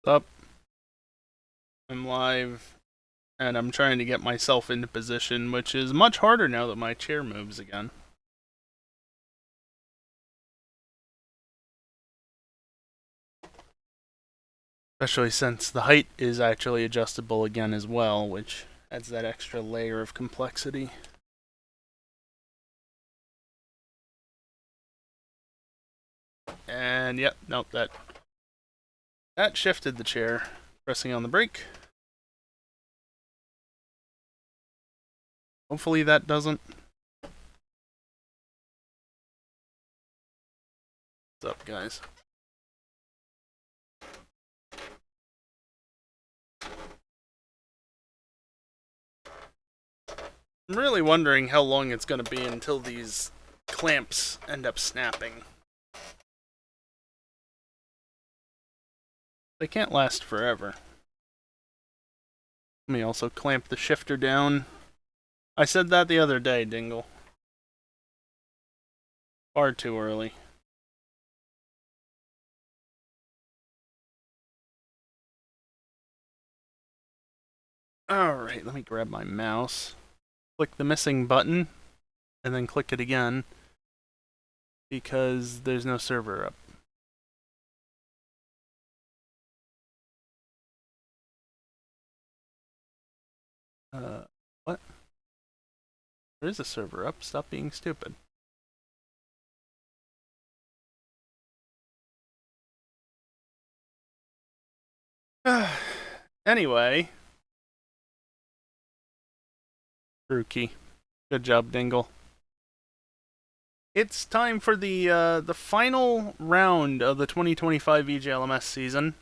Up. I'm live, and I'm trying to get myself into position, which is much harder now that my chair moves again. Especially since the height is actually adjustable again as well, which adds that extra layer of complexity. And yep, nope, that shifted the chair. Pressing on the brake. Hopefully that doesn't. What's up, guys? I'm really wondering how long it's going to be until these clamps end up snapping. They can't last forever. Let me also clamp the shifter down. I said that the other day, Dingle. Far too early. Alright, let me grab my mouse. Click the missing button, and then click it again, because there's no server up. What? There is a server up. Stop being stupid. Anyway. Rookie. Good job, Dingle. It's time for the final round of the 2025 EJLMS season.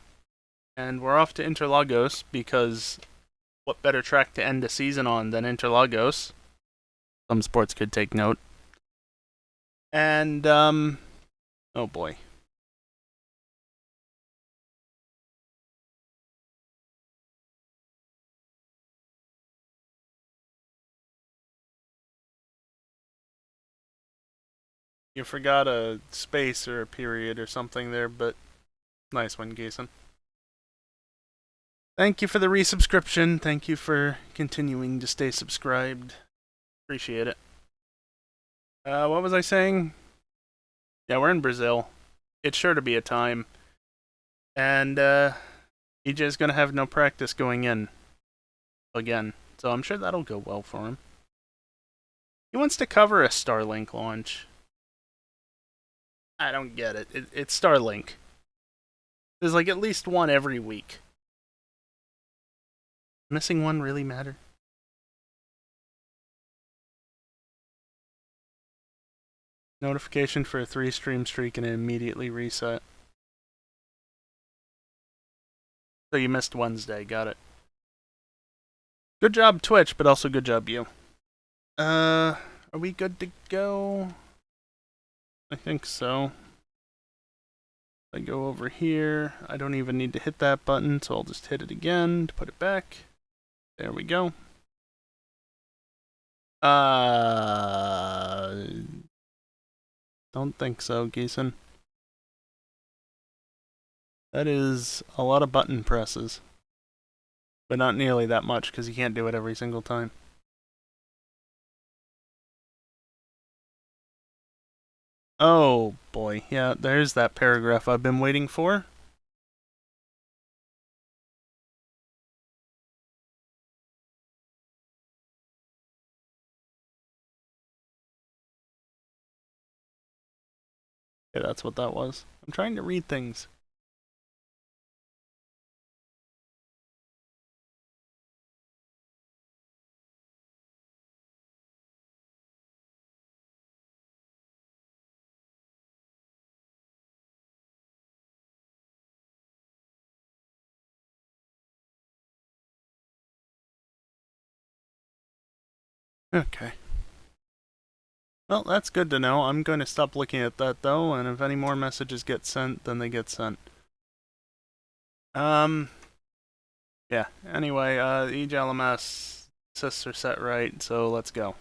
And we're off to Interlagos, because what better track to end a season on than Interlagos? Some sports could take note. And, oh boy. You forgot a space or a period or something there, but nice one, Gason. Thank you for the resubscription. Thank you for continuing to stay subscribed. Appreciate it. What was I saying? Yeah, we're in Brazil. It's sure to be a time. And, EJ's gonna have no practice going in. Again. So I'm sure that'll go well for him. He wants to cover a Starlink launch. I don't get it. It's Starlink. There's like at least one every week. Missing one really matter? Notification for a 3-stream streak and it immediately reset. So you missed Wednesday, got it. Good job, Twitch, but also good job, you. Are we good to go? I think so. I go over here. I don't even need to hit that button, so I'll just hit it again to put it back. There we go. Don't think so, Geeson. That is a lot of button presses. But not nearly that much, because you can't do it every single time. Oh, boy. Yeah, there's that paragraph I've been waiting for. Yeah, that's what that was. I'm trying to read things. Okay. Well, that's good to know. I'm going to stop looking at that, though, and if any more messages get sent, then they get sent. Yeah, anyway, EJLMS assists are set right, so let's go.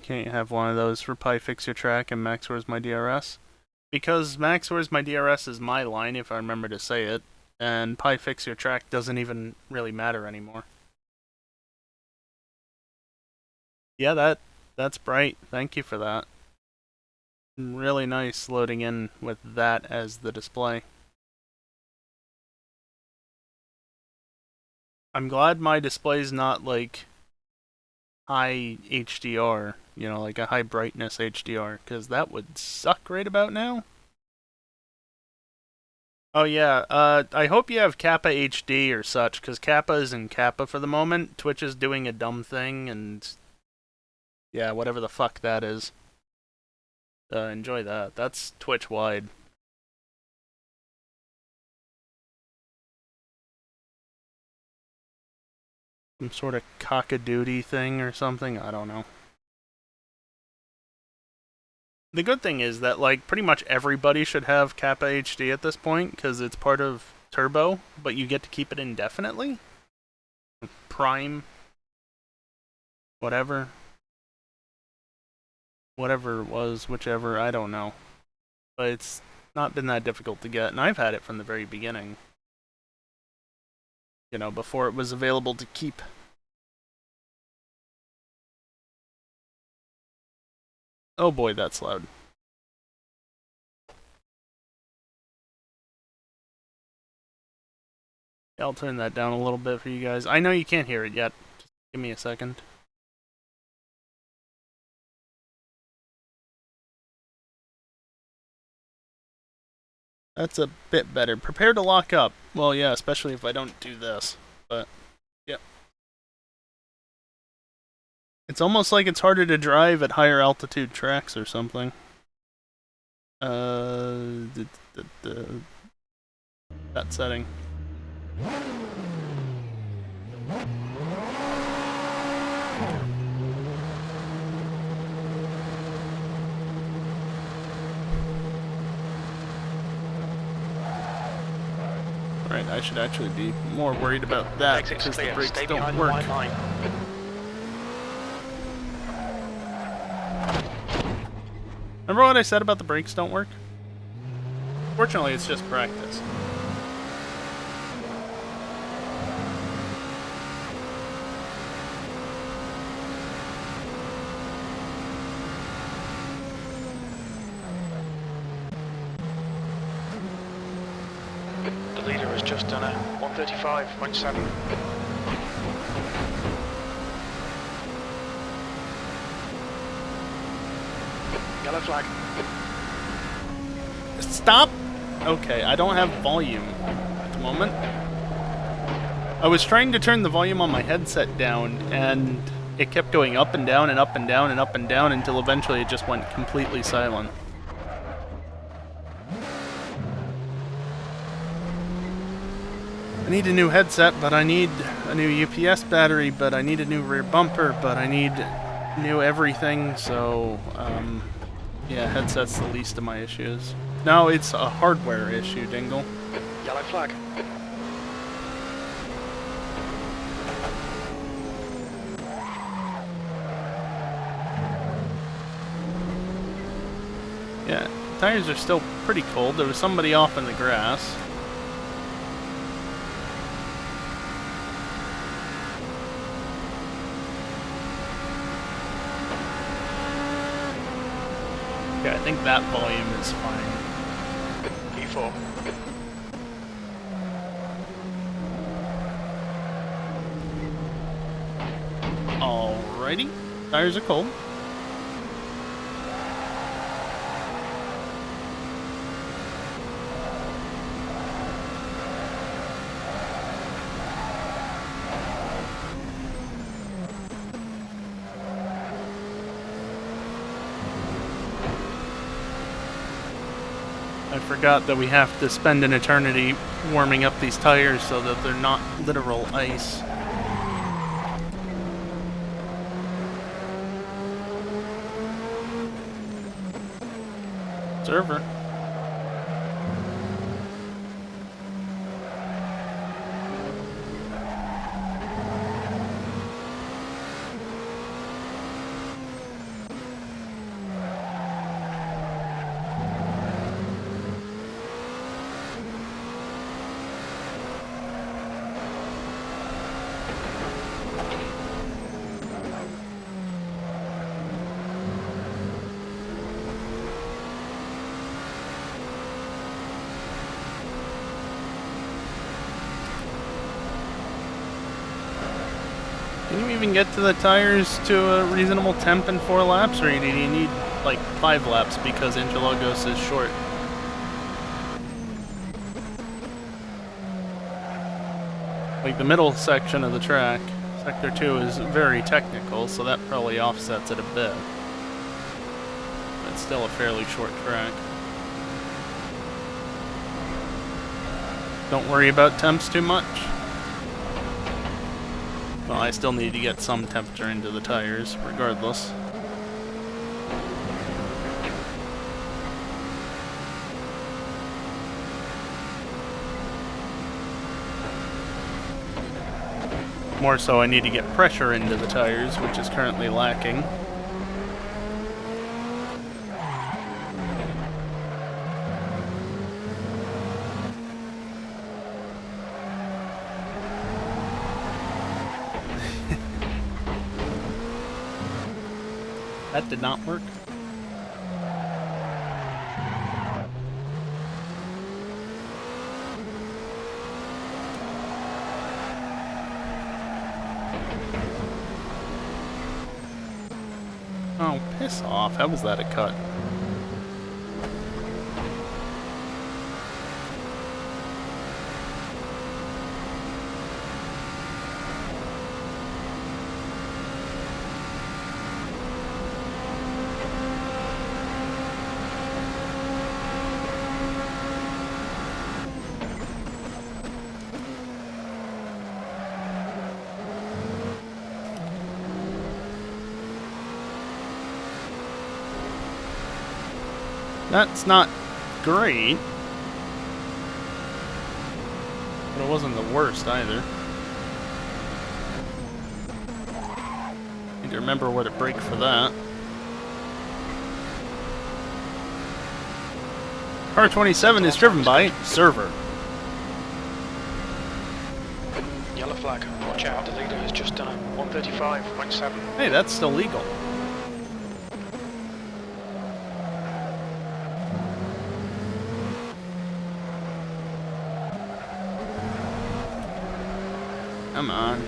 Can't you have one of those for Pi Fix Your Track and Max Where's My DRS? Because Max Where's My DRS is my line, if I remember to say it, and Pi Fix Your Track doesn't even really matter anymore. Yeah, that's bright. Thank you for that. Really nice loading in with that as the display. I'm glad my display's not like high HDR, you know, like a high brightness HDR, because that would suck right about now. Oh yeah, I hope you have Kappa HD or such, because Kappa is in Kappa for the moment. Twitch is doing a dumb thing, and yeah, whatever the fuck that is. Enjoy that. That's Twitch-wide. Some sort of cock-a-doodle thing or something, I don't know. The good thing is that, like, pretty much everybody should have Kappa HD at this point, because it's part of Turbo, but you get to keep it indefinitely? Prime? Whatever. Whatever it was, whichever, I don't know. But it's not been that difficult to get, and I've had it from the very beginning. You know, before it was available to keep. Oh boy, that's loud. I'll turn that down a little bit for you guys. I know you can't hear it yet. Just give me a second. That's a bit better. Prepare to lock up. Well, yeah, especially if I don't do this. But, yeah. It's almost like it's harder to drive at higher altitude tracks or something. That setting. Right, I should actually be more worried about that because the brakes don't work. Remember what I said about the brakes don't work? Fortunately, it's just practice. The leader has just done a 135.7. Yellow flag. Stop! Okay, I don't have volume at the moment. I was trying to turn the volume on my headset down, and it kept going up and down and up and down and up and down until eventually it just went completely silent. I need a new headset, but I need a new UPS battery, but I need a new rear bumper, but I need new everything, so, yeah, headset's the least of my issues. No, it's a hardware issue, Dingle. Yellow flag. Yeah, tires are still pretty cold. There was somebody off in the grass. Okay, I think that volume is fine. P4. Alrighty. Tires are cold. I forgot that we have to spend an eternity warming up these tires so that they're not literal ice. Server. Can you even get to the tires to a reasonable temp in 4 laps, or do you need like 5 laps because Interlagos is short? Like the middle section of the track, Sector 2 is very technical, so that probably offsets it a bit. But it's still a fairly short track. Don't worry about temps too much. Well, I still need to get some temperature into the tires, regardless. More so, I need to get pressure into the tires, which is currently lacking. That did not work. Oh, piss off. How was that a cut? That's not great, but it wasn't the worst either. Need to remember where to brake for that. Car 27 is driven by Server. Yellow flag. Watch out, the leader has just done a 135.7. Hey, that's still legal. Come on.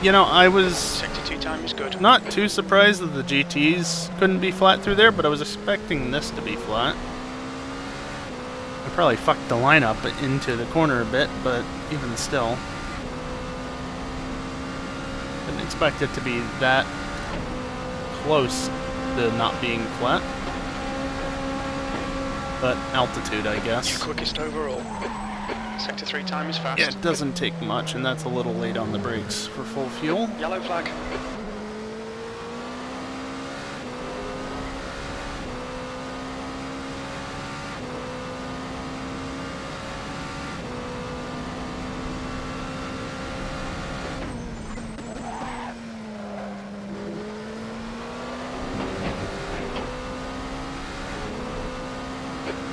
You know, I was Sector 2 time is good. not too surprised that the GTs couldn't be flat through there, but I was expecting this to be flat. I probably fucked the lineup into the corner a bit, but even still. Didn't expect it to be that close to not being flat. But altitude, I Your guess. quickest overall. Sector 3 time is fast. Yeah, it doesn't take much, and that's a little late on the brakes for full fuel. Yellow flag.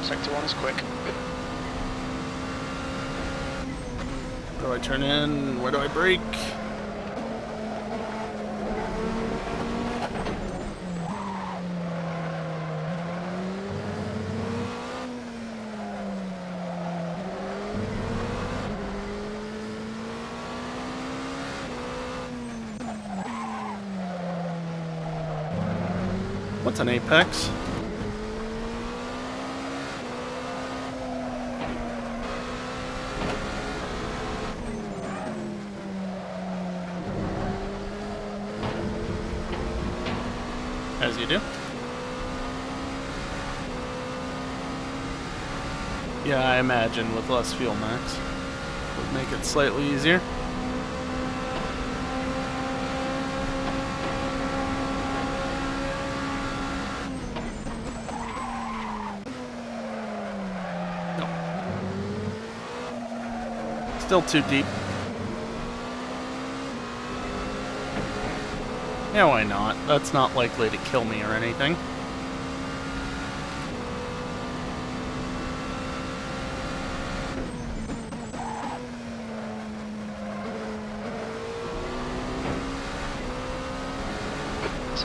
Sector 1 is quick. Where do I turn in? Where do I brake? What's an apex? As you do. Yeah, I imagine with less fuel max would make it slightly easier. No. Still too deep. Yeah, why not? That's not likely to kill me or anything.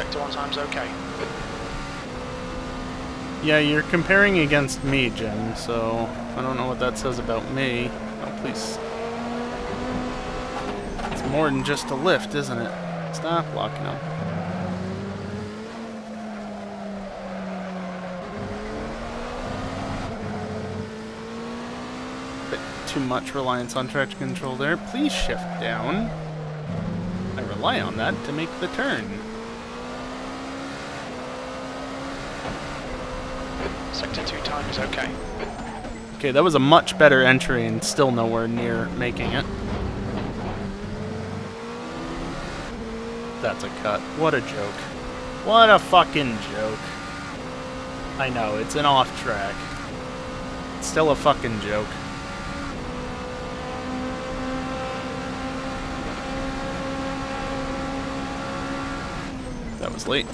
Sector 1 time's okay. Yeah, you're comparing against me, Jim, so I don't know what that says about me. Oh, please. It's more than just a lift, isn't it? Stop locking up. Bit too much reliance on traction control there. Please shift down. I rely on that to make the turn. Sector 2 time is okay. Okay, that was a much better entry and still nowhere near making it. That's a cut. What a joke. What a fucking joke. I know, it's an off track. It's still a fucking joke. That was late.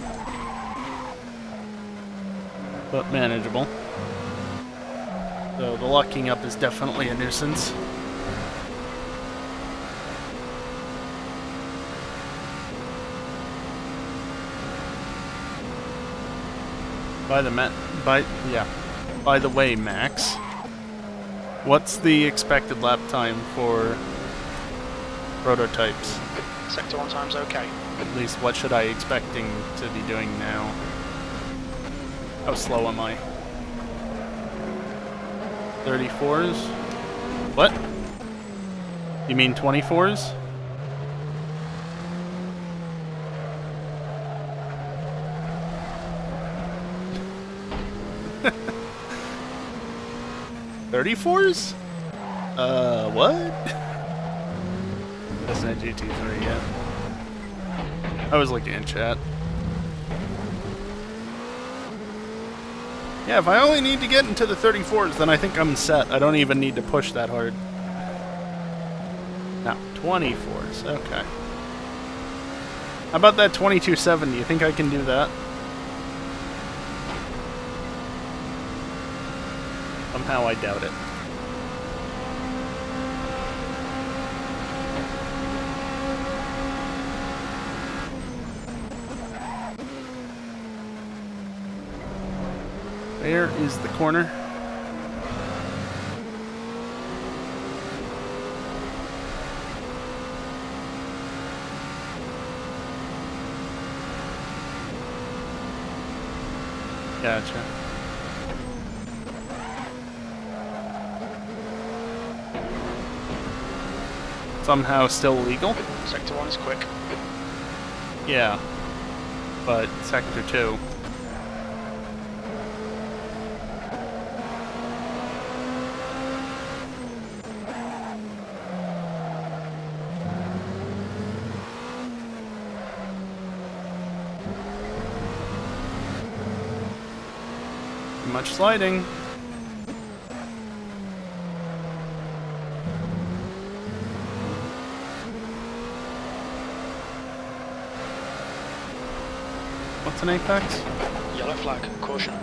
But manageable. So the locking up is definitely a nuisance. By the way, Max, what's the expected lap time for prototypes? Sector 1 time's okay. At least what should I expecting to be doing now? How slow am I? 34s? What? You mean 24s? $34s? What? That's not GT3 yet. I was looking in chat. Yeah, if I only need to get into the 34s, then I think I'm set. I don't even need to push that hard. No, 24s. Okay. How about that 2270? You think I can do that? Somehow I doubt it. Where is the corner? Gotcha. Somehow still legal? Sector 1 is quick. Yeah. But Sector 2. Much sliding. What's an apex? Yellow flag, caution.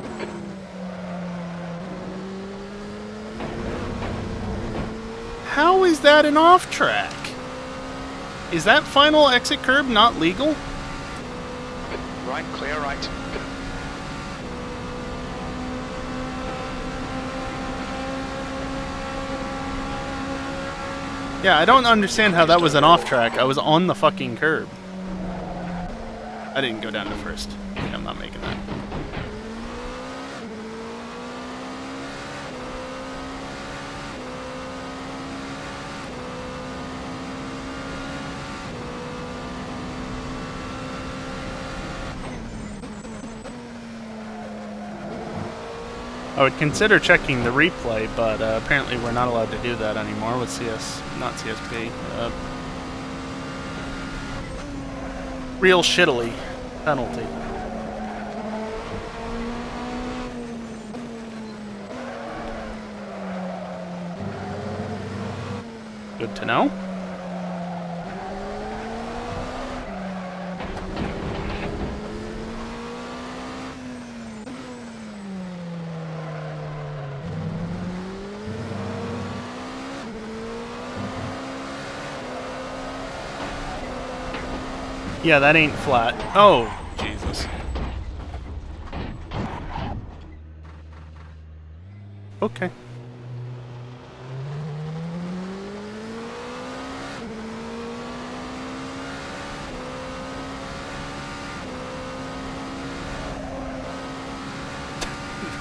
How is that an off track? Is that final exit curb not legal? Right, clear right. Yeah, I don't understand how that was an off track. I was on the fucking curb. I didn't go down to first. I'm not making that. I would consider checking the replay, but apparently we're not allowed to do that anymore with not CSP. Real shittily penalty. Good to know. Yeah, that ain't flat. Oh, Jesus. Okay.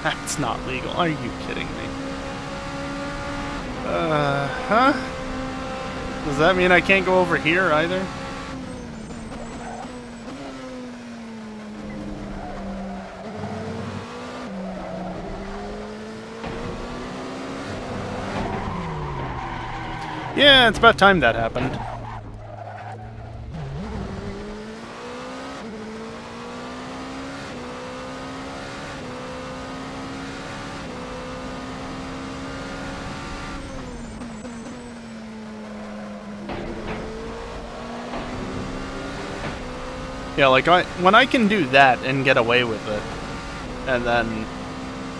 That's not legal. Are you kidding me? Huh? Does that mean I can't go over here either? Yeah, it's about time that happened. Yeah, like when I can do that and get away with it, and then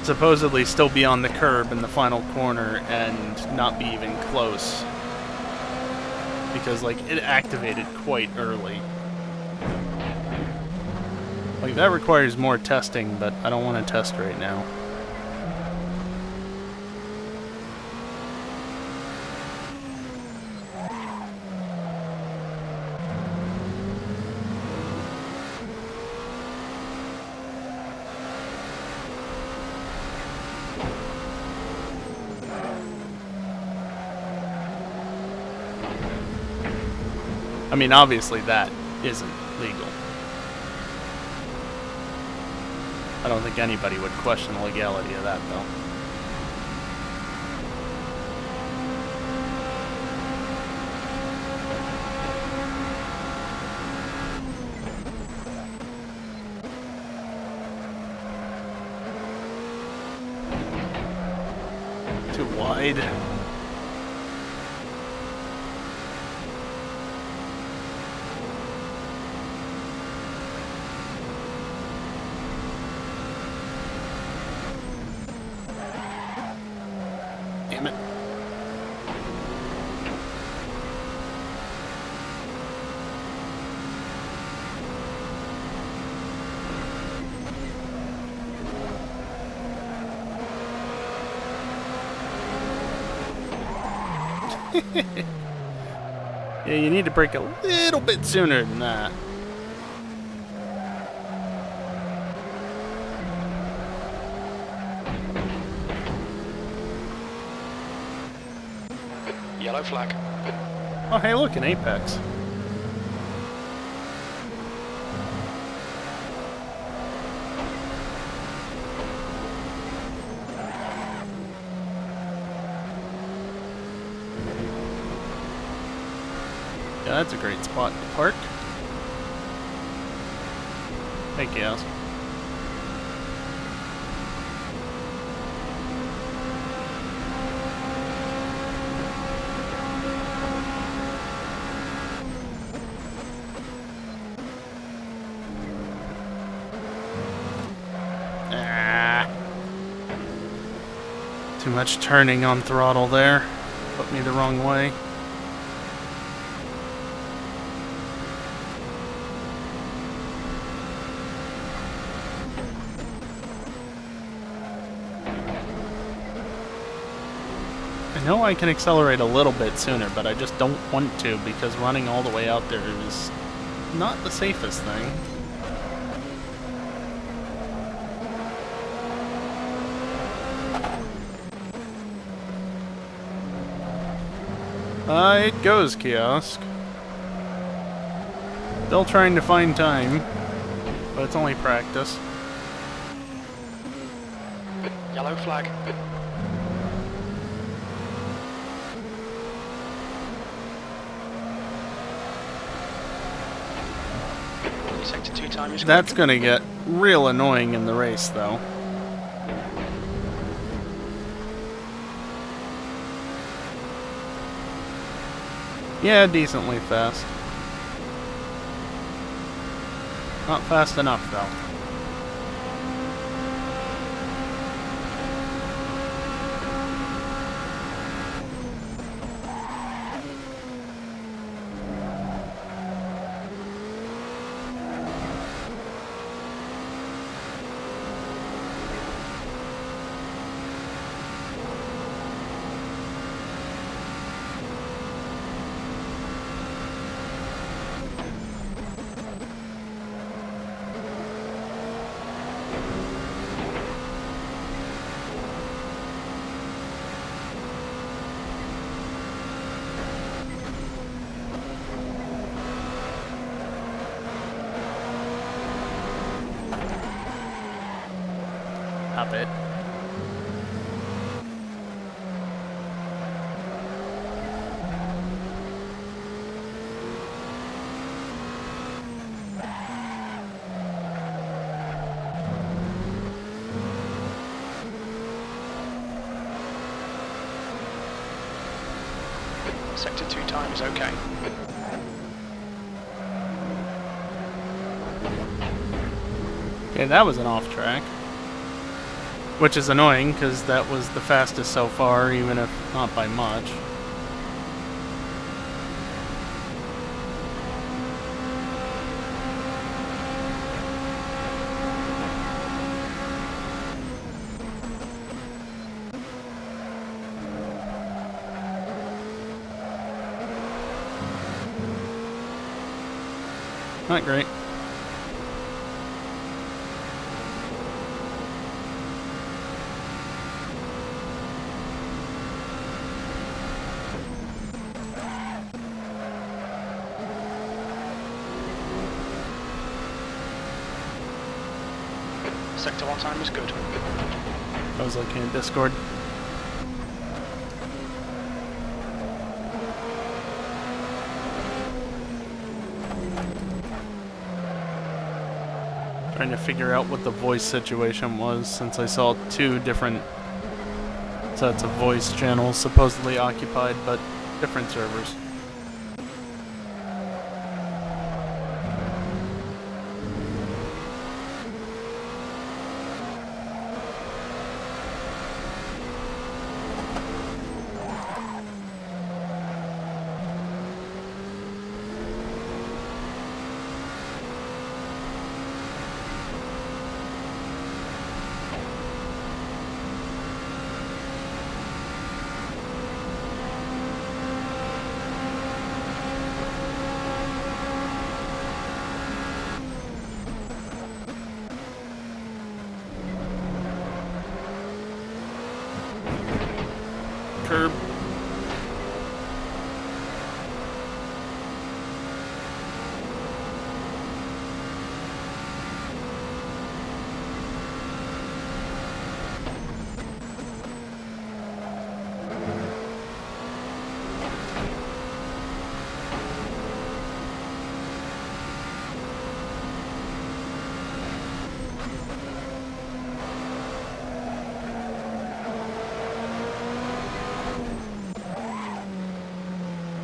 supposedly still be on the curb in the final corner and not be even close, because like it activated quite early. Like that requires more testing, but I don't want to test right now. I mean, obviously that isn't legal. I don't think anybody would question the legality of that, though. Too wide. Damn it. Yeah, you need to brake a little bit sooner than that. Yellow flag. Oh, hey, look, an apex. Yeah, that's a great spot to park. Thank you, Alice. Too much turning on throttle there. Put me the wrong way. I know I can accelerate a little bit sooner, but I just don't want to because running all the way out there is not the safest thing. It goes, Kiosk. Still trying to find time, but it's only practice. Yellow flag. Sector 2 time is That's gonna get real annoying in the race, though. Yeah, decently fast. Not fast enough, though. stop it. Sector 2 time is okay. Okay, that was an off track. Which is annoying, because that was the fastest so far, even if not by much. Not great. Sector 1 time is good. I was looking at Discord. Trying to figure out what the voice situation was, since I saw 2 different sets of voice channels supposedly occupied, but different servers. Curb.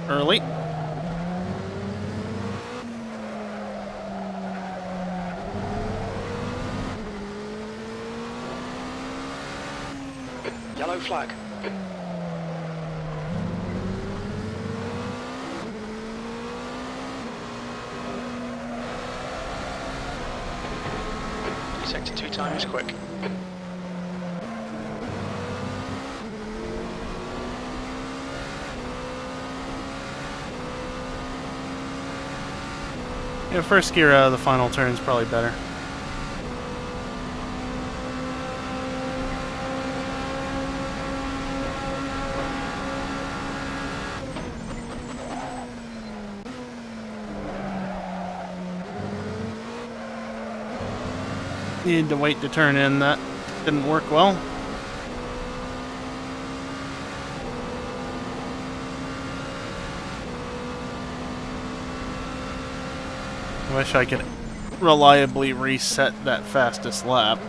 Early. Yellow flag. Sector 2 time is quick. Yeah, first gear out of the final turn is probably better. Needed to wait to turn in, that didn't work well. Wish I could reliably reset that fastest lap,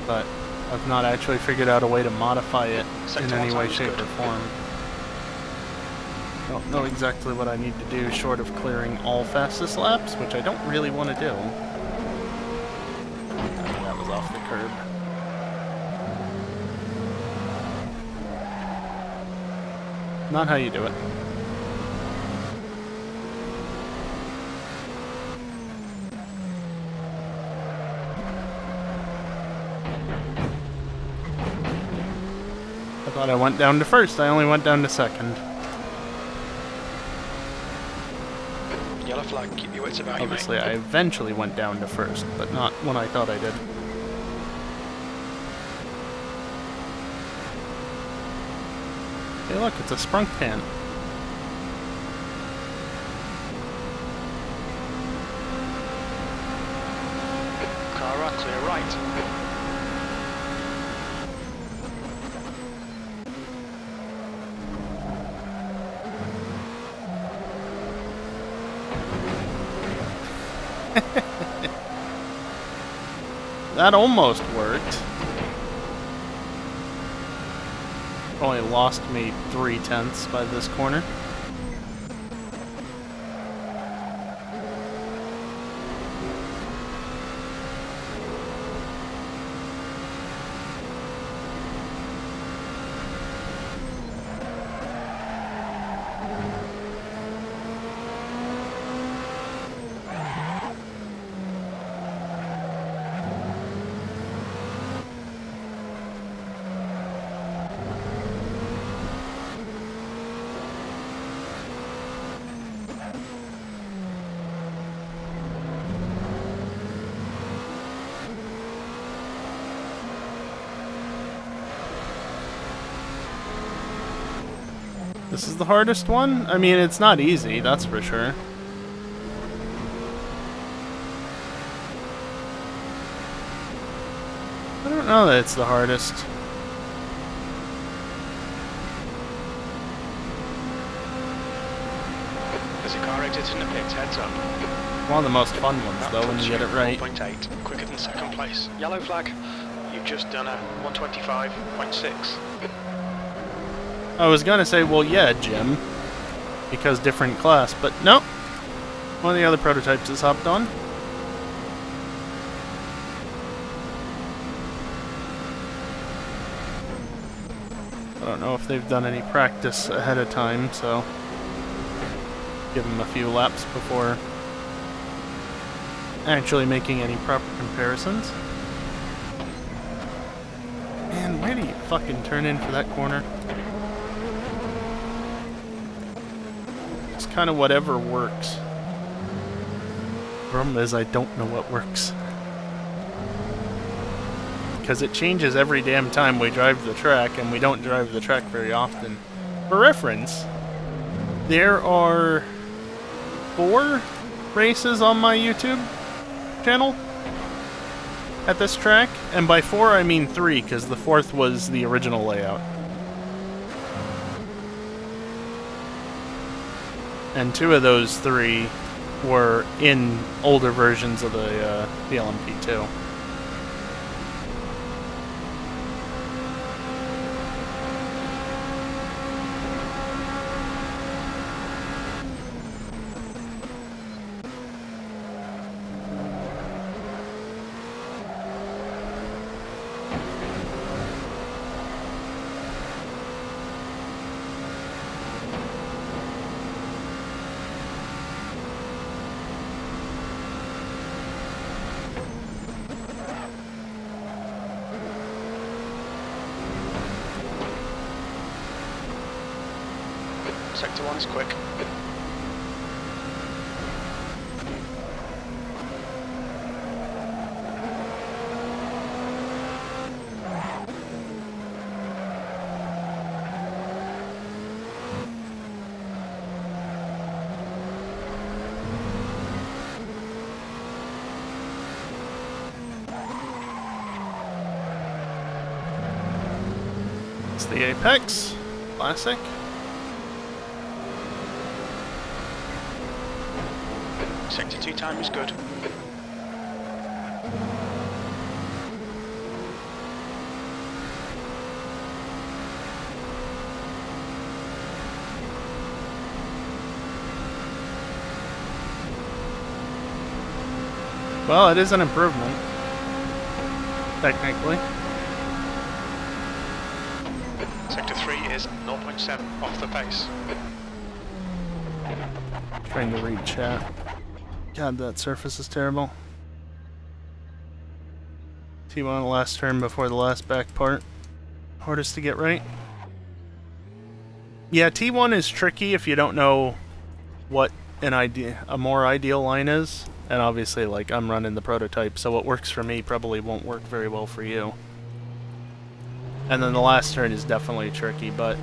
but I've not actually figured out a way to modify it in any way, shape, or form. Don't know exactly what I need to do short of clearing all fastest laps, which I don't really want to do. That was off the curb. Not how you do it. I thought I went down to first. I only went down to second. Yellow flag, keep your wits about you, mate. Obviously, I eventually went down to first, but not when I thought I did. Hey look, it's a sprunk pan. Car right, clear right. right. That almost worked. Only lost me 0.3 by this corner. This is the hardest one? I mean, it's not easy, that's for sure. I don't know that it's the hardest. There's a car exiting the pits, heads up. One of the most fun ones, though, when you get it right. 1.8, quicker than second place. Yellow flag. You've just done a 125.6. I was gonna say, well, yeah, Jim, because different class, but nope. One of the other prototypes has hopped on. I don't know if they've done any practice ahead of time, so give them a few laps before actually making any proper comparisons. Man, where do you fucking turn in for that corner? It's kind of whatever works. Problem is, I don't know what works. Because it changes every damn time we drive the track, and we don't drive the track very often. For reference, there are 4 races on my YouTube channel at this track, and by 4 I mean 3, because the 4th was the original layout. And 2 of those 3 were in older versions of the LMP2. Sector 1 is quick. It's the Apex Classic. Sector 2 time is good. Well, it is an improvement. Technically. Sector 3 is 0.7 off the pace. Trying to read chat. God, that surface is terrible. T1 the last turn before the last back part. Hardest to get right. Yeah, T1 is tricky if you don't know what a more ideal line is. And obviously, like, I'm running the prototype, so what works for me probably won't work very well for you. And then the last turn is definitely tricky, but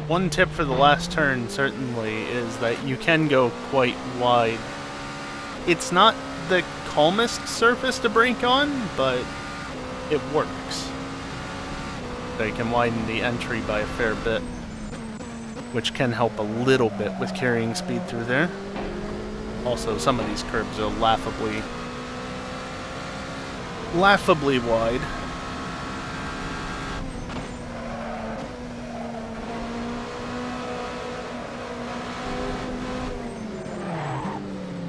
one tip for the last turn certainly is that you can go quite wide. It's not the calmest surface to brake on, but it works. They can widen the entry by a fair bit, which can help a little bit with carrying speed through there. Also, some of these curbs are laughably wide.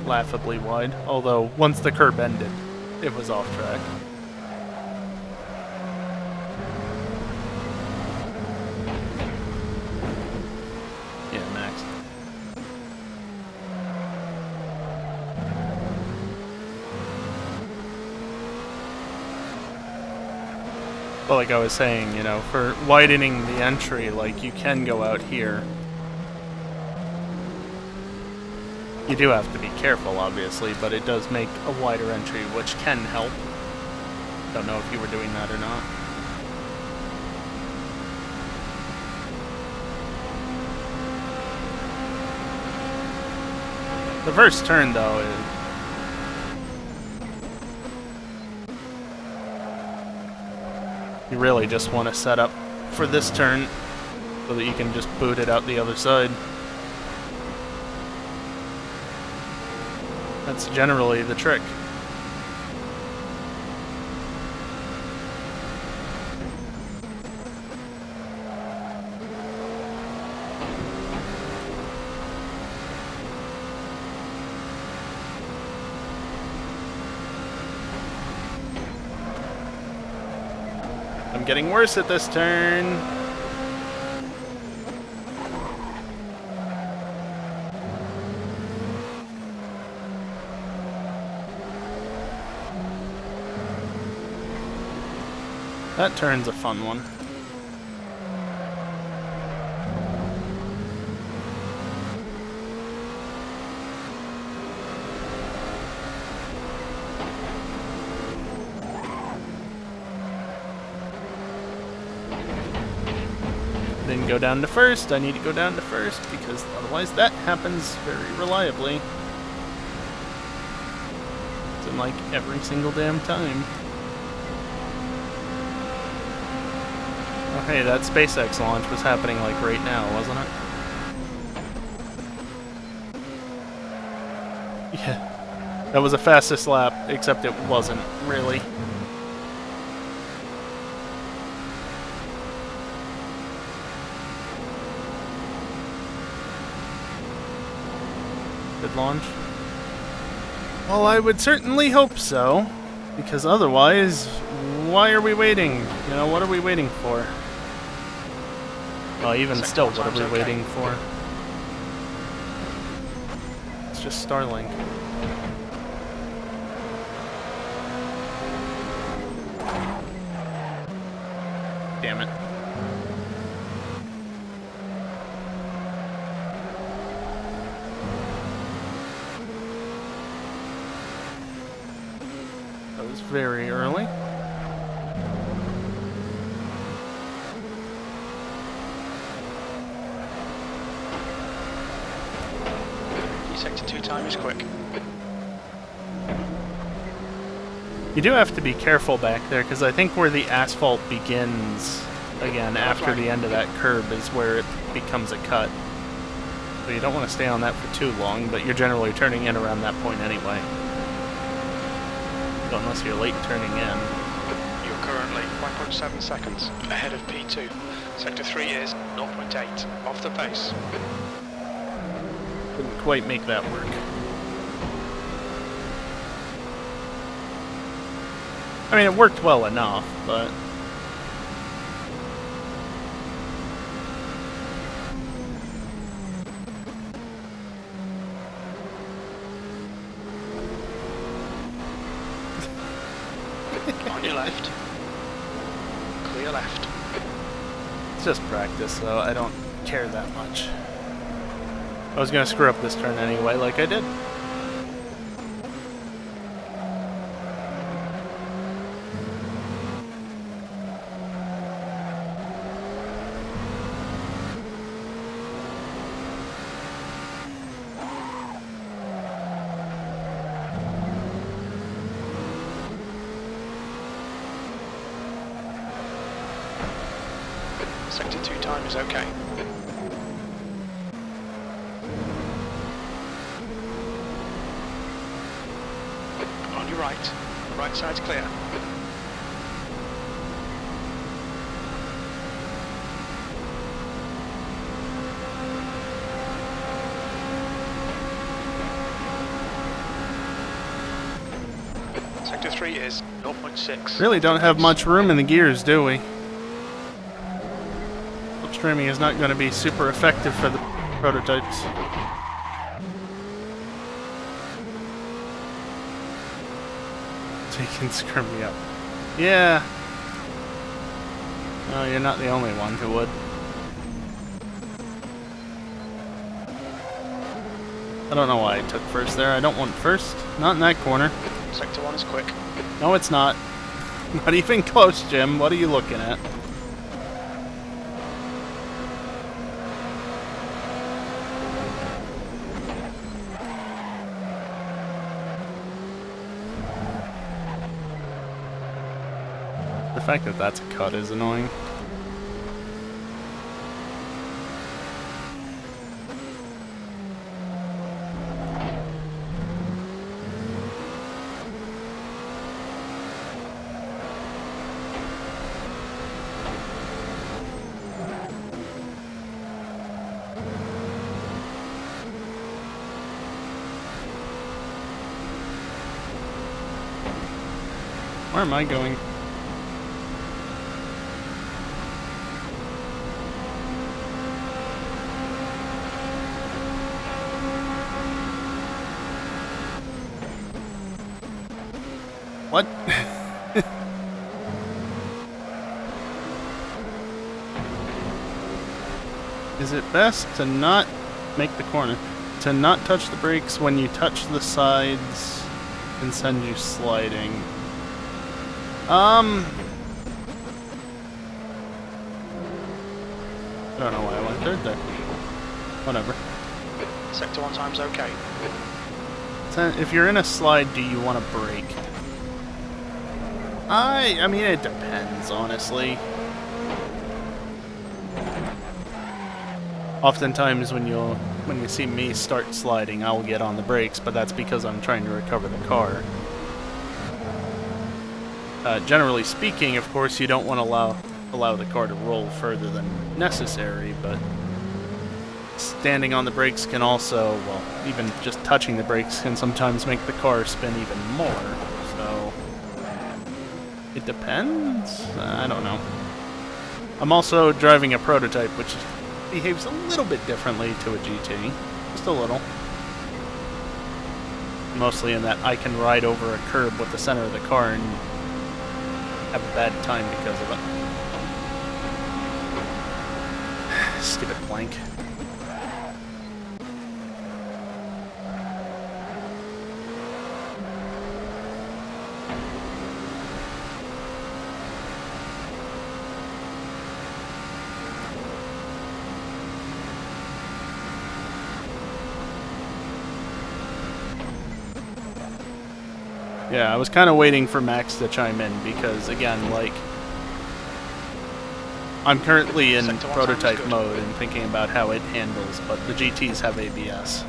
Laughably wide, although once the curb ended, it was off track. Yeah, Max. But like I was saying, you know, for widening the entry, like, you can go out here. You do have to be careful, obviously, but it does make a wider entry, which can help. Don't know if you were doing that or not. The first turn, though, is... You really just want to set up for this turn so that you can just boot it out the other side. That's generally the trick. I'm getting worse at this turn. That turn's a fun one. Didn't go down to first. I need to go down to first because otherwise that happens very reliably. It's in like every single damn time. Oh, hey, that SpaceX launch was happening like right now, wasn't it? Yeah. That was the fastest lap, except it wasn't, really. Good launch? Well, I would certainly hope so, because otherwise, why are we waiting? You know, what are we waiting for? Well, even still, what are we waiting for? It's just Starlink. Damn it. That was very early. Sector 2 time is quick. You do have to be careful back there, because I think where the asphalt begins, again, after the end of that curb is where it becomes a cut. So you don't want to stay on that for too long, but you're generally turning in around that point anyway. So unless you're late turning in. You're currently 1.7 seconds ahead of P2. Sector 3 is 0.8 off the pace. Couldn't quite make that work. I mean, it worked well enough, but... On your left. Clear left. It's just practice, so I don't care that much. I was gonna screw up this turn anyway, like I did. Sector 2 time is okay. On your right. Right side's clear. Sector 3 is 0.6. Really don't have much room in the gears, do we? Slipstreaming is not going to be super effective for the prototypes. So you can screw me up. Yeah. No, you're not the only one who would. I don't know why I took first there. I don't want first. Not in that corner. Sector 1 is quick. No, it's not. Not even close, Jim. What are you looking at? The fact that that's a cut is annoying. Where am I going? What? Is it best to not make the corner? To not touch the brakes when you touch the sides and send you sliding? I don't know why I went third there. Whatever. Sector 1 time's okay. If you're in a slide, do you want to brake? I mean, it depends, honestly. Oftentimes when you see me start sliding, I'll get on the brakes, but that's because I'm trying to recover the car. Generally speaking, of course, you don't want to allow the car to roll further than necessary, but standing on the brakes can also, well, even just touching the brakes can sometimes make the car spin even more, so it depends? I don't know. I'm also driving a prototype, which behaves a little bit differently to a GT. Just a little. Mostly in that I can ride over a curb with the center of the car and have a bad time because of it. Stupid plank. Yeah, I was kind of waiting for Max to chime in because, again, like, I'm currently in prototype mode and thinking about how it handles, but the GTs have ABS.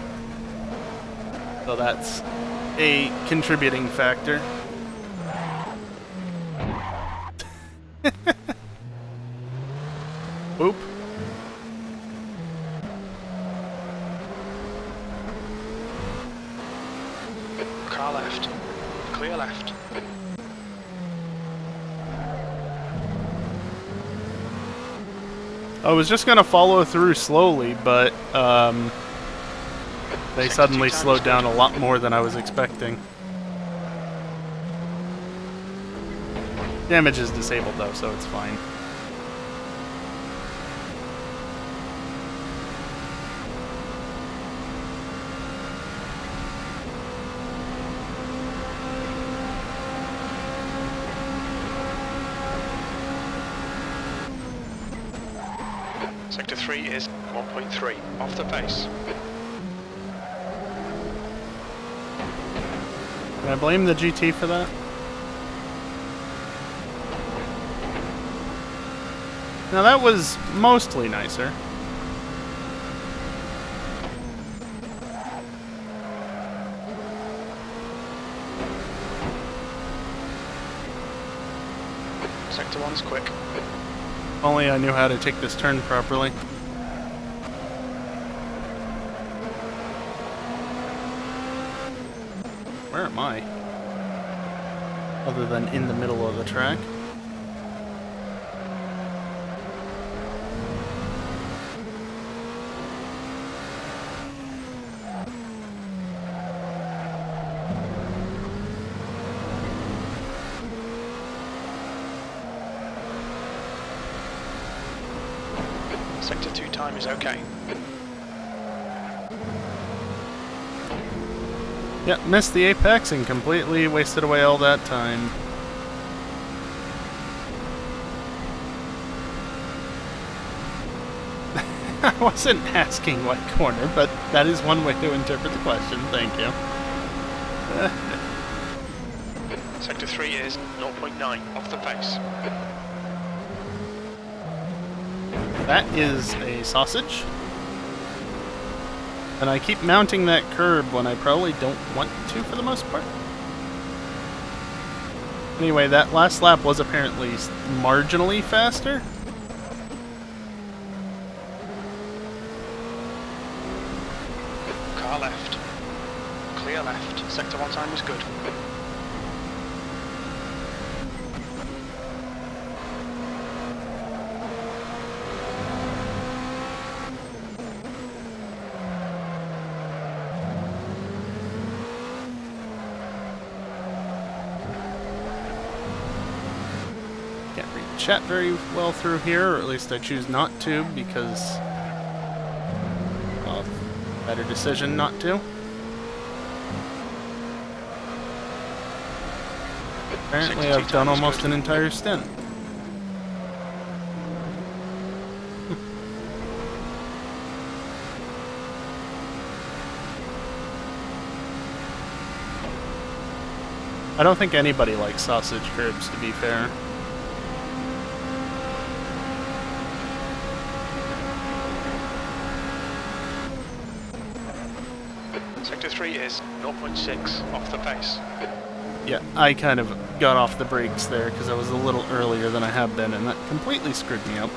So that's a contributing factor. Oop. Car left. Clear left. I was just going to follow through slowly, but they suddenly slowed down a lot more than I was expecting. Damage is disabled though, so it's fine. Sector 3 is 1.3, off the pace. Can I blame the GT for that? Now that was mostly nicer. Sector 1's quick. If only I knew how to take this turn properly. Where am I? Other than in the middle of the track. Sector 2 time is okay. Yep, missed the apex and completely wasted away all that time. I wasn't asking what corner, but that is one way to interpret the question. Thank you. Sector 3 is 0.9 off the pace. That is a sausage. And I keep mounting that curb when I probably don't want to for the most part. Anyway, that last lap was apparently marginally faster. Car left. Clear left. Sector 1 time is good. Can't read chat very well through here, or at least I choose not to because of better decision not to. Apparently I've done almost an entire stint. I don't think anybody likes sausage curbs, to be fair. Sector 3 is 0.6 off the pace. Yeah, I kind of got off the brakes there because I was a little earlier than I have been, and that completely screwed me up.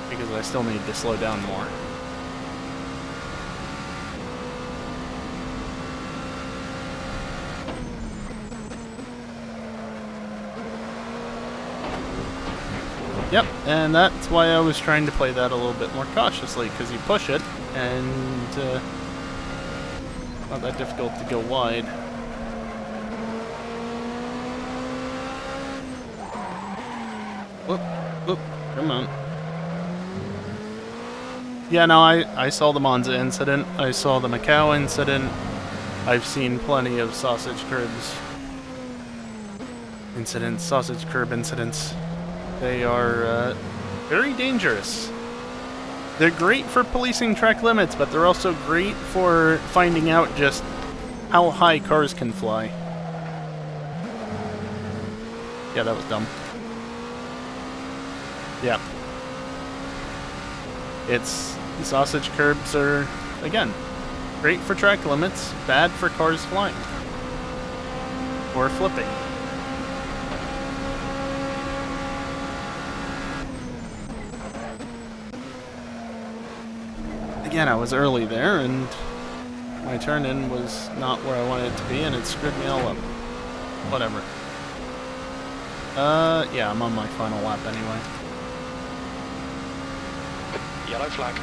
Because I still need to slow down more. Yep, and that's why I was trying to play that a little bit more cautiously, because you push it, and not that difficult to go wide. Whoop, whoop, come on. Yeah, no, I saw the Monza incident, I saw the Macau incident, I've seen plenty of sausage curbs incidents, sausage curb incidents. They are very dangerous. They're great for policing track limits, but they're also great for finding out just how high cars can fly. Yeah, that was dumb. Yeah. The sausage curbs are, again, great for track limits, bad for cars flying. Or flipping. Again, I was early there, and my turn-in was not where I wanted it to be, and it screwed me all up. Whatever. Yeah, I'm on my final lap anyway. Yellow flag.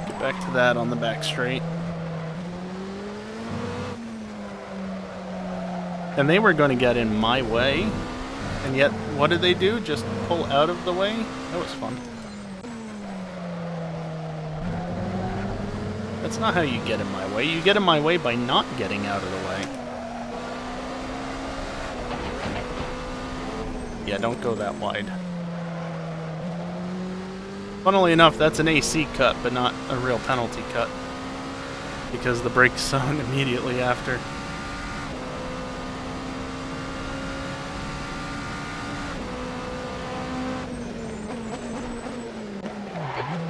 Get back to that on the back straight. And they were going to get in my way, and yet, what did they do? Just pull out of the way? That was fun. That's not how you get in my way. You get in my way by not getting out of the way. Yeah, don't go that wide. Funnily enough, that's an AC cut, but not a real penalty cut. Because the brake's sewn immediately after.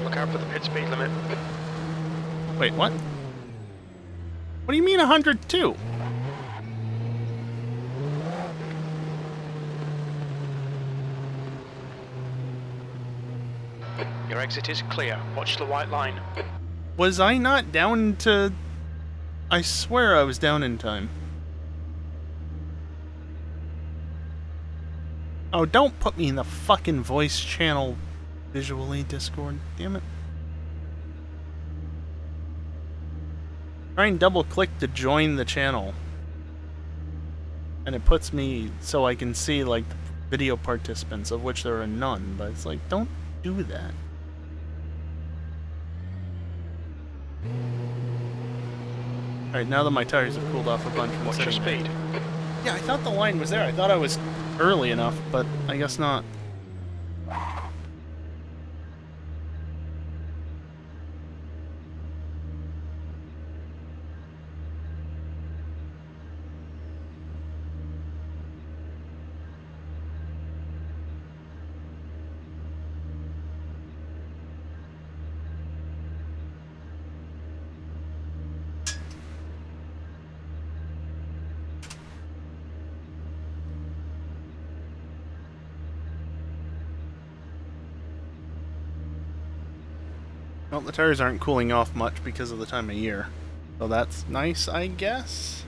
Look out for the pit speed limit. Wait, what? What do you mean 102? Your exit is clear. Watch the white line. Was I not down to... I swear I was down in time. Oh, don't put me in the fucking voice channel visually, Discord. Damn it. Try and double-click to join the channel. And it puts me so I can see, like, the video participants, of which there are none. But it's like, don't do that. Alright, now that my tires have cooled off a bunch from Watch your sitting speed. there. Yeah, I thought the line was there. I thought I was early enough, but I guess not. Well, the tires aren't cooling off much because of the time of year. So that's nice, I guess.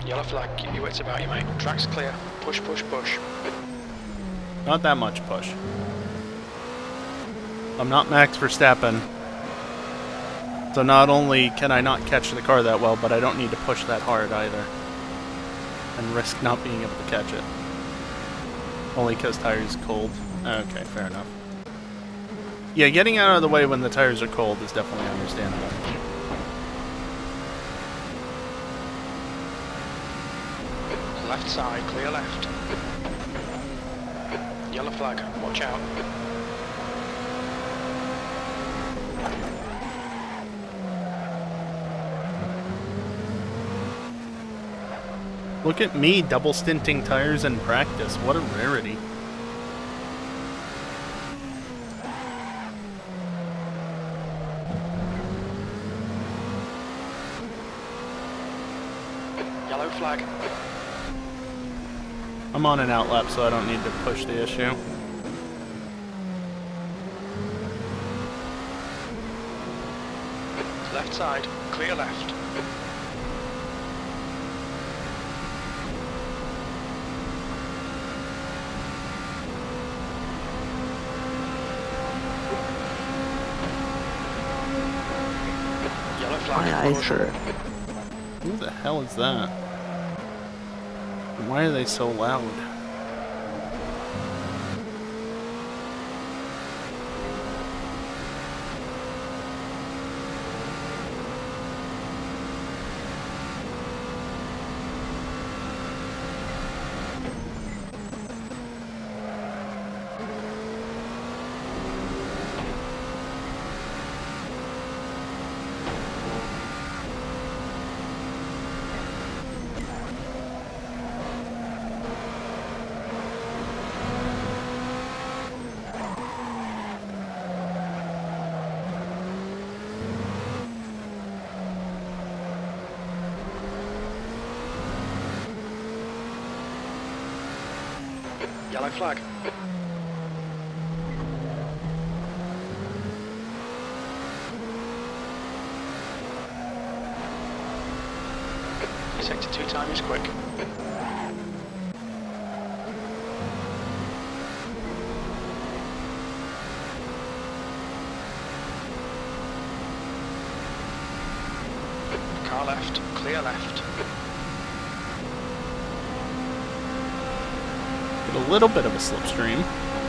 Yellow flag. Keep your wits about you, mate. Track's clear. Push, push, push. Not that much push. I'm not Max Verstappen. So not only can I not catch the car that well, but I don't need to push that hard either. And risk not being able to catch it. Only because tires cold. Okay, fair enough. Yeah, getting out of the way when the tires are cold is definitely understandable. Left side, clear left. Yellow flag, watch out. Look at me double stinting tires in practice. What a rarity. Yellow flag. I'm on an outlap, so I don't need to push the issue. Left side, clear left. Yellow flag. Aye, aye, sir. Who the hell is that? And why are they so loud? Yellow flag. Sector 2 time is quick. left, clear left. Get a little bit of a slipstream.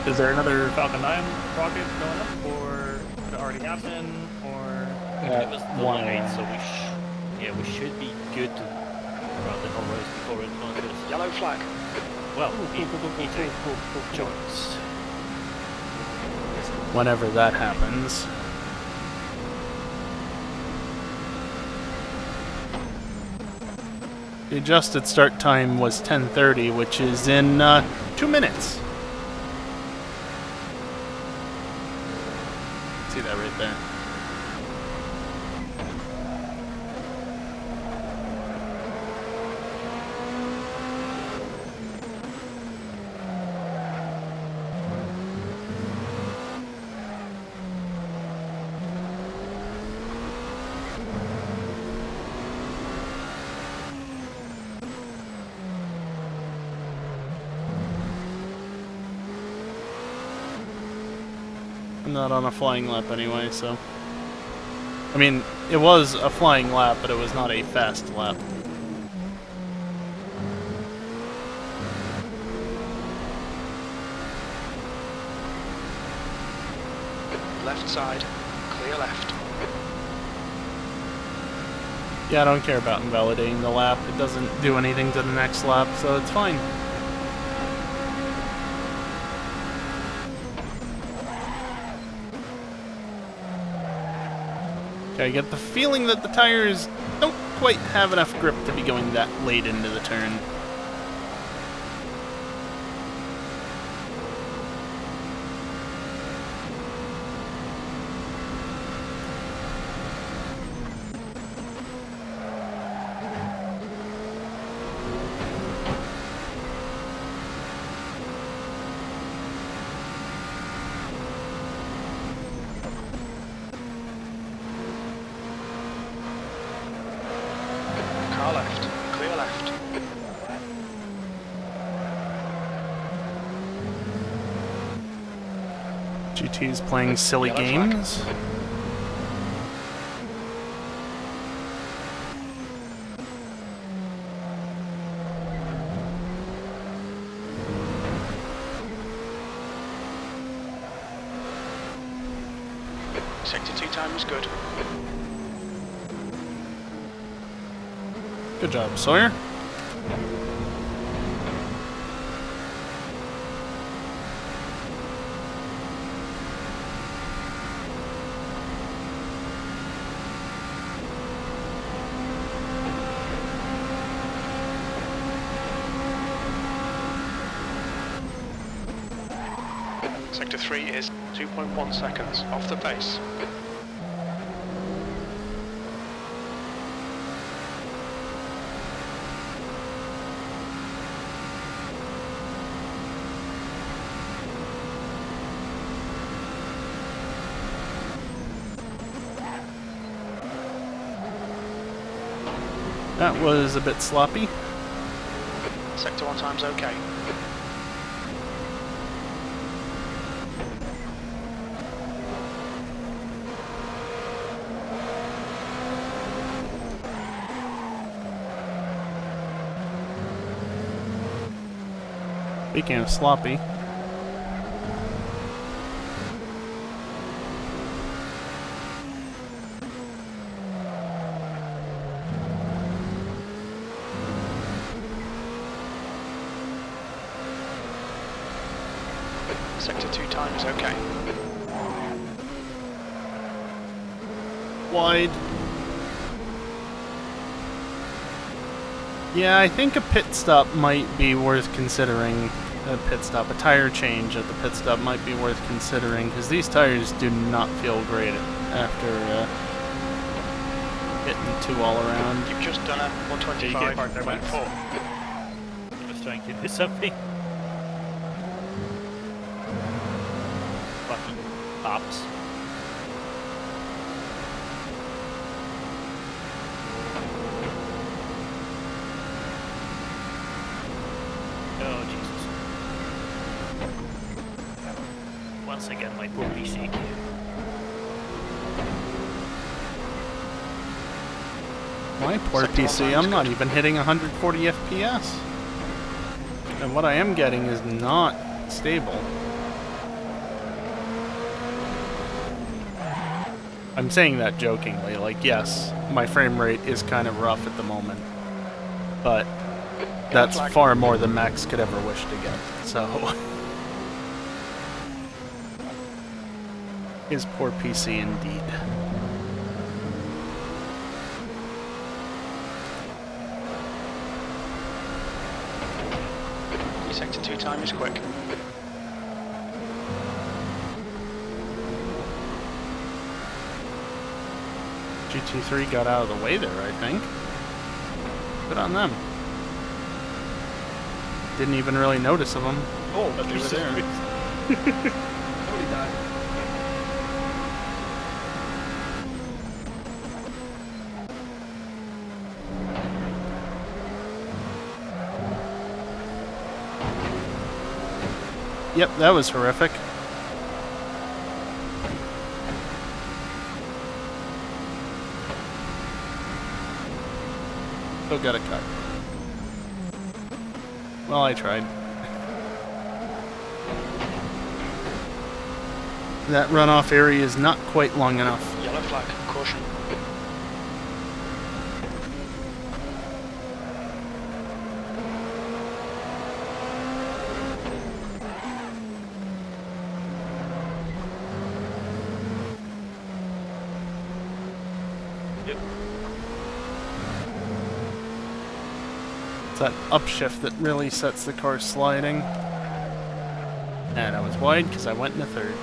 Is there another Falcon 9 rocket going up, or did it already happen, or? It was delayed, so we should be good to run the whole race before it launches. Yellow flag. Well, EJ joins. Whenever that happens. The adjusted start time was 10:30, which is in 2 minutes. See that right there. I'm not on a flying lap anyway, so... I mean, it was a flying lap, but it was not a fast lap. Left side, clear left. Yeah, I don't care about invalidating the lap. It doesn't do anything to the next lap, so it's fine. I get the feeling that the tires don't quite have enough grip to be going that late into the turn. Car left, clear left. GT's playing silly Yellow games. flag. Sector 2 time was good. Good job, Sawyer. Sector 3 is 2.1 seconds off the pace. That was a bit sloppy. Sector 1 time's okay. Speaking of sloppy. Sector 2 time is okay. Wide. Yeah, I think a pit stop might be worth considering. A tire change at the pit stop might be worth considering, because these tires do not feel great after hitting two all around. You've just done a Okay, you get parked there, Max. 125.4. I was trying to do something. Fucking pops. Oh, Jesus. Once again, my poor PC. My poor Sector PC, 19 I'm is not good. even hitting 140 FPS. And what I am getting is not stable. I'm saying that jokingly, like, yes, my frame rate is kind of rough at the moment. But that's flag. far more than Max could ever wish to get, so... His poor PC indeed. Your sector 2 time is quick. GT3 got out of the way there, I think. Good on them. Didn't even really notice of them. Oh, But they were there. Totally died. Yep, that was horrific. Still got a cut. Well, I tried. That runoff area is not quite long enough. Yellow flag, caution. It's that upshift that really sets the car sliding. And I was wide because I went in a third.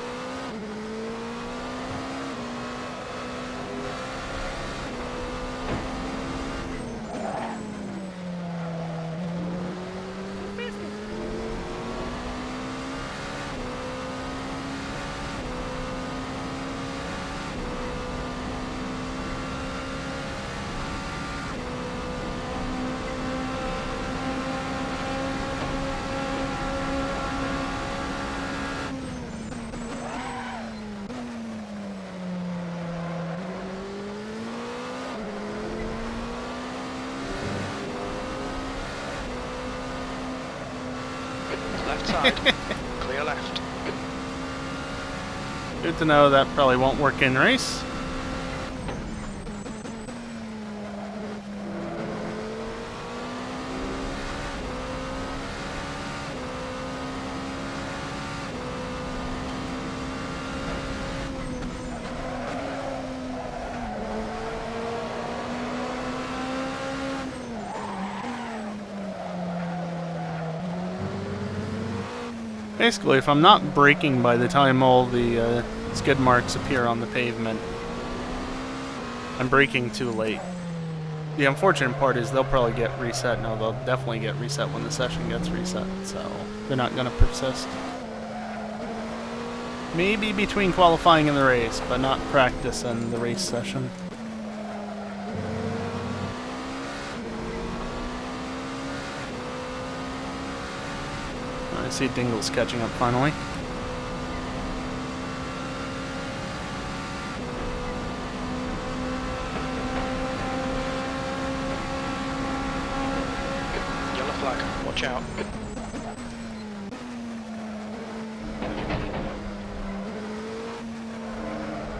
Left side, clear left. Good to know that probably won't work in race. Basically, if I'm not braking by the time all the skid marks appear on the pavement, I'm braking too late. The unfortunate part is they'll probably get reset. No, they'll definitely get reset when the session gets reset, so they're not going to persist. Maybe between qualifying and the race, but not practice and the race session. I see Dingle's catching up finally. Yellow flag, watch out.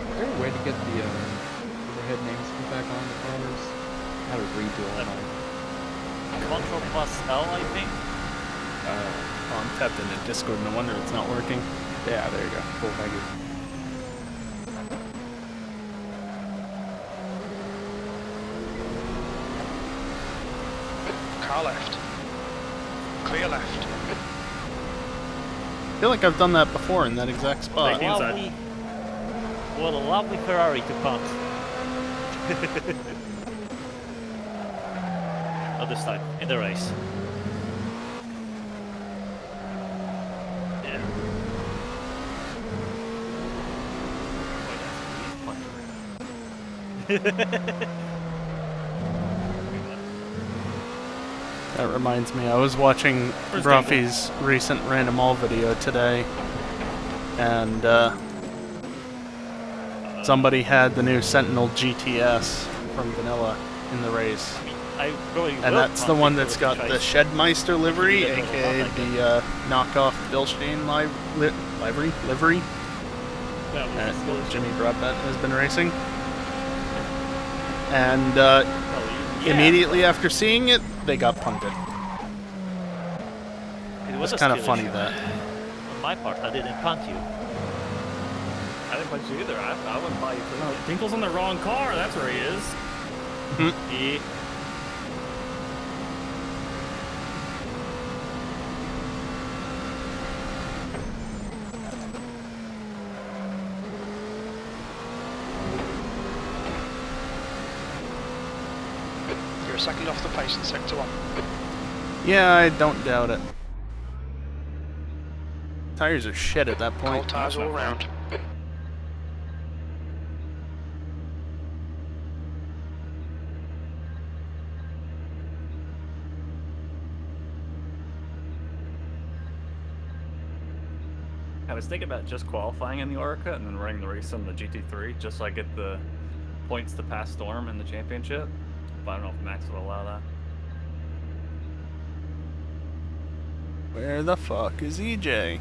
Is there a way to get the overhead names put back on the cars? I had to redo all mine. Control plus L, I think. Oh, I'm tapped into Discord, no wonder it's not working. Yeah, there you go. Cool, thank you. Car left. Clear left. I feel like I've done that before in that exact spot. Thank you. Inside. Lovely. What a lovely Ferrari to punt. Other side, in the race. Yeah. Boy, that's That reminds me, I was watching Where's Broffy's recent Random All video today, and somebody had the new Sentinel GTS from Vanilla, in the race. I mean, I really And will that's the punt one people that's to got try the s- Shedmeister livery, Maybe that's aka what we'll the knockoff Bilstein livery That was that delicious. Jimmy Broadbent has been racing. And Well, yeah, immediately after seeing it, they got punted. it was It's a kind of skill funny issue. that. On my part, I didn't punt you. I didn't punch you either. I wouldn't buy you for that. Dinkle's in the wrong car. That's where he is. Yeah. You're a second off the pace in sector 1. Yeah, I don't doubt it. Tires are shit at that Cold point. tyres all round. I was thinking about just qualifying in the Orca and then running the race on the GT3 just so I get the points to pass Storm in the championship. But I don't know if Max will allow that. Where the fuck is EJ?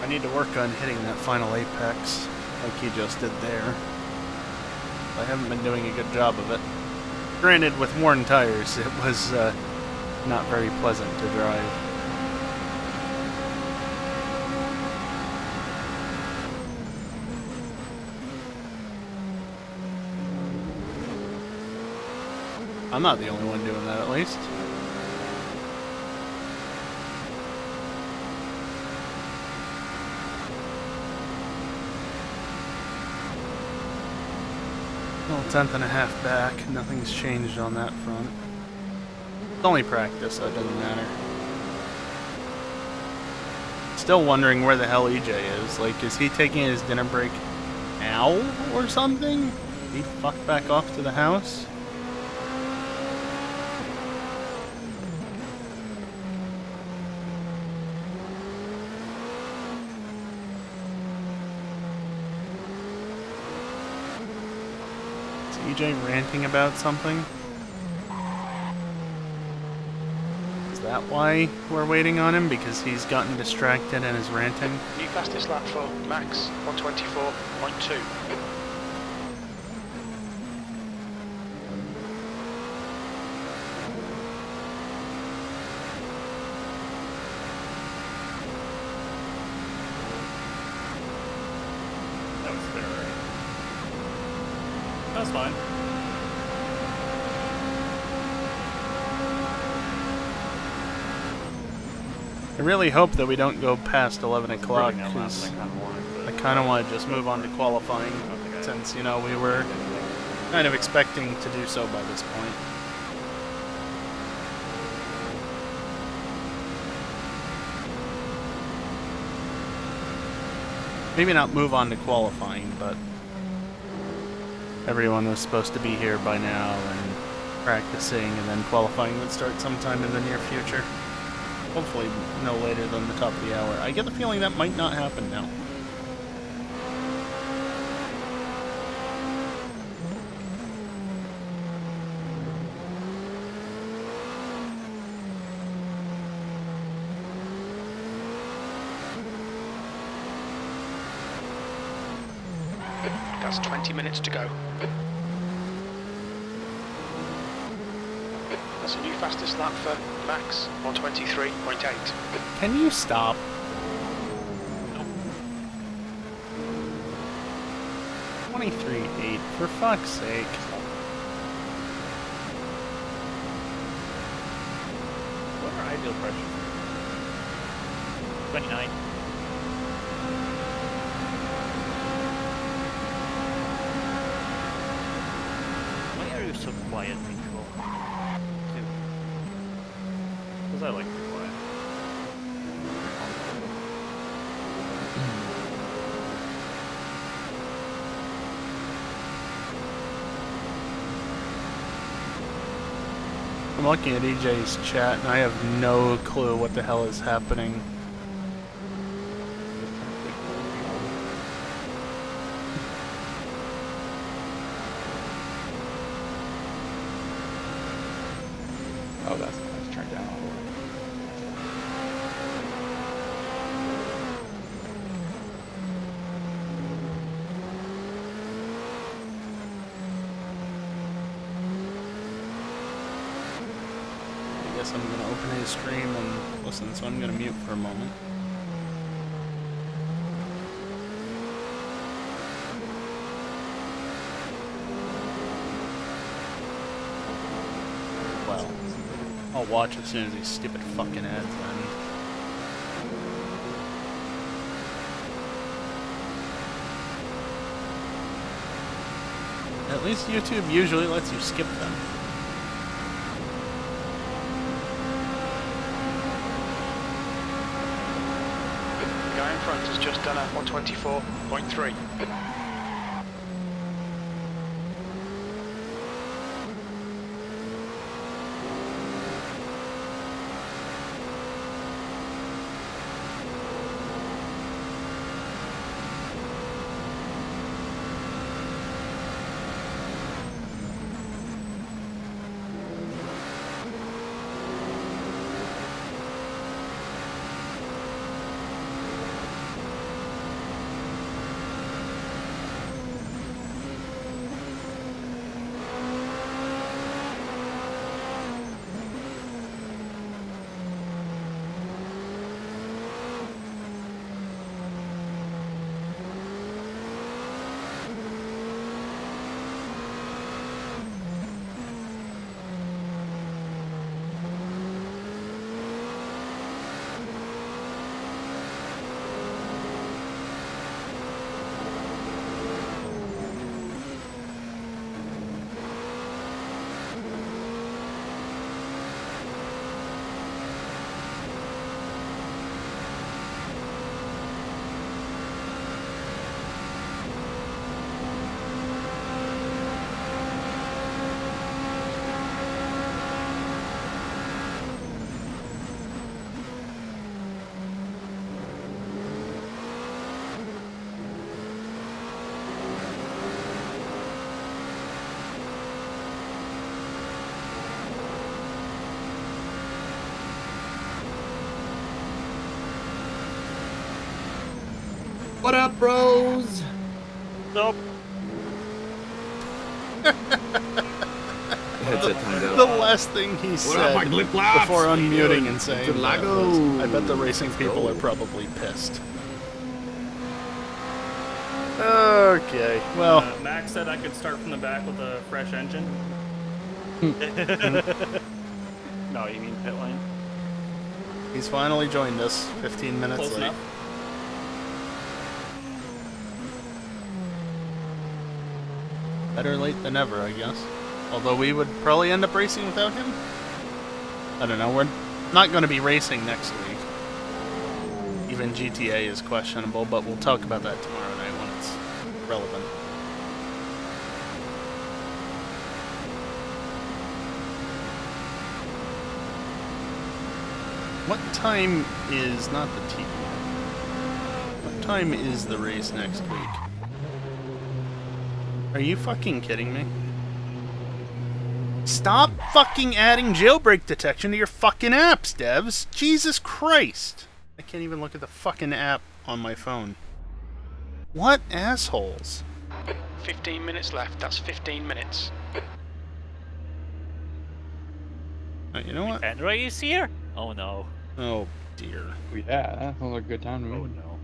I need to work on hitting that final apex like he just did there. I haven't been doing a good job of it. Granted, with worn tires, it was not very pleasant to drive. I'm not the only one doing that, at least. Well, 10th and a half back. Nothing's changed on that front. It's only practice, so it doesn't matter. Still wondering where the hell EJ is. Like, is he taking his dinner break now or something? Did he fuck back off to the house? EJ ranting about something? Is that why we're waiting on him? Because he's gotten distracted and is ranting? New fastest lap for Max, 124.2. That was fair, right? That's fine. I really hope that we don't go past 11 o'clock, Proving that last because thing I wanted, I but kind of want to just move on to qualifying, okay. since, you know, we were kind of expecting to do so by this point. Maybe not move on to qualifying, but everyone was supposed to be here by now and practicing, and then qualifying would start sometime in the near future. Hopefully no later than the top of the hour. I get the feeling that might not happen now. That's 20 minutes to go. That's a new fastest lap for Max, 1:23.8. Can you stop? 23.8, for fuck's sake. What are ideal pressures? 29. Why are you so quiet, Nico? Because I like to be quiet. I'm looking at EJ's chat and I have no clue what the hell is happening. Oh, that's why it's turned down all the way. I guess I'm gonna open his stream and listen, so I'm gonna mute for a moment. Well, I'll watch as soon as these stupid fucking ads end. At least YouTube usually lets you skip them. The guy in front has just done a 1:24.3. What up, bros? Nope. Headset timed out. The last thing he said up, my glip laps? before How you unmuting doing? and saying that Interlagos. was, I bet the racing people go. are probably pissed. Okay, well, Max said I could start from the back with a fresh engine. No, you mean pit lane? he's finally joined us 15 minutes Close late. enough. Better late than never, I guess. Although we would probably end up racing without him. I don't know, we're not going to be racing next week. Even GTA is questionable, but we'll talk about that tomorrow night when it's relevant. What time is, not the TV, what time is the race next week? Are you fucking kidding me? Stop fucking adding jailbreak detection to your fucking apps, devs! Jesus Christ! I can't even look at the fucking app on my phone. What assholes? 15 minutes left. That's 15 minutes. You know what? Henry is here? Oh no. Oh dear. Yeah, that sounds like a good time to me. Oh no.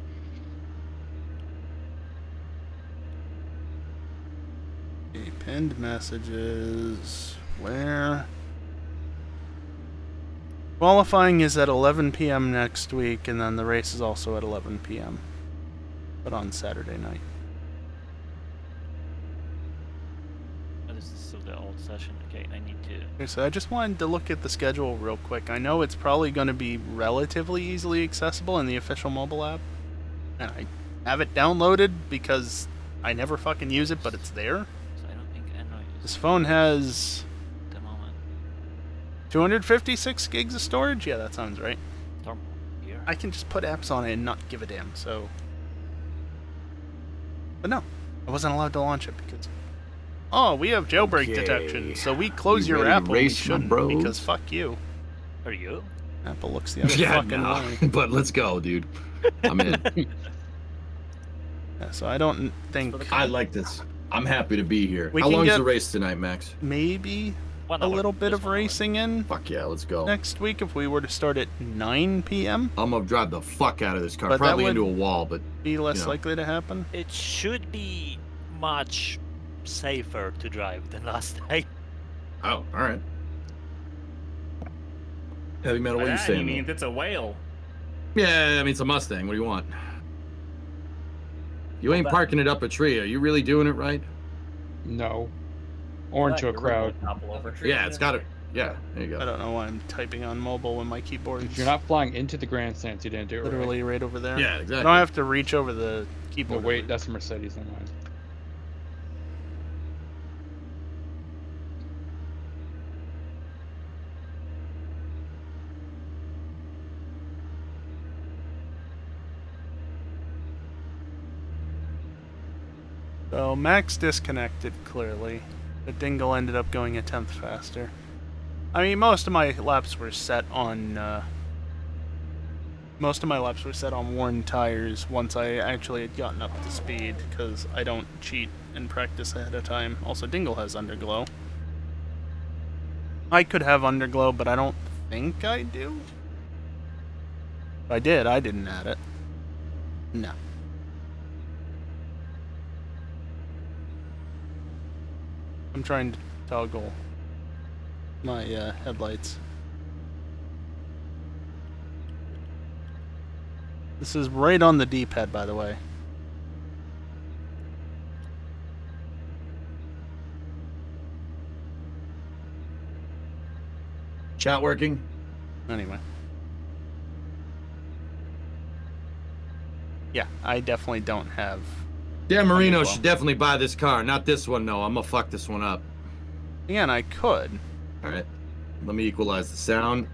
Okay, pinned messages. Where? Qualifying is at 11 p.m. next week, and then the race is also at 11 p.m. But on Saturday night. Oh, this is still the old session. Okay, I need to. Okay, so I just wanted to look at the schedule real quick. I know it's probably going to be relatively easily accessible in the official mobile app. And I have it downloaded because I never fucking use it, but it's there. So I don't think Henry is This phone has at the moment. 256 gigs of storage? Yeah, that sounds right. Normal here. I can just put apps on it and not give a damn, so... But no, I wasn't allowed to launch it because... Oh, we have jailbreak Okay. detection, so we close You your ready to app when we race, my shouldn't, bros? because fuck you. Are you? Apple looks the other Yeah, fucking no. way. But let's go, dude. I'm in. Yeah, so I don't think... I like this. I'm happy to be here. We How can long's get- the race tonight, Max? Maybe 1 a hour. little bit Just of 1 hour. racing in Fuck yeah, let's go. next week if we were to start at 9 p.m. I'm gonna drive the fuck out of this car. But that Probably would- into a wall, but Be less Yeah. likely to happen. It should be much safer to drive than last time. oh, all right. Heavy metal, By what are you that, he saying? means it's a whale. Yeah, I mean it's a Mustang. What do you want? You ain't back. parking it up a tree. Are you really doing it right? No. Or into a crowd. Yeah, it's got it. Yeah, there you I go. don't know why I'm typing on mobile when my keyboard If is you're not flying into the grandstands, you didn't do it literally right over there. Yeah, I exactly. don't have to reach over the right. No, keyboard. wait, that's a Mercedes, never mind. So Max disconnected clearly, but Dingle ended up going a tenth faster. I mean, most of my laps were set on worn tires once I actually had gotten up to speed, because I don't cheat and practice ahead of time. Also, Dingle has underglow. I could have underglow, but I don't think I do. If I did, I didn't add it. No. I'm trying to toggle my headlights. This is right on the D-pad, by the way. Chat working? Anyway. Yeah, I definitely don't have... Dan Marino Underglow. should definitely buy this car. Not this one, though. I'm gonna fuck this one up. Again, I could. All right. Let me equalize the sound.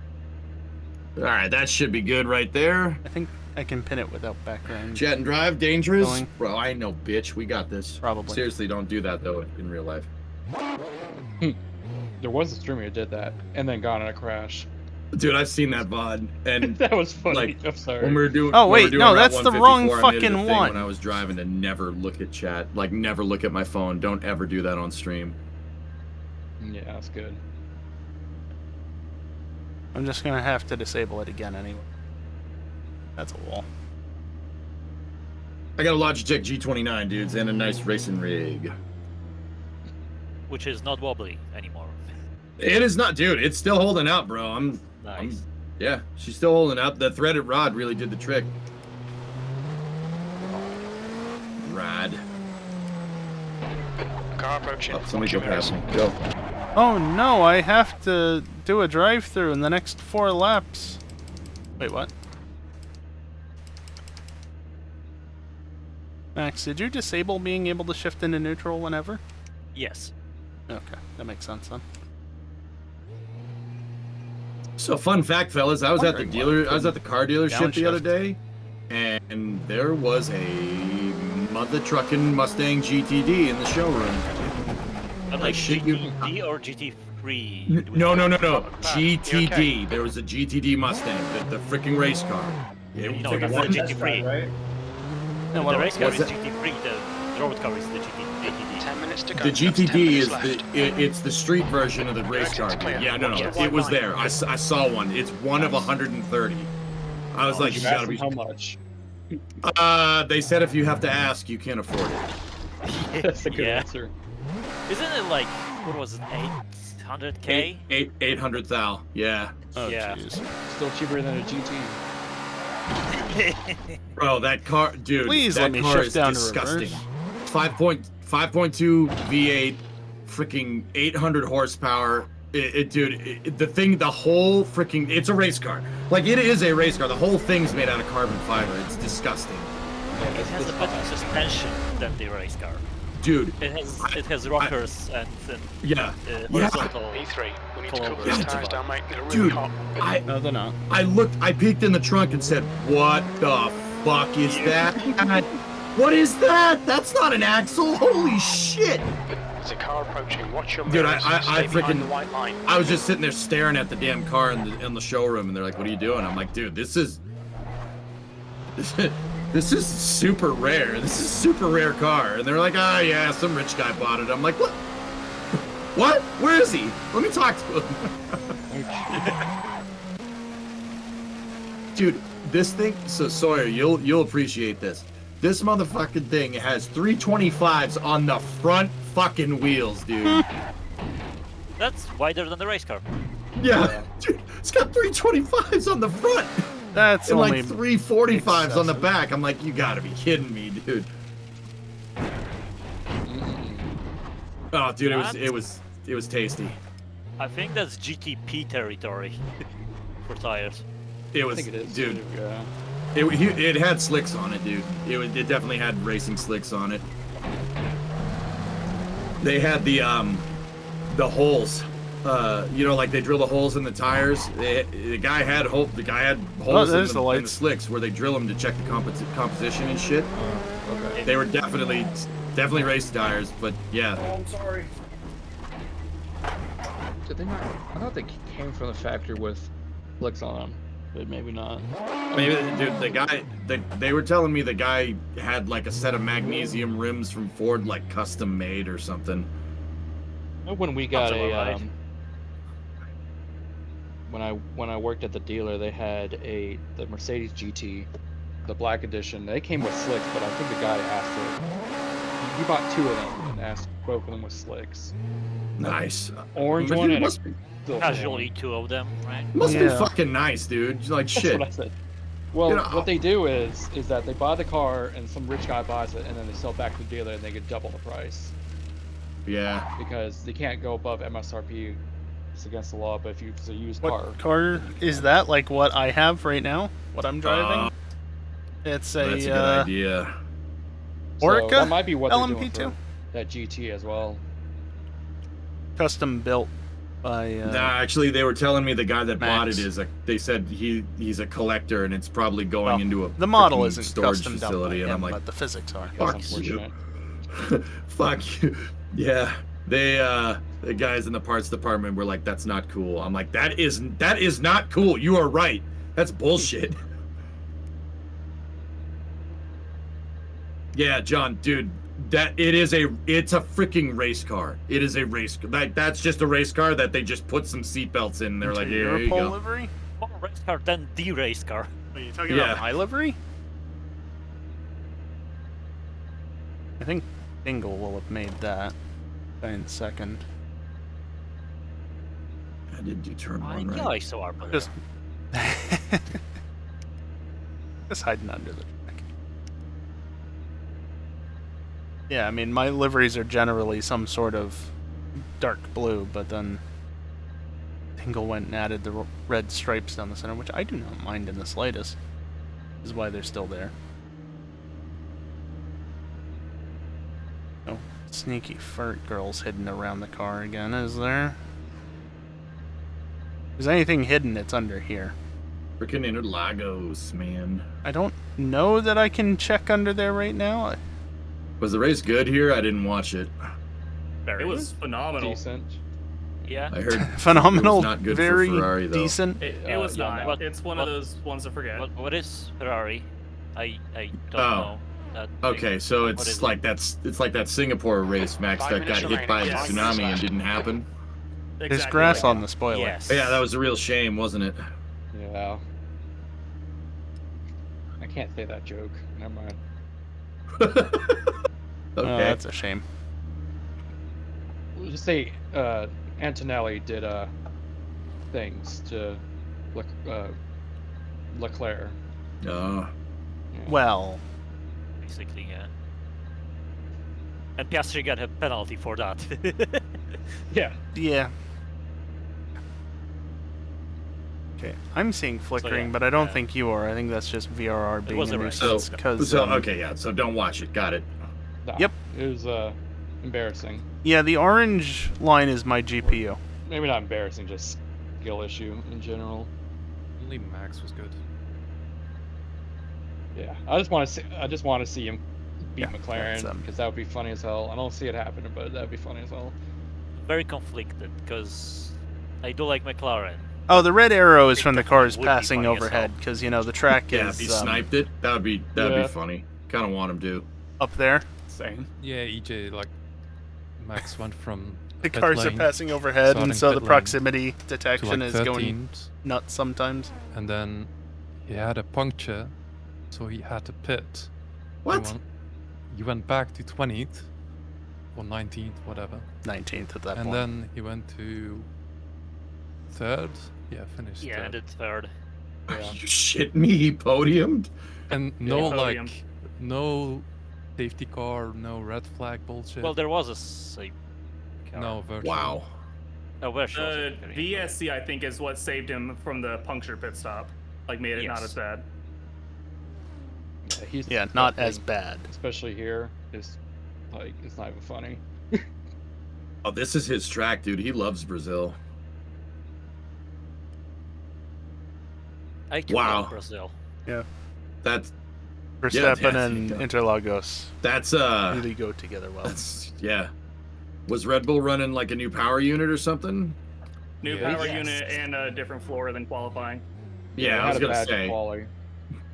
All right, that should be good right there. I think I can pin it without background. Jet and drive, dangerous. Going. Bro, I know, bitch. We got this. Probably. Seriously, don't do that, though, in real life. There was a streamer who did that and then got in a crash. Dude, I've seen that VOD. And That was funny. Like, I'm sorry. when we were doing... Oh, when we were wait, doing no, Route that's the wrong 154, I made it a fucking thing one. when I was driving to never look at chat. Like, never look at my phone. Don't ever do that on stream. Yeah, that's good. I'm just gonna have to disable it again anyway. That's a wall. I got a Logitech G29, dudes, and a nice racing rig. Which is not wobbly anymore. It is not, dude. It's still holding out, bro. Nice. Yeah, she's still holding out. The threaded rod really did the trick. Rod. Car approaching. Oh, somebody go 40 minutes. past me. Go. Oh no, I have to do a drive-through in the next 4 laps. Wait, what? Max, did you disable being able to shift into neutral whenever? Yes. Okay, that makes sense then. So, fun fact, fellas, I was at the Wondering why I car dealership the other downshift. day, and there was a mother trucking Mustang GTD in the showroom. But like shit you- GTD or GT3? No. You GTD. okay? There was a GTD Mustang, the freaking race car. It No, was that's one- the GT3. Yeah, what The else? race car What's is that? GT3. The road car is the GTD. 10 minutes to go. The That's 10 GTD minutes is left. it's the street version of the race car. exit's clear. Yeah, no, Watch no, the it was white there. I saw one. It's one of 130. I was like, You you asked gotta them be. how much? They said if you have to ask, you can't afford it. That's a good Yeah. answer. Isn't it like, what was it, 800k? 800 thou. Yeah, Oh, Yeah. jeez. Still cheaper than a GT. bro, that car, dude. Please that let me car shift is down to disgusting. reverse. 5.2 V8, freaking 800 horsepower. The whole freaking, it's a race car. Like, it is a race car. The whole thing's made out of carbon fiber. It's disgusting. It has a better suspension than the race car. Dude, It has rockers and yeah. horizontal. P3, we need to Pull cool over. these Yeah. tires down, mate. They're really Dude, hot. I No, they're not. I peeked in the trunk and said, what the fuck is that? What is that? That's not an axle. Holy shit. There's a car approaching. Watch your Dude, mirrors. I Stay behind freaking- the white line. I was just sitting there staring at the damn car in the showroom, and they're like, "What are you doing?" I'm like, "Dude, this is super rare. This is a super rare car." And they're like, "Oh yeah, some rich guy bought it." I'm like, "What? What? Where is he? Let me talk to him." Dude, this thing. So Sawyer, you'll appreciate this. This motherfucking thing has 325s on the front fucking wheels, dude. That's wider than the race car. Yeah, dude, it's got 325s on the front That's and only like 345s on the excessive. back. I'm like, you gotta be kidding me, dude. Oh, dude, it was tasty. I think that's GTP territory for tires. It I was, think it is. dude. Yeah. It had slicks on it, dude. It definitely had racing slicks on it. They had the holes. You know, like they drill the holes in the tires. The guy had holes in there's the the lights. slicks where they drill them to check the composition and shit. Okay. They were definitely race tires, but yeah. Did they not? I thought they came from the factory with flicks on them, but maybe not. Maybe, dude, they were telling me the guy had like a set of magnesium rims from Ford, like custom made or something. When we got Sounds about right. When I worked at the dealer, they had the Mercedes GT, the black edition. They came with slicks, but I think the guy asked for. He bought 2 of them and asked both of them with slicks. Nice. Orange But one dude, and must be Casually 2 of them, right? be Yeah. fucking nice, dude. Like That's shit. what I said. Well, You know, what they do is that they buy the car and some rich guy buys it, and then they sell it back to the dealer and they get double the price Yeah. because they can't go above MSRP. It's against the law. But if it's a used car, What car is that? Like what I have right now? What I'm driving? It's a, That's a good idea. so Orca that might be what they're doing LMP2? for that GT as well. custom built by. Nah, actually, they were telling me the guy that bought Max. it they said he's a collector and it's probably going well, into a the model freaking isn't storage custom done by facility, and him, I'm like, but the physics are. That's fuck you. unfortunate. Fuck you. Yeah. The guys in the parts department were like, that's not cool. I'm like, that is not cool. You are right. That's bullshit. Yeah, John, dude, it's a freaking race car. It is a race car. That's just a race car that they just put some seatbelts in. And they're like, here you Europol go. livery? More race car than the race car. Are you talking Yeah. about my livery? I think Dingle will have made that in second. I did do turn I one, know right? I saw our brother. Just, just hiding under the track. Yeah, I mean, my liveries are generally some sort of dark blue, but then Dingle went and added the red stripes down the center, which I do not mind in the slightest. Is why they're still there. Oh, sneaky fart girls hidden around the car again, is there? If there's anything hidden, it's under here. Freaking Interlagos, man. I don't know that I can check under there right now. Was the race good here? I didn't watch it. It was phenomenal. Decent. Yeah. I heard Phenomenal, it was not good very for Ferrari, though. decent. It was yeah, not. what- It's one what- of those ones to forget. What is Ferrari? I don't Oh. know. Okay, so What is it's it? like it's like that Singapore race, Max, 5 that got minutes hit by the remaining. tsunami and didn't happen. There's Exactly grass like on the spoiler. Yes. Yeah, that was a real shame, wasn't it? Yeah. I can't say that joke. Never mind. Okay. That's a shame. We'll just say Antonelli did things to Leclerc. Uh, Yeah. Well, Basically, yeah. And Piastri got a penalty for that. Yeah. yeah. Okay, I'm seeing flickering, yeah, but I don't yeah. think you are. I think that's just VRR being was a a race. nuisance. Because okay, yeah. So don't watch it. Got it. Nah, Yep. It was embarrassing. yeah, the orange line is my GPU. Maybe not embarrassing, just skill issue in general. Only Max was good. Yeah. I just want to see him beat Yeah, McLaren that's, because that would be funny as hell. I don't see it happening, but that would be funny as hell. Very conflicted because I do like McLaren. Oh, the red arrow is It from the definitely cars would be passing funny as overhead, hell. because, you know, the track Yeah, is if he sniped it, that'd be Yeah. funny. Kind of want him to. up there. Same. Yeah, EJ, like, Max went from The pit cars are lane passing overhead, and starting so the pit lane proximity to detection like is going 13th, nuts sometimes. and then he had a puncture, so he had to pit. What? He went back to 20th, or 19th, whatever. 19th at that And point. then he went to 3rd. Yeah, finished Yeah, 3rd. and it's third. Are you shitting me? He podiumed? And no, podium. like, no safety car, no red flag bullshit. Well, there was a safe car. no virtual. Wow. Oh, where should The I say? VSC, I think, is what saved him from the puncture pit stop. Like, made it not Yes. as bad. Yeah, he's Yeah, not definitely- as bad. especially here. Is like it's not even funny. Oh, this is his track, dude. He loves Brazil. I Wow. love Brazil. That's Verstappen yeah, and yeah. Interlagos that's really go together well. that's yeah. Was Red Bull running like a new power unit or something? New Yeah. power Yes. unit and a different floor than qualifying. Yeah, They I was had a gonna bad say. quali.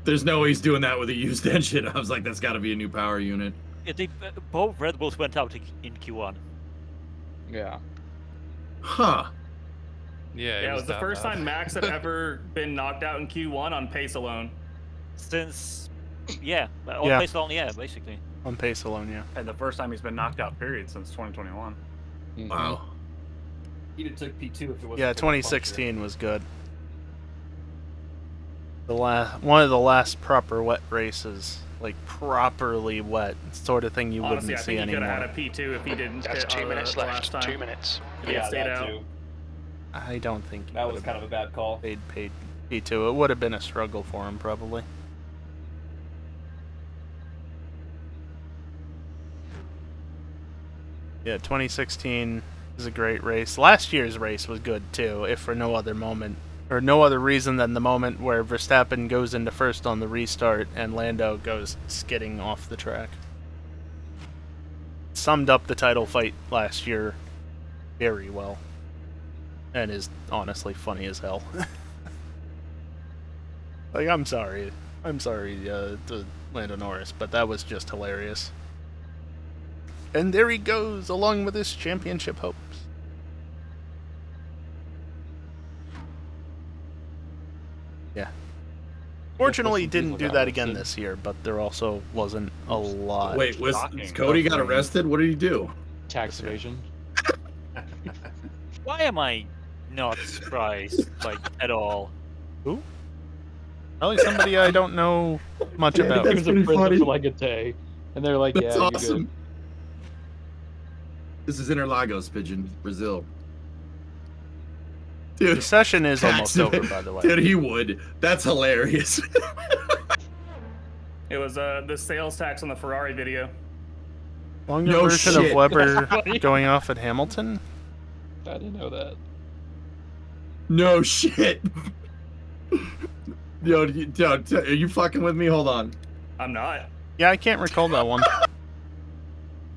There's no way he's doing that with a used engine. I was like, that's got to be a new power unit. Yeah, both Red Bulls went out in Q1. Yeah. Huh. Yeah, Yeah, it was the that first bad. time Max had ever been knocked out in Q1 on pace alone. Since, yeah, on Yeah. pace alone, yeah, basically. On pace alone, yeah. And the first time he's been knocked out, period, since 2021. Mhm. Wow. He'd have took P2 if it wasn't. Yeah, 2016 was good. One of the last proper wet races, like properly wet, sort of thing you Honestly, I wouldn't see think he could have had anymore. a P2 if he didn't That's hit 2 minutes the last left. time. 2 minutes. If he had stayed out. I don't think That was kind of a bad call. they'd paid P2. It would have been a struggle for him, probably. Yeah, 2016 is a great race. Last year's race was good too, if for no other moment, or no other reason than the moment where Verstappen goes into first on the restart and Lando goes skidding off the track. Summed up the title fight last year very well, and is honestly funny as hell. Like, I'm sorry to Lando Norris, but that was just hilarious. And there he goes, along with his championship hopes. Yeah. Fortunately, he didn't do that again this year, but there also wasn't a lot. Wait, was Shocking. Cody got Suffering. arrested? What did he do? Tax evasion. Why am I not surprised, like, at all? Probably somebody I don't know much Yeah, about. He that's was in pretty prison funny. for like a day, and they're like, That's "Yeah, awesome. you're good." This is Interlagos, Pigeon, Brazil. The Dude, session is tax almost over, evade- by the way. dude, he would. That's hilarious. It was the sales tax on the Ferrari video. Longer No version shit. of Weber going off at Hamilton? I didn't know that. No shit. Yo, are you fucking with me? Hold on. I'm not. Yeah, I can't recall that one.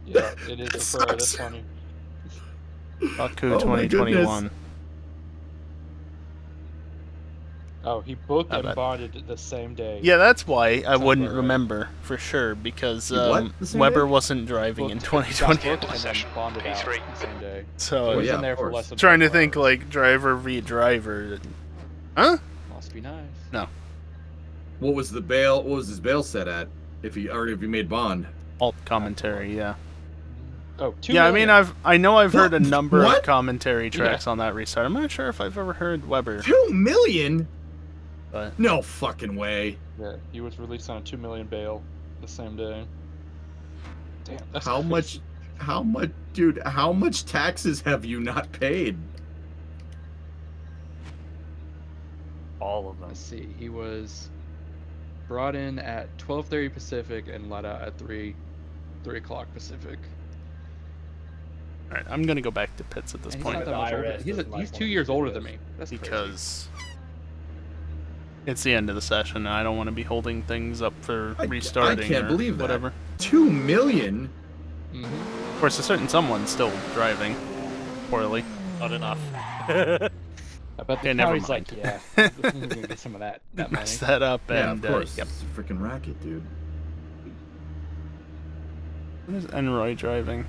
Yeah, it is That a Ferrari. That's sucks. funny. Baku Oh my 2021. Oh, he booked I and bet. bonded the same day. Yeah, that's why I wouldn't Sounds about right. remember for sure, because You what? The same Weber day? wasn't driving in Booked- 2020. booked and then Session, bonded out P3. the same day. So Well, He was yeah, in there of for course. less than trying to 24 think hours. like driver v driver. Huh? Must be nice. No. What was the bail? What was his bail set at? If he made bond? Alt commentary, yeah. Oh, 2 Yeah, I mean, million. I know I've heard a What? number What? of commentary tracks on that restart. I'm not sure if I've ever heard Weber, 2 million? but No fucking way. Yeah, he was released on a 2 million bail the same day. Damn, that's How crazy. much? How much, dude? How much taxes have you not paid? All of them. Let's see. He was brought in at 12:30 Pacific and let out at 3 o'clock Pacific. all right, I'm gonna go back to pits at this And he's point not that much older. IRS doesn't like He's one 2 of years these older videos. than me. That's crazy. because it's the end of the session, and I don't want to be holding things up for restarting. I can't or believe that. whatever. 2 million? Mhm. Of course, a certain someone's still driving poorly. Not enough. I bet the Okay, never county's like, mind. yeah, we're gonna get some of that money. Mess that up, Yeah, and of course. yep. It's a freaking racket, dude. What is Enroy driving?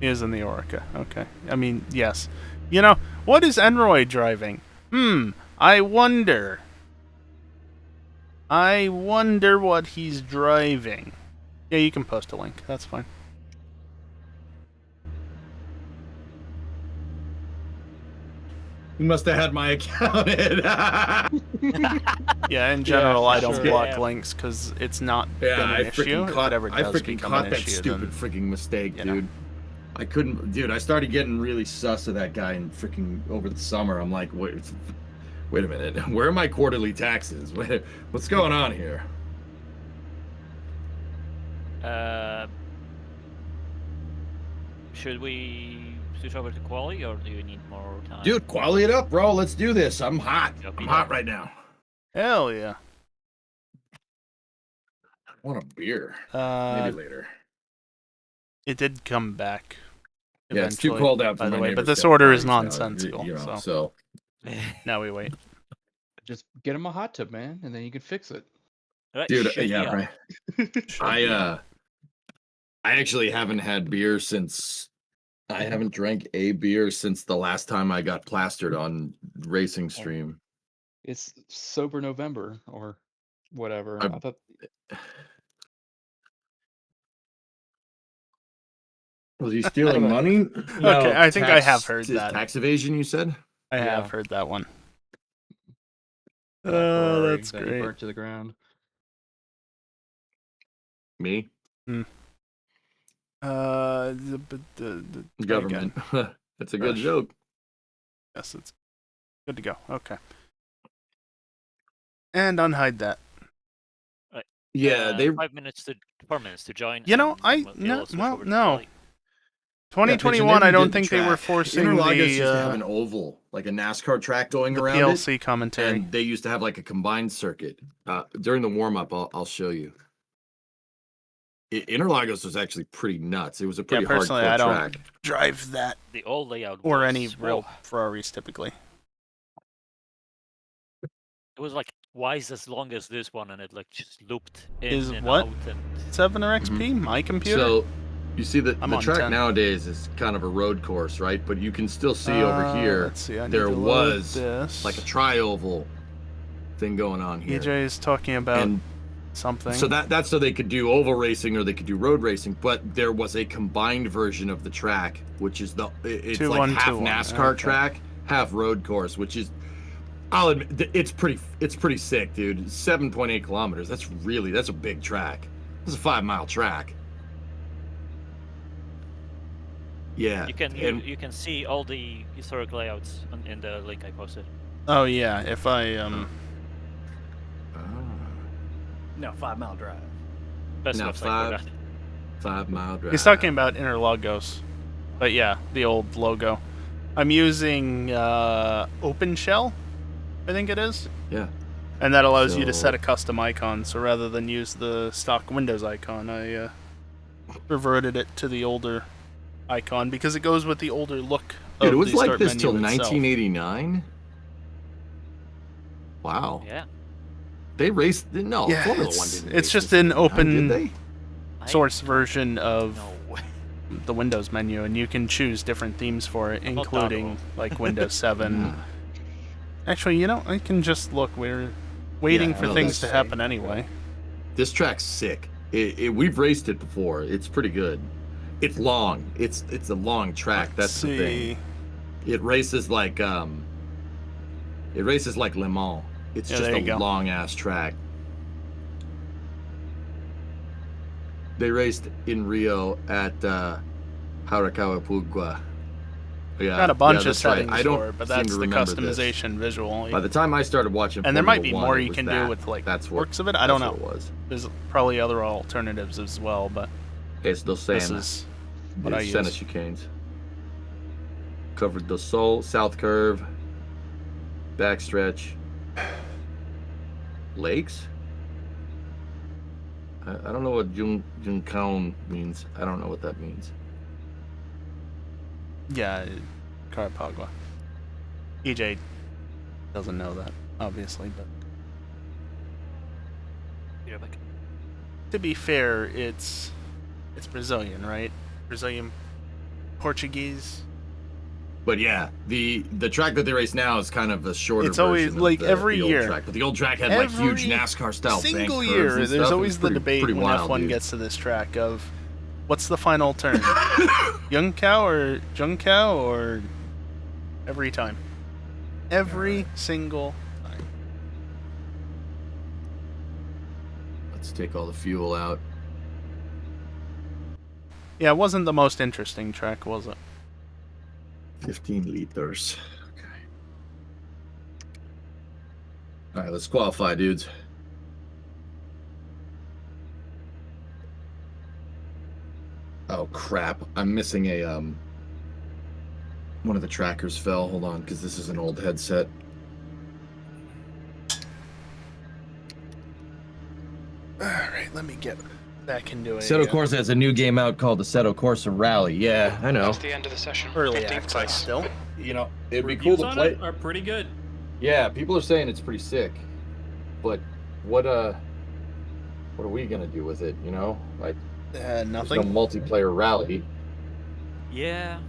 He is in the Orca. Okay. I mean, yes. You know, what is Enroy driving? I wonder. I wonder what he's driving. Yeah, you can post a link. That's fine. You must have had my account. Yeah, in general, I don't sure. block Yeah. links because it's not Yeah, been I an issue. freaking If caught. it ever I does freaking become caught an that issue, stupid then freaking mistake, you know. dude. I couldn't, dude. I started getting really sus of that guy in freaking over the summer. I'm like, wait a minute. Where are my quarterly taxes? What's going on here? Should we switch over to quali, or do you need more time? Dude, quality it up, bro. Let's do this. I'm hot. Copy I'm that. hot right now. hell yeah. I want a beer. Maybe later. It did come back. Yeah, it's too eventually, cold out. by for the my way, but neighbor's this step order is parties now, nonsensical. you know, so now we wait. Just get him a hot tub, man, and then you can fix it. Right, dude. should Yeah, be right. I actually haven't had beer since. I haven't drank a beer since the last time I got plastered on racing stream. It's sober November or whatever. I- I thought Was he stealing money? Okay, I think I have heard is that. Tax evasion, you said? I Yeah. have heard that one. that Oh, Ferrari that's that he great. burnt to the ground. Me? The Government. That's a good Fresh. joke. Yes, it's good to go. Okay. And unhide that. Yeah, they 4 minutes to join. You know, and we'll no, switch well, over to no. quali. 2021, they I don't redid the think they were track. forcing Interlagos used to the have an oval, like a NASCAR track going the around PLC it, commentary. and they used to have like a combined circuit. During the warm up, I'll show you. Interlagos was actually pretty nuts. It was a Yeah, pretty personally, hardcore I don't track. drive that The old layout or was, any real whoa, Ferraris typically. it was like twice as long as this one, and it like just looped in Is and what? out. And 7er XP, my computer. So you see the I'm the on track 10. nowadays is kind of a road course, right? But you can still see over here Let's see, I need there to load was this. like a tri-oval thing going on here. EJ is talking about and something. so that's so they could do oval racing or they could do road racing, but there was a combined version of the track, which is it's like 2-1, half 2-1. NASCAR Okay. track, half road course, which is, I'll admit, it's pretty sick, dude. 7.8 kilometers. That's a big track. It's a 5-mile track. Yeah. you can and- you can see all the historic layouts in the link I posted. Oh yeah, if I No, 5 Mile Drive. Best No, website for that. 5-mile drive. he's talking about Interlagos, but yeah, the old logo. I'm using OpenShell, I think it is. Yeah. And that allows you to So- set a custom icon. So rather than use the stock Windows icon, I reverted it to the older icon because it goes with the older look. Dude, of it was the like start this till menu itself. 1989. Wow. Yeah. They raced. No, Yeah, Formula it's- One didn't. it's race just this an thing, huh? open- Did they? source version of No. the Windows menu, and you can choose different themes for it, I'm not including like Windows 7. Yeah. Actually, you know, I can just look. We're waiting Yeah, for no, things to that's happen anyway. This track's sick. We've raced it before. It's pretty good. It's long. It's a long track. Let's That's the thing. It races like Le Mans. It's Yeah, just there a you go. long ass track. They raced in Rio at Harakawapugwa. Yeah, Got a bunch yeah, of that's right. settings I don't for it, but seem that's to the remember this. customization visually. By the time I started watching, And there might be Formula more One, you it was can that. do with like That's what, works of it. I don't that's know. what it was. There's probably other alternatives as well, but Estou this sendo. is what I Senna use. chicanes. Covered the Sol, south curve, backstretch, lakes. I don't know what Junkaon means. I don't know what that means. Yeah, Carapagua. EJ doesn't know that, obviously, but Yeah, like, to be fair, it's Brazilian, right? Brazilian, Portuguese. But yeah, the track that they race now is kind of a shorter. It's always, version of like, the, every the old year. track. But the old track had like huge Every NASCAR style single bank curves year, and there's stuff. It was always the pretty- debate pretty when wild, F1 dude. gets to this track of what's the final turn, Junkau or Junkau or every time, every single time. Let's take all the fuel out. Yeah, it wasn't the most interesting track, was it? 15 liters. Okay. All right, let's qualify, dudes. Oh crap! I'm missing a One of the trackers fell. Hold on, because this is an old headset. All right, let me get back into it. Assetto Corsa has a new game out called Assetto Corsa Rally. Yeah, I know. That's the end of the session. Early 15th access place. still. You know, it'd be Reviews cool to on play. it are pretty good. Yeah, people are saying it's pretty sick, but what are we gonna do with it? You know, like there's no Nothing. multiplayer rally. yeah.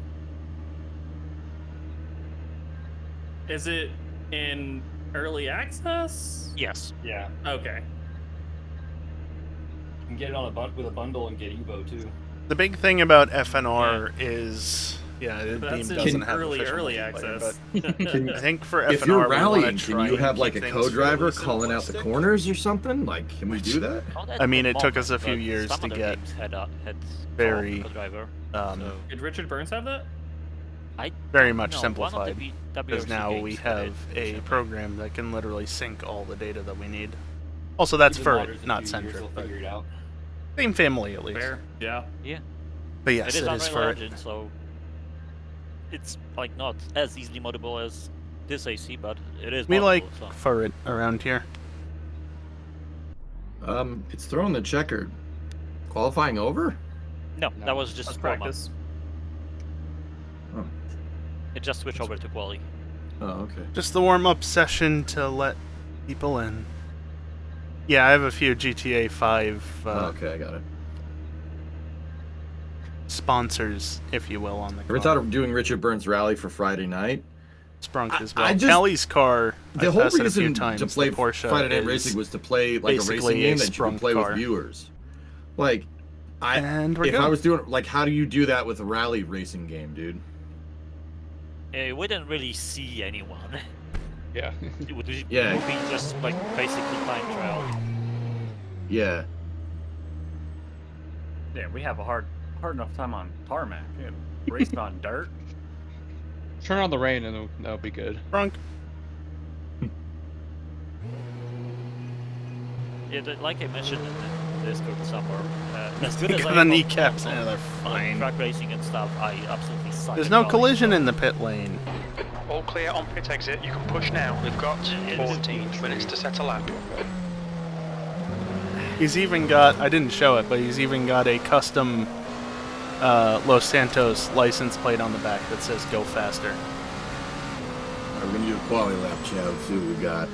Is it in early access? Yes. Yeah, Okay. you can get it on with a bundle and get Evo too. The big thing about FNR is, yeah, the That's Beam in doesn't have early official multiplayer, access. Can, but I think for FNR, if you're we wanna rallying, try can you and have like keep a things co-driver fairly calling out the simplistic. corners or something? Like, can we do that? Not at I mean, the it took us a moment, few but years some to other get games had very, co-driver. um, Did Richard Burns have that? I very don't much know, simplified. One Because of the now WRC we games had have it a recently. program that can literally sync all the data that we need. Also, that's Even for modders in a not few years centric, will but figure it out. same family at least. Fair. Yeah. But yes, It is it is Unreal for it. Engine, so it's like not as easily moddable as this AC, but it is. We moddable, like so. for it around here. It's throwing the checkered. Qualifying over? No, that was just Let's warm-up. practice. It just switched over to quali. Oh, okay. Just the warm-up session to let people in. Yeah, I have a few GTA 5 Okay, I got it. sponsors, if you will, on the Ever car. thought of doing Richard Burns Rally for Friday night? Sprunk as I well. just- Callie's car, The I whole passed it a few reason times. to play the Porsche Friday Night is Racing was to play like a basically racing a game that you sprung can play car. with viewers. Like, And we're if good. I was doing like, how do you do that with a rally racing game, dude? We didn't really see anyone. Yeah. It would be Yeah. would be just like basically time trial. Yeah. Yeah, we have a hard enough time on tarmac. Yeah, raced on dirt. Turn on the rain and that'll be good. Sprunk. Yeah, like I mentioned in the Discord summer, as good as Got I the am kneecaps. on Yeah, they're fine. track racing and stuff, I absolutely suck. There's at no rallying, collision so- in the pit lane. All clear on pit exit. You can push now. We've got 14 minutes to set a lap. He's even got, I didn't show it, but he's even got a custom Los Santos license plate on the back that says "Go Faster." All right, we're gonna do a quality lap, Chad. Let's see what we got.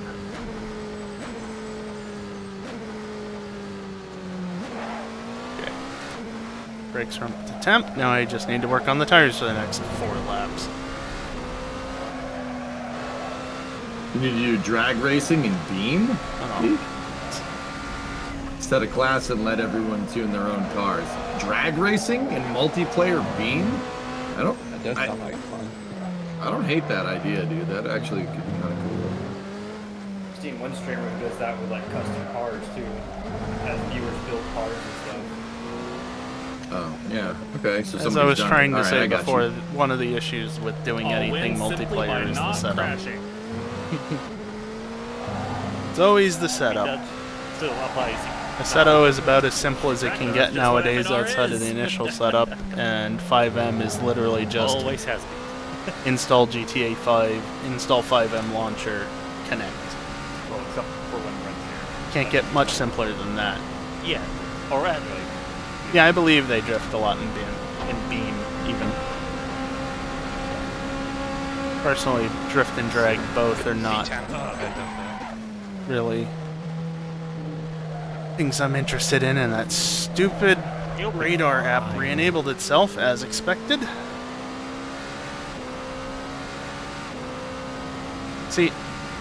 Brakes are up to temp. Now I just need to work on the tires for the next 4 laps. You need to do drag racing and beam? Oh. Set a class and let everyone tune their own cars. Drag racing and multiplayer beam? That does sound like fun. I don't hate that idea, dude. That actually could be kind of cool. I've seen one streamer who does that with like custom cars too. Has viewers build cars and stuff. Oh, yeah. Okay, so As I was trying to All right, say I got before, you. one of the issues with doing anything multiplayer is the setup. It's always the setup. That still applies. The setup is about as simple as it can get nowadays outside of the initial setup, and 5M is literally just Always has been. install GTA 5, install 5M launcher, connect. Well, except for when we're in here. Can't get much simpler than that. Yeah, or Android. Yeah, I believe they drift a lot in Beam, even. Personally, drift and drag both are not really things I'm interested in, and that stupid radar app re-enabled itself as expected. See,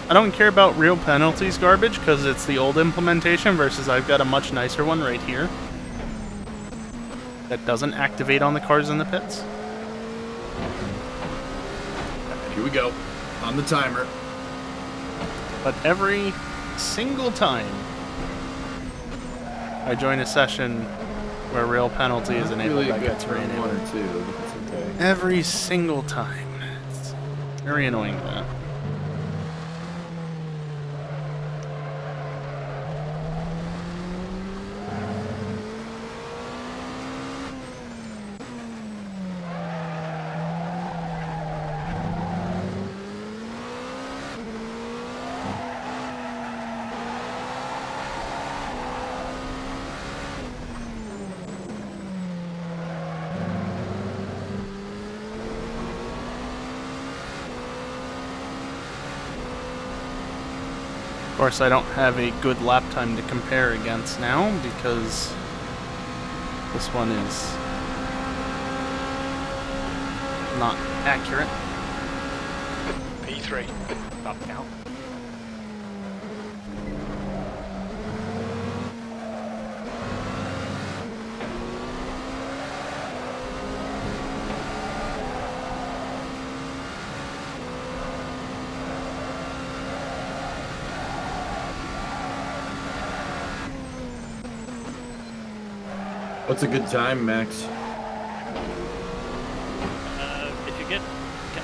I don't care about real penalties garbage because it's the old implementation versus I've got a much nicer one right here that doesn't activate on the cars in the pits. Here we go. On the timer. But every single time I join a session where real penalty is enabled, that gets re-enabled. 1 or 2. It's okay. Every single time. It's very annoying, that. Of course, I don't have a good lap time to compare against now because this one is not accurate. P3. Stop count. What's a good time, Max? If you can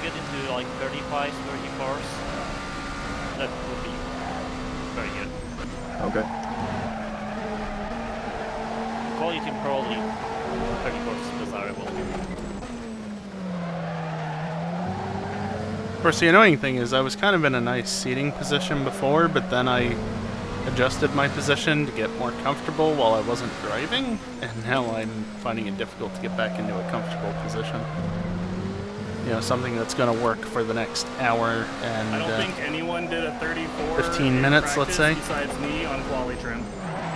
get into like 35, 30 cars, that would be very good. Okay. Quality probably 30 cars is desirable. Of course, the annoying thing is I was kind of in a nice seating position before, but then I adjusted my position to get more comfortable while I wasn't driving, and now I'm finding it difficult to get back into a comfortable position. You know, something that's going to work for the next hour and I don't think anyone did a 34 15 in minutes, let's say. practice besides me on quali trim.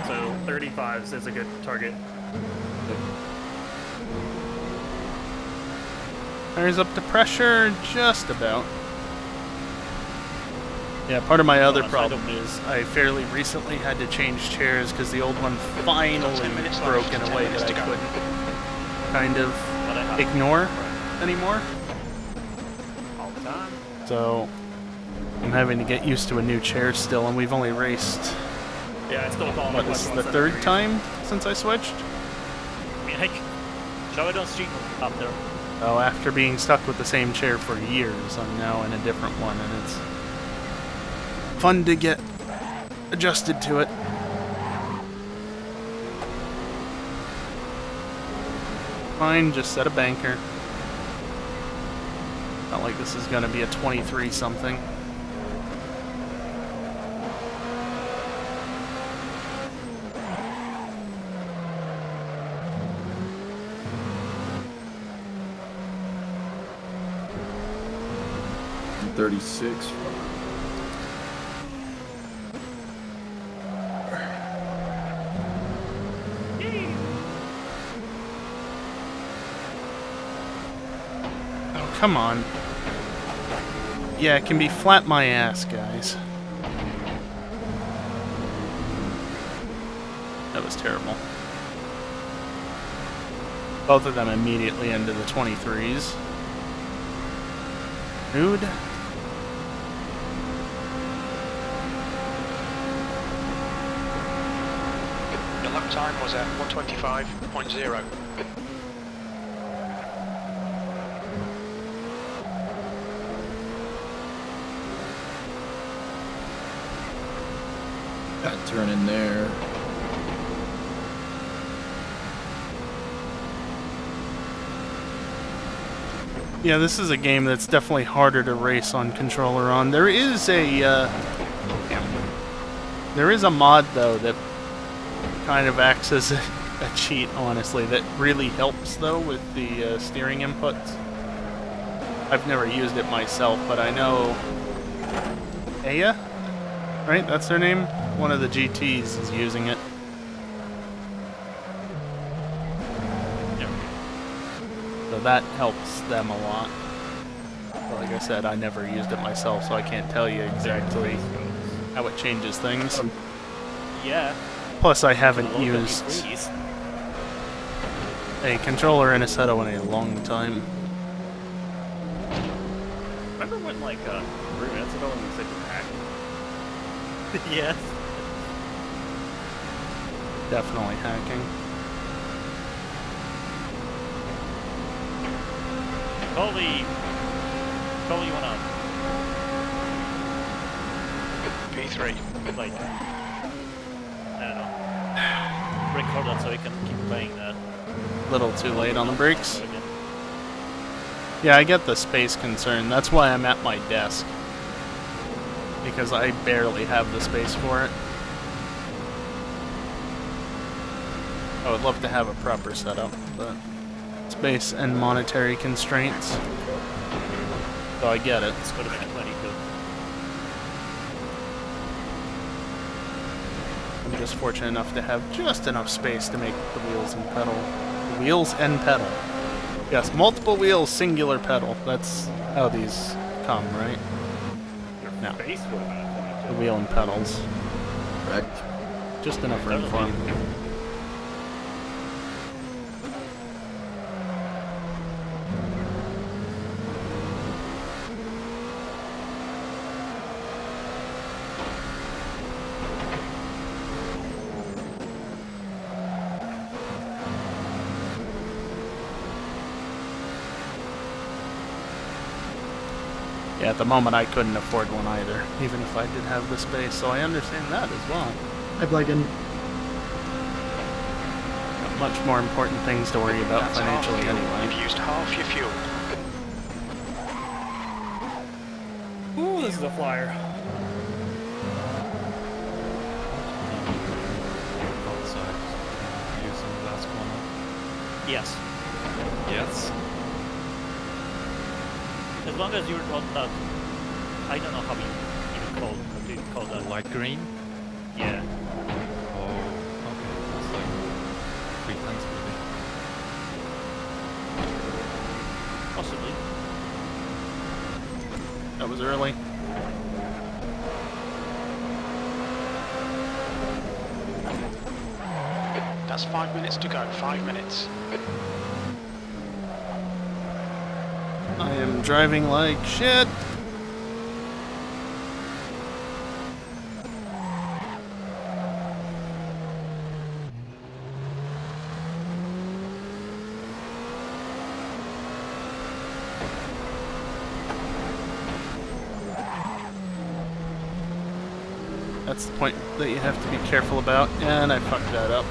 So 35s is a good target. Tires up to pressure, just about. Yeah, part of my other problem is I fairly recently had to change chairs because the old one finally 10 minutes left, broke in 10 a way minutes that I to go. couldn't kind of But I have ignore anymore. All the time. So I'm having to get used to a new chair still, and we've only raced, Yeah, it's still calling what, it this is plus the third 173. time since I switched? I mean, heck, show it on stream up there. Oh, after being stuck with the same chair for years, I'm now in a different one, and it's fun to get adjusted to it. Fine, just set a banker. Not like this is gonna be a 23 something. I'm 36. come on. Yeah, it can be flat my ass, guys. That was terrible. Both of them immediately into the 23s. Rude. The lap time was at 125.0. That turn in there. Yeah, this is a game that's definitely harder to race on controller on. There is a mod though that kind of acts as a cheat, honestly, that really helps though with the steering inputs. I've never used it myself, but I know Aya, right? That's their name. One of the GTs is using it. So that helps them a lot. But like I said, I never used it myself, so I can't tell you exactly how it changes things. Yeah. Plus, I haven't Load used MP3s. a controller in a Seto in a long time. Remember when, like, 3 minutes ago when we said you're hacked? Yes. Definitely hacking. Coley, you wanna P3. like, I don't know, record that so we can keep playing that. Little too late on the brakes. Again. Yeah, I get the space concern. That's why I'm at my desk. Because I barely have the space for it. I would love to have a proper setup, but space and monetary constraints. So I get it. It's gonna be plenty good. I'm just fortunate enough to have just enough space to make the wheels and pedal. Wheels and pedal. Yes, multiple wheels, singular pedal. That's how these come, right? No, Face would have been a the wheel and pedals. Correct. Just enough room for them. Yeah, at the moment I couldn't afford one either, even if I did have the space, so I understand that as well. Hi, Blagan. Got much more important things to worry about That's half financially fuel. anyway. You've used half your fuel. Ooh, this is a flyer. Outside. Using the last corner. Yes. Yes. As long as you're on that, I don't know how you even call that. Light green. Yeah. Oh, okay. It's like 3 times maybe. Possibly. That was early. That's 5 minutes to go. 5 minutes. I am driving like shit. That's the point that you have to be careful about, and I fucked that up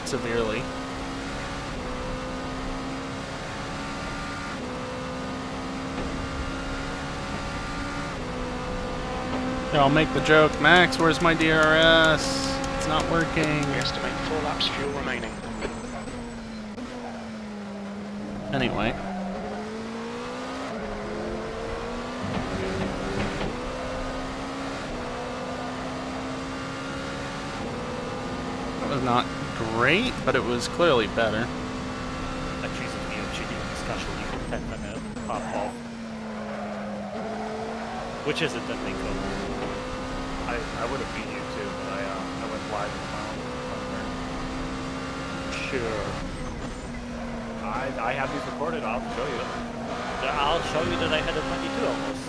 severely. I'll make the joke, Max, where's my DRS? It's not working. We estimate 4 laps fuel remaining. Anyway. That was not great, but it was clearly better. Actually, it's a new cheating discussion. 10th and a half off. Which isn't that big of. I would have beat you too, but I went live in the Sure. I have these recorded. I'll show you. I'll show you that I had a 22 almost.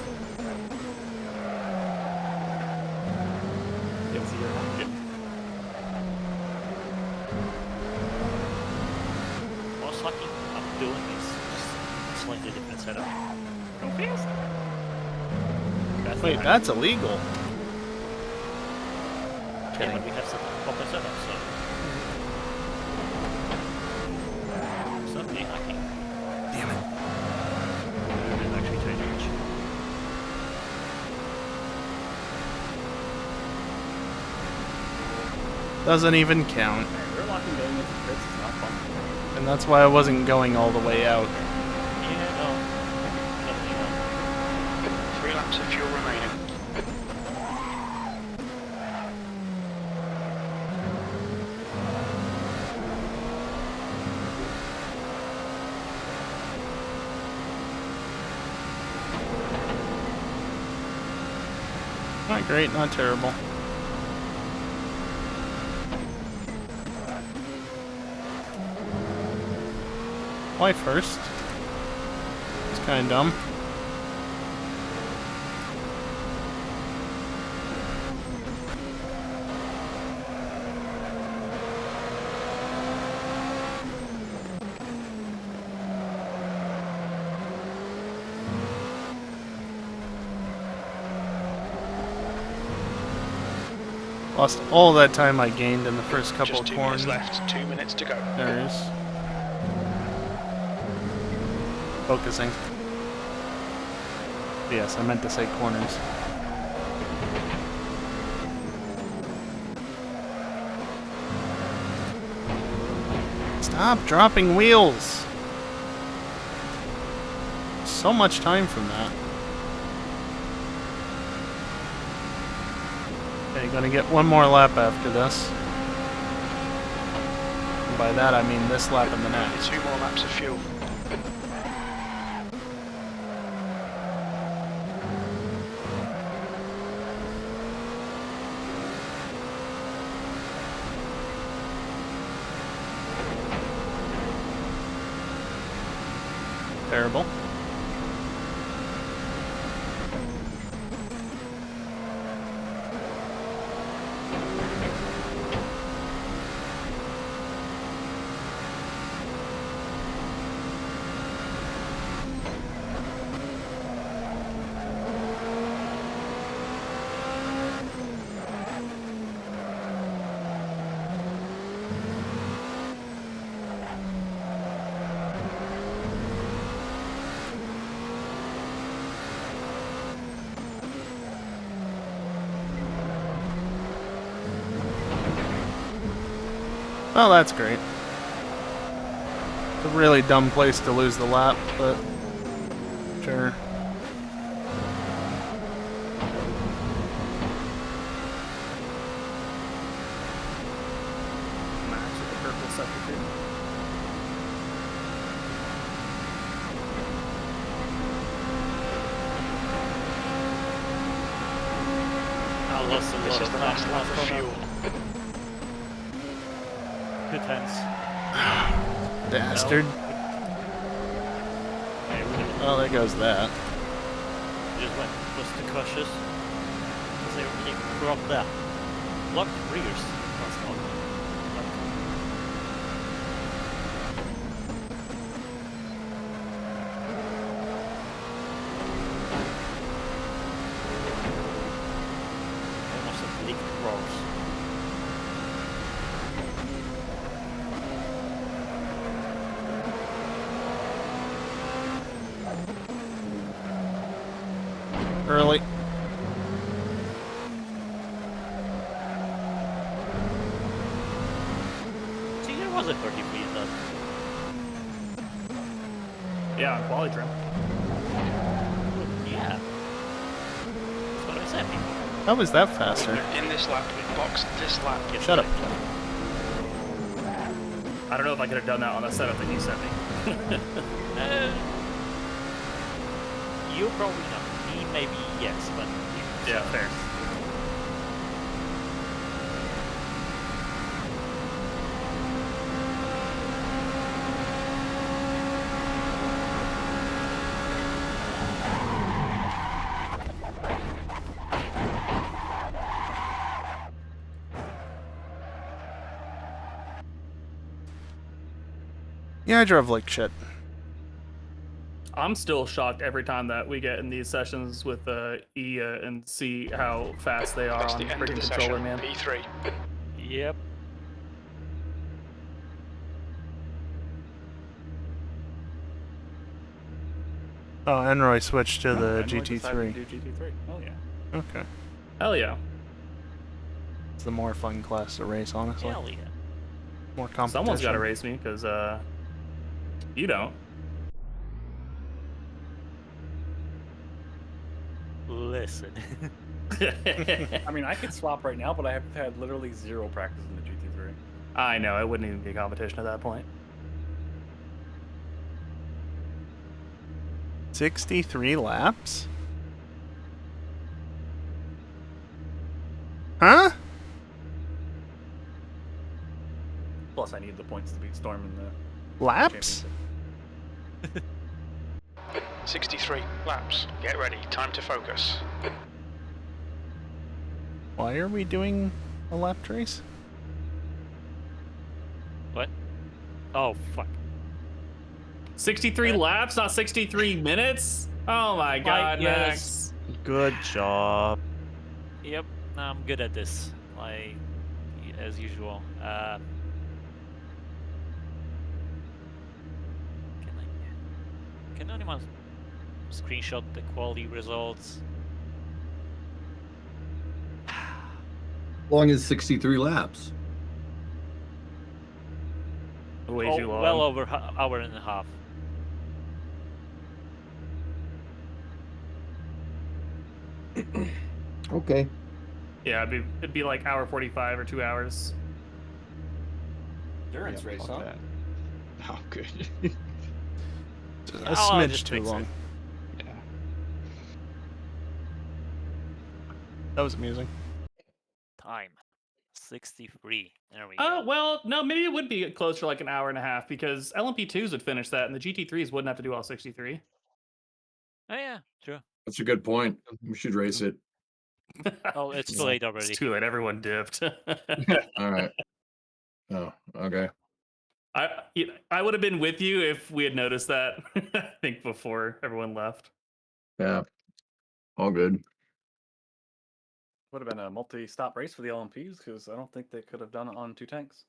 You can see your engine. Most lucky I'm doing is just slightly different setup. Go fast. That's Wait, the that's illegal. Yeah, Kidding. but we have some proper setup, so. Suddenly hacking. Damn it. Didn't actually change much. Doesn't even count. Rear locking going into pits is not fun. And that's why I wasn't going all the way out. Yeah, no. Definitely not. 3 laps of fuel remaining. Not great, not terrible. Why first? It's kind of dumb. Lost all that time I gained in the first couple Just of 2 minutes corners. left, 2 minutes to go. There it is. Focusing. Yes, I meant to say corners. Stop dropping wheels! So much time from that. Okay, gonna get one more lap after this. And by that I mean this lap and the next. 2 more laps of fuel. Terrible. Well, that's great. It's a really dumb place to lose the lap, but sure. Max with the purple sector too. I lost a This lot is of the time last lap of corner. fuel. 2 tenths. Bastard. Yeah, we didn't- Well, there goes that. just went was too cautious. Because they really dropped that. Locked rears. That's not. Almost a leaked roars. Early. See, there was a 30 feet in that. Yeah, on quality trim. Yeah. That's what I said. How was that faster? In this lap, box this lap. Shut up. I don't know if I could have done that on the setup that you sent me. You probably not. Me, maybe yes, but Yeah, fair. Yeah, I drove like shit. I'm still shocked every time that we get in these sessions with E and see how fast they are That's on the end of freaking the controller, session. man. P3. yep. Oh, Enroy switched to the Enroy decided GT3. to do GT3. Oh yeah. Okay. Hell yeah. It's the more fun class to race, honestly. Hell yeah. More competition. Someone's got to race me because you don't. Listen. I mean, I could swap right now, but I have had literally 0 practice in the GT3. I know it wouldn't even be a competition at that point. 63 laps? Huh? Plus, I need the points to beat Storm in the Laps? championship. 63 laps. Get ready. Time to focus. Why are we doing a lap race? What? Oh, fuck. 63 laps, not 63 minutes? Oh my god, yes. Max. Good job. Yep, I'm good at this. Like, as usual. Can anyone screenshot the quality results? Long as 63 laps. Way too long. Well over hour and a half. Okay. Yeah, it'd be like hour 45 or 2 hours. Endurance Yeah, race, fuck huh? that. Oh, good. Just a I'll smidge just too fix it. long. Yeah. That was amusing. Time. 63. There we go. Well, no, maybe it would be close for like an hour and a half because LMP2s would finish that and the GT3s wouldn't have to do all 63. Oh, yeah, true. That's a good point. We should race it. Oh, it's too late already. It's too late. Everyone dipped. All right. Oh, okay. I would have been with you if we had noticed that. I think before everyone left. Yeah. All good. Would have been a multi-stop race for the LMPs because I don't think they could have done it on 2 tanks.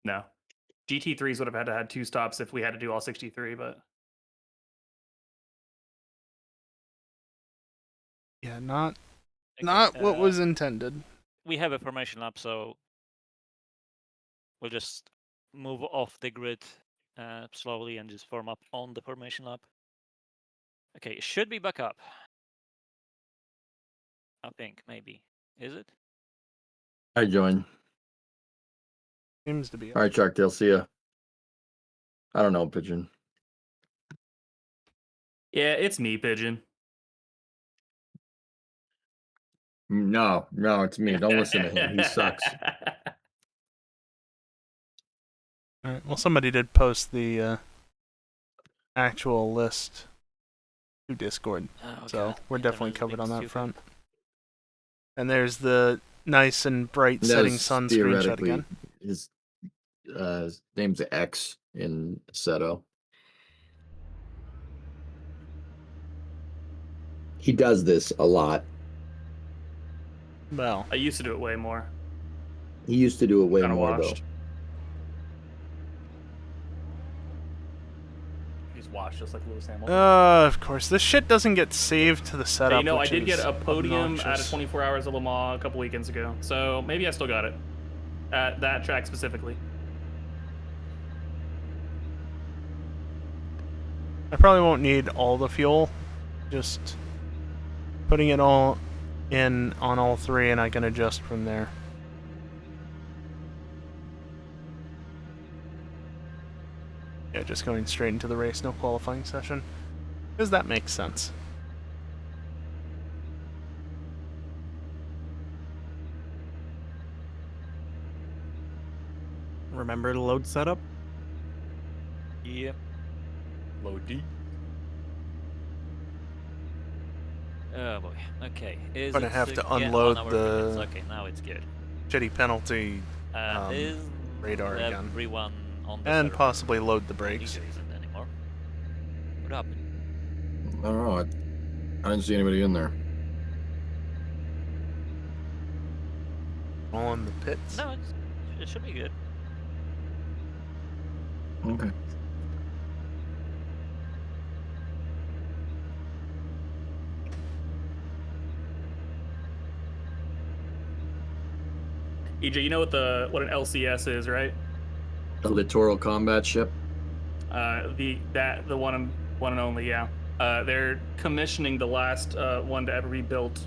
No, GT3s would have had 2 stops if we had to do all 63. But Yeah, not Okay, what was intended. We have a formation lap, so we'll just move off the grid slowly and just form up on the formation lap. Okay, it should be back up. I think, maybe. Is it? I join. Seems to be. All right, Chuck. They'll see ya. I don't know, Pigeon. yeah, it's me, Pigeon. No, it's me. Don't listen to him. He sucks. All right. Well, somebody did post the actual list to Discord, Oh, so God. we're definitely Internet's covered being on that stupid. front. And there's the nice and bright setting That's sun screenshot theoretically again. his name's X in Seto. He does this a lot. Well, I used to do it way more. He used to do it way Kind of more washed. He's watched just like Lewis Hamilton. of course, this shit doesn't get saved to the setup. Hey, you know, I which did get is a podium at obnoxious. a 24 Hours of Le Mans a couple weekends ago, so maybe I still got it at that track specifically. I probably won't need all the fuel. Just putting it all in on all 3, and I can adjust from there. Yeah, just going straight into the race, no qualifying session. Because that makes sense. Remember the load setup? Yep. Low D. Oh boy. Okay. Is Gonna it have to again unload 1 hour the- minutes? Okay, now it's good. Shitty penalty Is radar again. everyone on the and server? possibly load the Oh, brakes. DJ isn't anymore. What happened? I don't know. I didn't see anybody in there. All in the pits. No, it should be good. Okay. EJ, you know what an LCS is, right? A littoral combat ship. The one and only, yeah. They're commissioning the last one to ever be built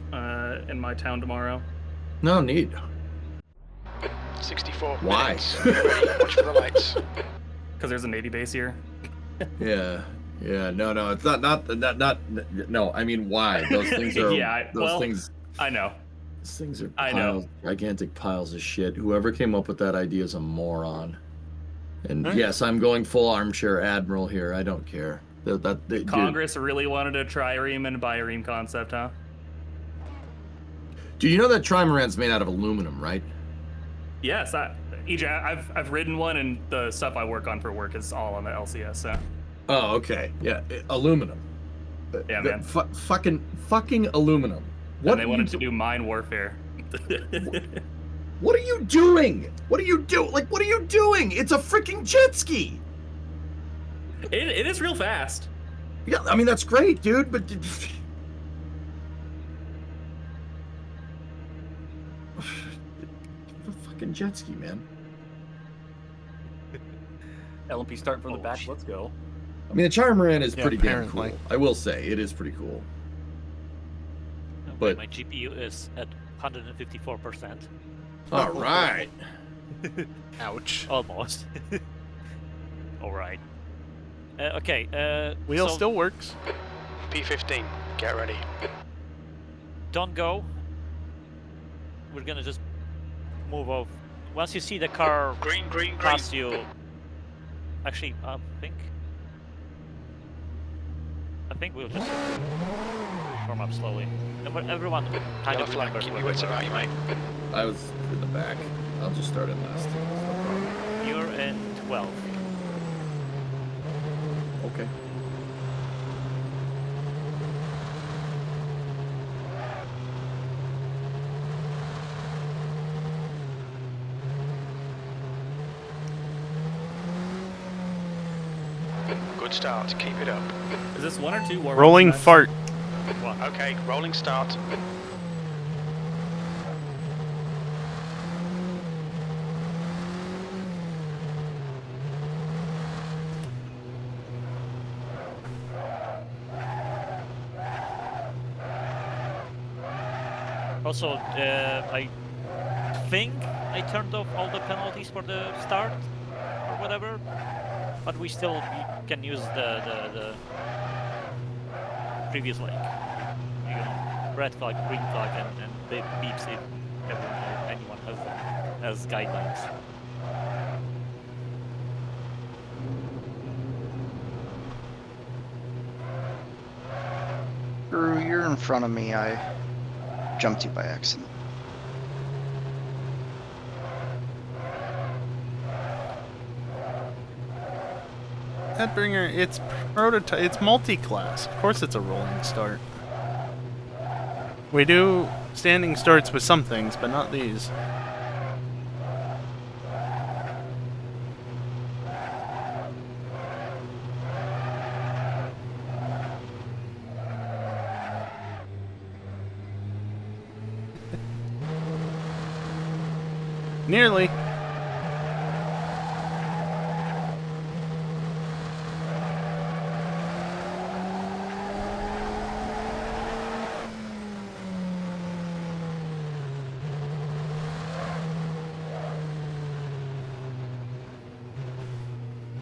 in my town tomorrow. No need. 64 Why? minutes. Ready, watch for the lights. Because there's a Navy base here. Yeah. No, it's not. No, I mean, why? Those things are. Yeah, those things. I know. Those things are I know. gigantic piles of shit. Whoever came up with that idea is a moron. And Huh? yes, I'm going full armchair admiral here. I don't care. Dude, Congress really wanted to trireme and bireme concept, huh? do you know that trimaran's made out of aluminum, right? Yes, EJ, I've ridden one, and the stuff I work on for work is all on the LCS. So. Oh, okay. Yeah, aluminum. Yeah, man. Fucking aluminum. And they wanted to do mine warfare. What are you doing? What are you doing? It's a freaking jet ski. It is real fast. Yeah, I mean that's great, dude. But a fucking jet ski, man. LMP starting from the back. shit. Let's go. I mean, the Trimaran is Yeah, pretty damn apparently. cool. I will say it is pretty cool. Okay, But- my GPU is at 154%. All right. Ouch. Almost. Alright. Okay, Wheel so still works. P15, get ready. don't go. We're gonna just move off. Once you see the car Green. pass you... Actually, I think we'll just warm up slowly. Everyone kind Yellow of flag, remembers keep where your we wits were, about you, mate. I was in the back. I'll just start in last. No problem. You're in 12. Okay. Good start, keep it up. Is this 1 or 2 war Rolling rooms? fart. Okay, rolling start. Also, I think I turned off all the penalties for the start or whatever, but we still can use the previous link. You know, red flag, green flag, and the beeps if anyone has guidelines. Drew, you're in front of me. I jumped you by accident. Headbringer, it's prototype. It's multi-class. Of course, it's a rolling start. We do standing starts with some things, but not these. Nearly.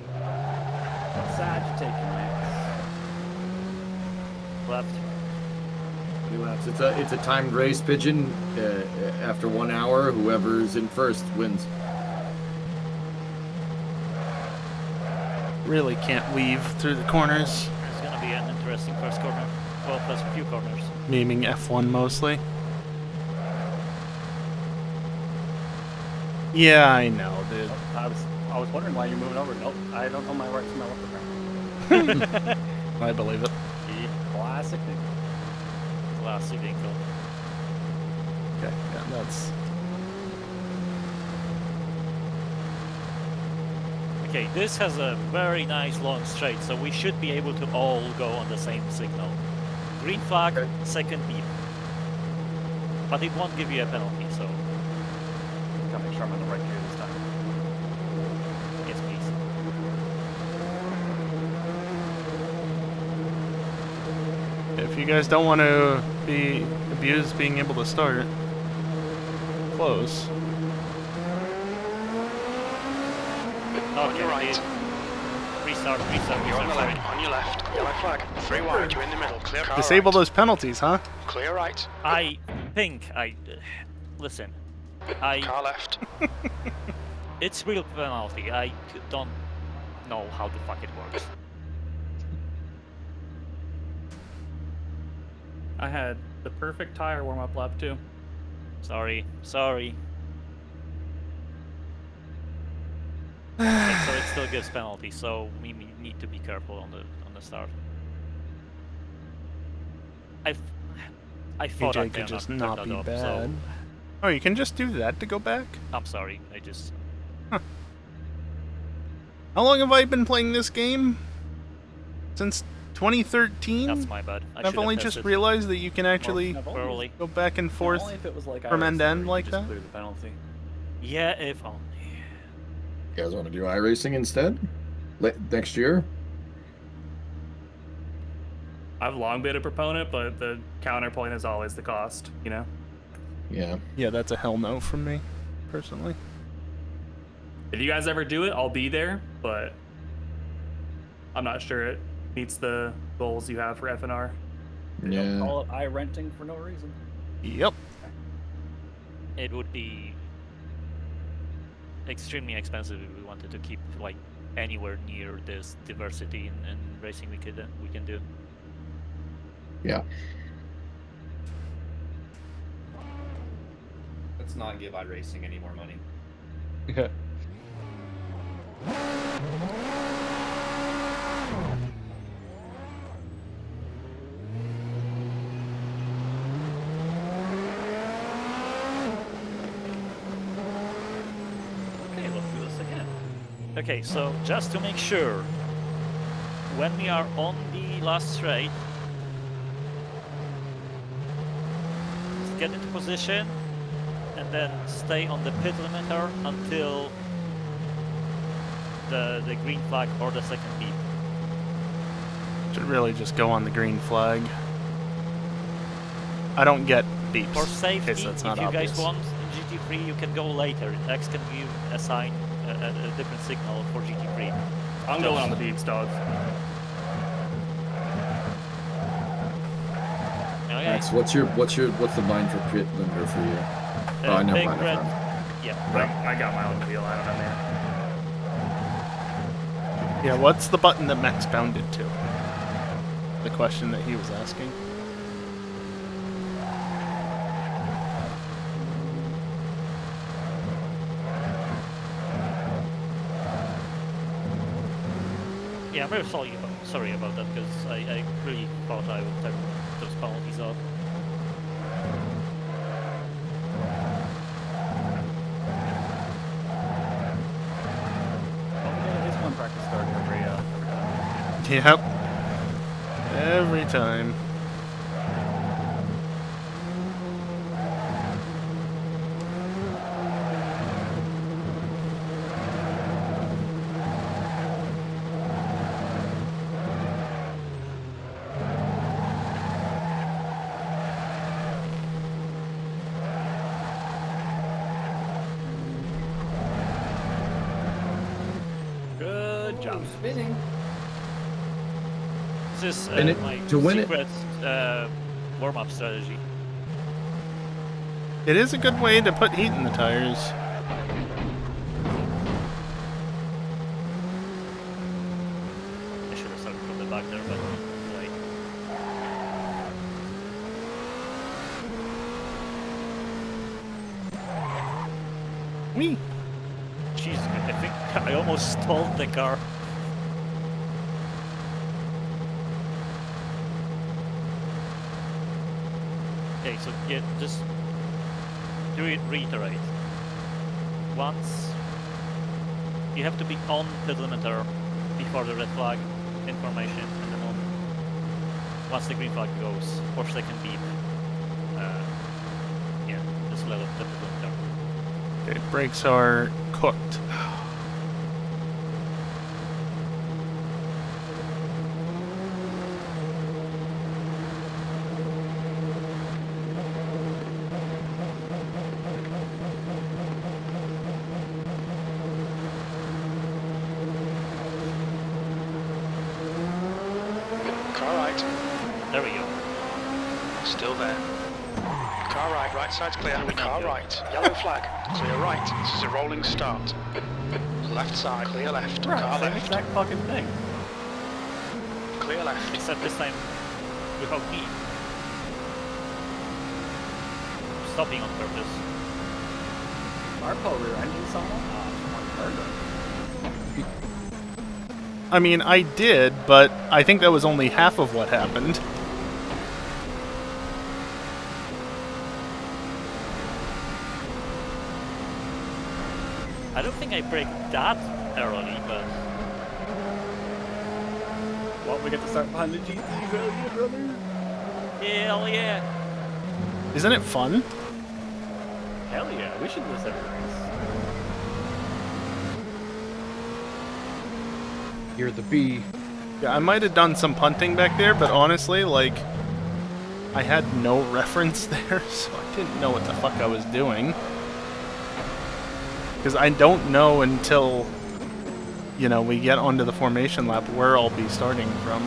What side you taking, Max? Left. 3 laps. It's a timed race, Pigeon. After 1 hour, whoever's in first wins. really can't weave through the corners. It's gonna be an interesting first corner. Well, plus a few corners. Memeing F1 mostly. Yeah, I know, dude. I was wondering why you're moving over. Nope, I don't know my right from my left apparently. I believe it. Classic. Classic vehicle. Okay, yeah, that's... Okay, this has a very nice long straight, so we should be able to all go on the same signal. Green flag, second beep. But it won't give you a penalty, so... Gotta make sure I'm on the right gear this time. Yes, please. If you guys don't want to be abused being able to start, close. On your right. Restart. You're on the left. On your left. Yellow flag. 3 wide. You're in the middle. Clear car Disable right. those penalties, huh? Clear right. I think listen. Car left. It's real penalty. I don't know how the fuck it works. I had the perfect tire warm-up lap too. Sorry. So it still gives penalty, so we need to be careful on the start. I thought I EJ could just not be up, bad. so Oh, you can just do that to go back? I'm sorry. I just How long have I been playing this game? Since 2013? that's my bad. I've only just realized that you can actually early. go back and forth Only if it was like from end to iRacing, end where like you could just that? clear the penalty. Yeah, if only. You guys want to do iRacing instead? Next year? I've long been a proponent, but the counterpoint is always the cost, you know? Yeah. Yeah, that's a hell no from me, personally. If you guys ever do it, I'll be there, but I'm not sure it meets the goals you have for FNR. They don't Yeah. call it iRenting for no reason. Yep. It would be extremely expensive if we wanted to keep like anywhere near this diversity in racing we can do. Yeah. Let's not give iRacing any more money. Yeah. Okay, let's do this again. Okay, so just to make sure, when we are on the last straight, just get into position and then stay on the pit limiter until the green flag or the second beep. Should really just go on the green flag. I don't get beeps. For safety, in case that's not if you obvious. guys want GT3, you can go later. X can assign a different signal for GT3. I'm going on the beeps, dog. Okay. Max, what's the line for pit limiter for you? Oh, I never big mind. red. I found it. Yeah. I got my own wheel, I don't know, man. Yeah, what's the button that Max bounded to? The question that he was asking. Yeah, I'm very sorry about that because I really thought I would turn those penalties off. This one practice started every time. Yep. Every time. Good job. Spinning. This is And my to win it- secret warm-up strategy. It is a good way to put heat in the tires. me. Jeez, I think I almost stalled the car. Okay, so yeah, just to reiterate. Once you have to be on the limiter before the red flag information, and then once the green flag goes, 4-second beep. Yeah, just let it the limiter. Okay, brakes are cooked. Car right. There we go. Still there. Car right. Right side's clear. Car right. Yellow flag. Clear right. This is a rolling start. Left side. Clear left. Right, Car same left. exact fucking thing. Clear left. Except this time without me. Stopping on purpose. Marpo rear-ending someone? I mean, I did, but I think that was only half of what happened. I don't think I break that early, but Well, we get to start behind the GT earlier, brother. hell yeah. Isn't it fun? Hell yeah, we should do this every race. You're the B. Yeah, I might have done some punting back there, but honestly, like, I had no reference there, so I didn't know what the fuck I was doing. Because I don't know until, you know, we get onto the formation lap where I'll be starting from,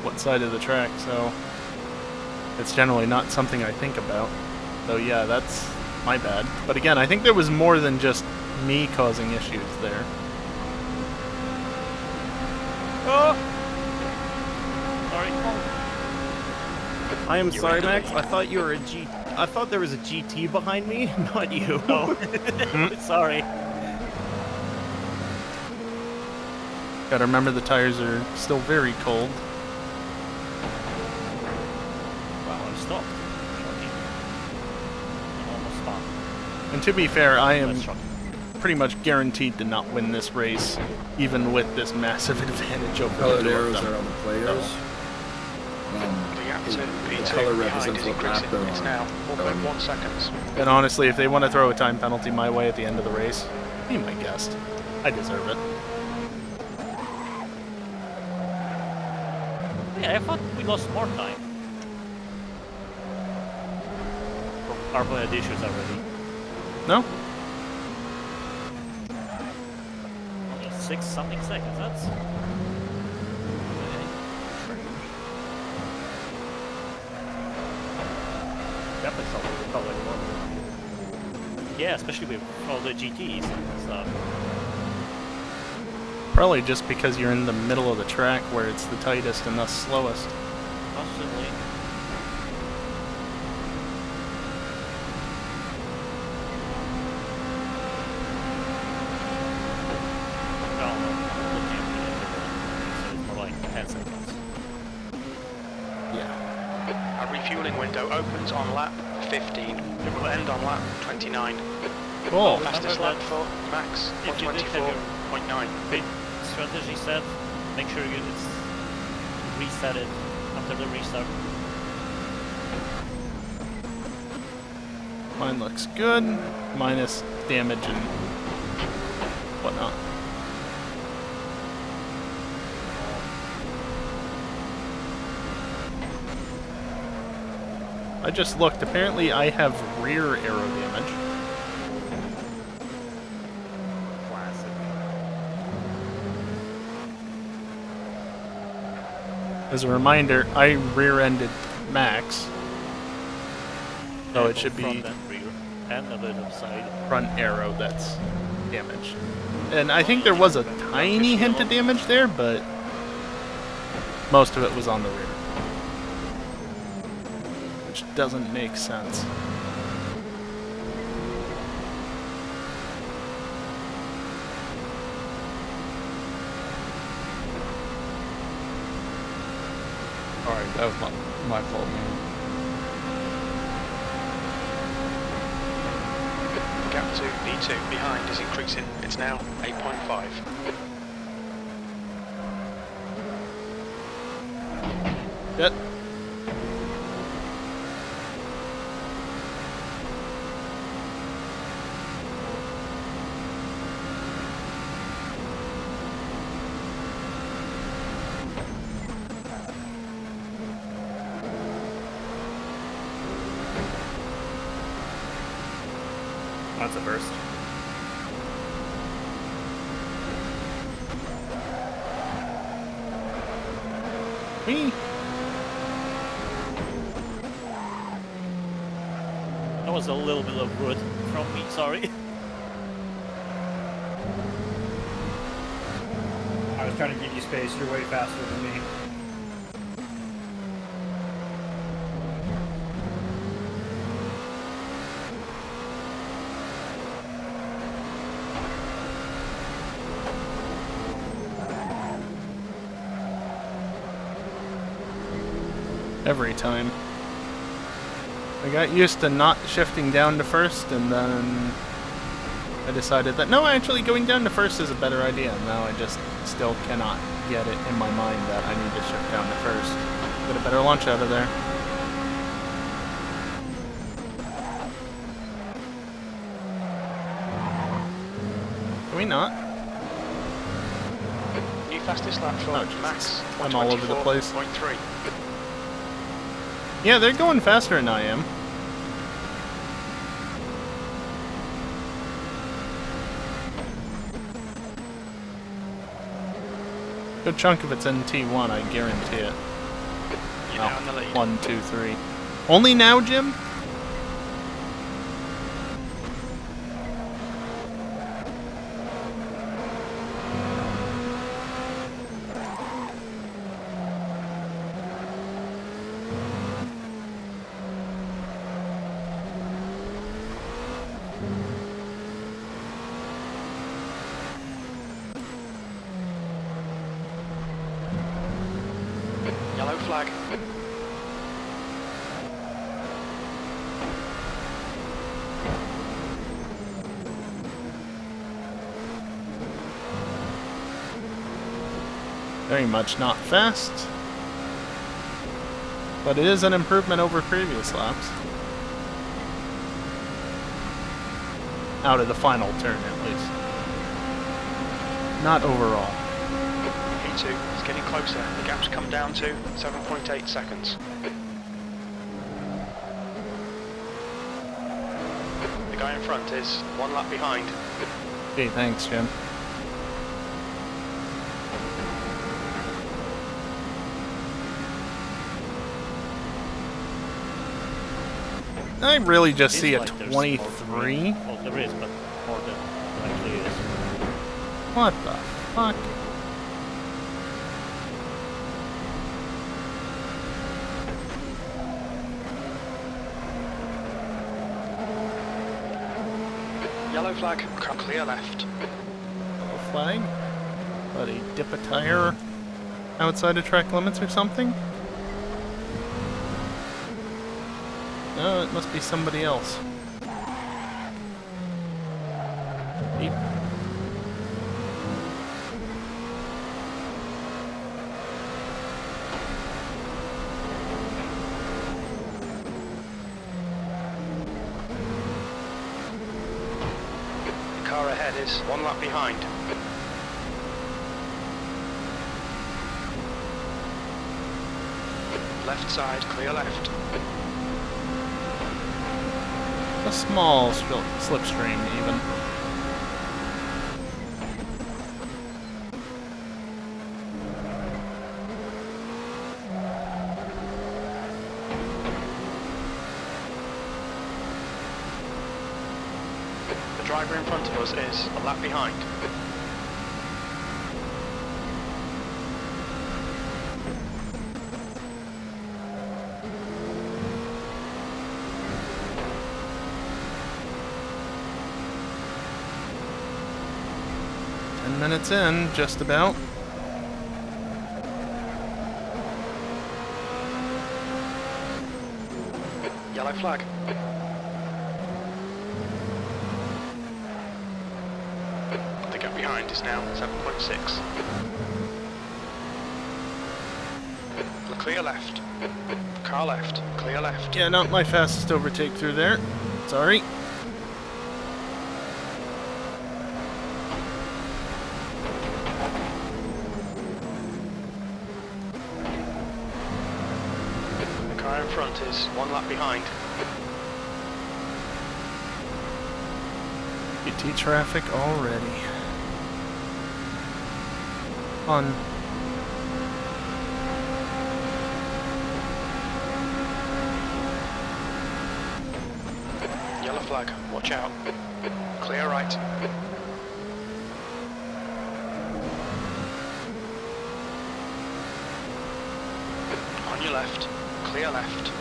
what side of the track, so it's generally not something I think about. So yeah, that's my bad. But again, I think there was more than just me causing issues there. Oh! Sorry. I am sorry, Max. I thought you were a G. I thought there was a GT behind me, not you. Oh. Sorry. Gotta remember the tires are still very cold. Wow, I'm stopped. Shocking. I'm almost stopped. And to be fair, I am That's shocking. pretty much guaranteed to not win this race, even with this massive advantage over Colored the two of arrows them. are on the players. The gap to The P2 color behind represents is what lap increasing. they're It's on. now 4.1 seconds. And honestly, if they want to throw a time penalty my way at the end of the race, be my guest. I deserve it. Yeah, I thought we lost more time. Arpo had issues already. No? Only 6-something seconds, that's... Definitely something we felt like one. Yeah, especially with all the GTs and stuff. Probably just because you're in the middle of the track where it's the tightest and thus slowest. Possibly. No, I'm looking at the interval, so it's more like 10 seconds. Yeah. A refueling window opens on lap 15. It will end on lap 29. Cool. Fastest Remember lap that for Max, if you did have your 124.9. big strategy set, make sure you it's reset it after the restart. Mine looks good, minus damage and whatnot. I just looked. Apparently, I have rear arrow damage. Classic. As a reminder, I rear-ended Max, so it should be Front and rear, and a little side. front arrow that's damaged. And I think there was a tiny hint of damage there, but most of it was on the rear. Which doesn't make sense. Sorry, that was my fault, man. Gap to B2 behind is increasing. It's now 8.5. Good. That's a first. Whee! That was a little bit of wood from me, sorry. I was trying to give you space. You're way faster than me. Every time. I got used to not shifting down to first, and then I decided that no, actually going down to first is a better idea. Now I just still cannot get it in my mind that I need to shift down to first. Get a better launch out of there. Can we not? New fastest lap for Oh, Jesus. Max. I'm all over the place. 124.3. Yeah, they're going faster than I am. Good chunk of it's in T1, I guarantee it. You're now in the lead. 1, 2, 3. Only now, Jim? Yellow flag. Very much not fast. But it is an improvement over previous laps. Out of the final turn, at least. Not overall. P2 is getting closer. The gap's come down to 7.8 seconds. The guy in front is 1 lap behind. Okay, thanks, Jim. I really just see a It's like there's more 23. Well, there is, but more than there actually is. What the fuck? Yellow flag, clear left. Yellow flag? Buddy, dip a tire outside of track limits or something? No, it must be somebody else. Beep. The car ahead is 1 lap behind. Left side, clear left. A small slipstream, even. The driver in front of us is a lap behind. Minutes in, just about. Yellow flag. The gap behind is now 7.6. Clear left. Car left. Clear left. Yeah, not my fastest overtake through there. Sorry. The car in front is 1 lap behind. GT traffic already. On. Yellow flag. Watch out. Clear right. On your left. Clear left.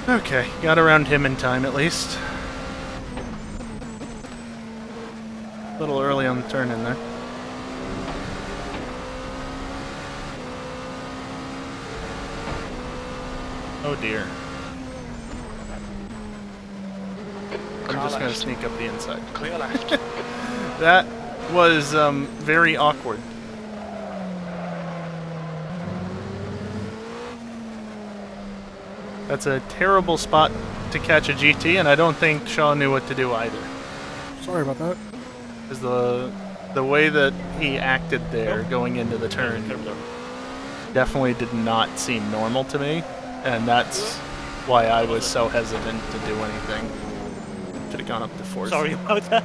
Okay, got around him in time at least. A little early on the turn in there. Oh dear. I'm Car just gonna left. sneak up the inside. Clear left. That was very awkward. That's a terrible spot to catch a GT, and I don't think Shaw knew what to do either. Sorry about that. Because the way that he acted there going into the turn definitely did not seem normal to me, and that's why I was so hesitant to do anything. Should have gone up to fourth. Sorry about that.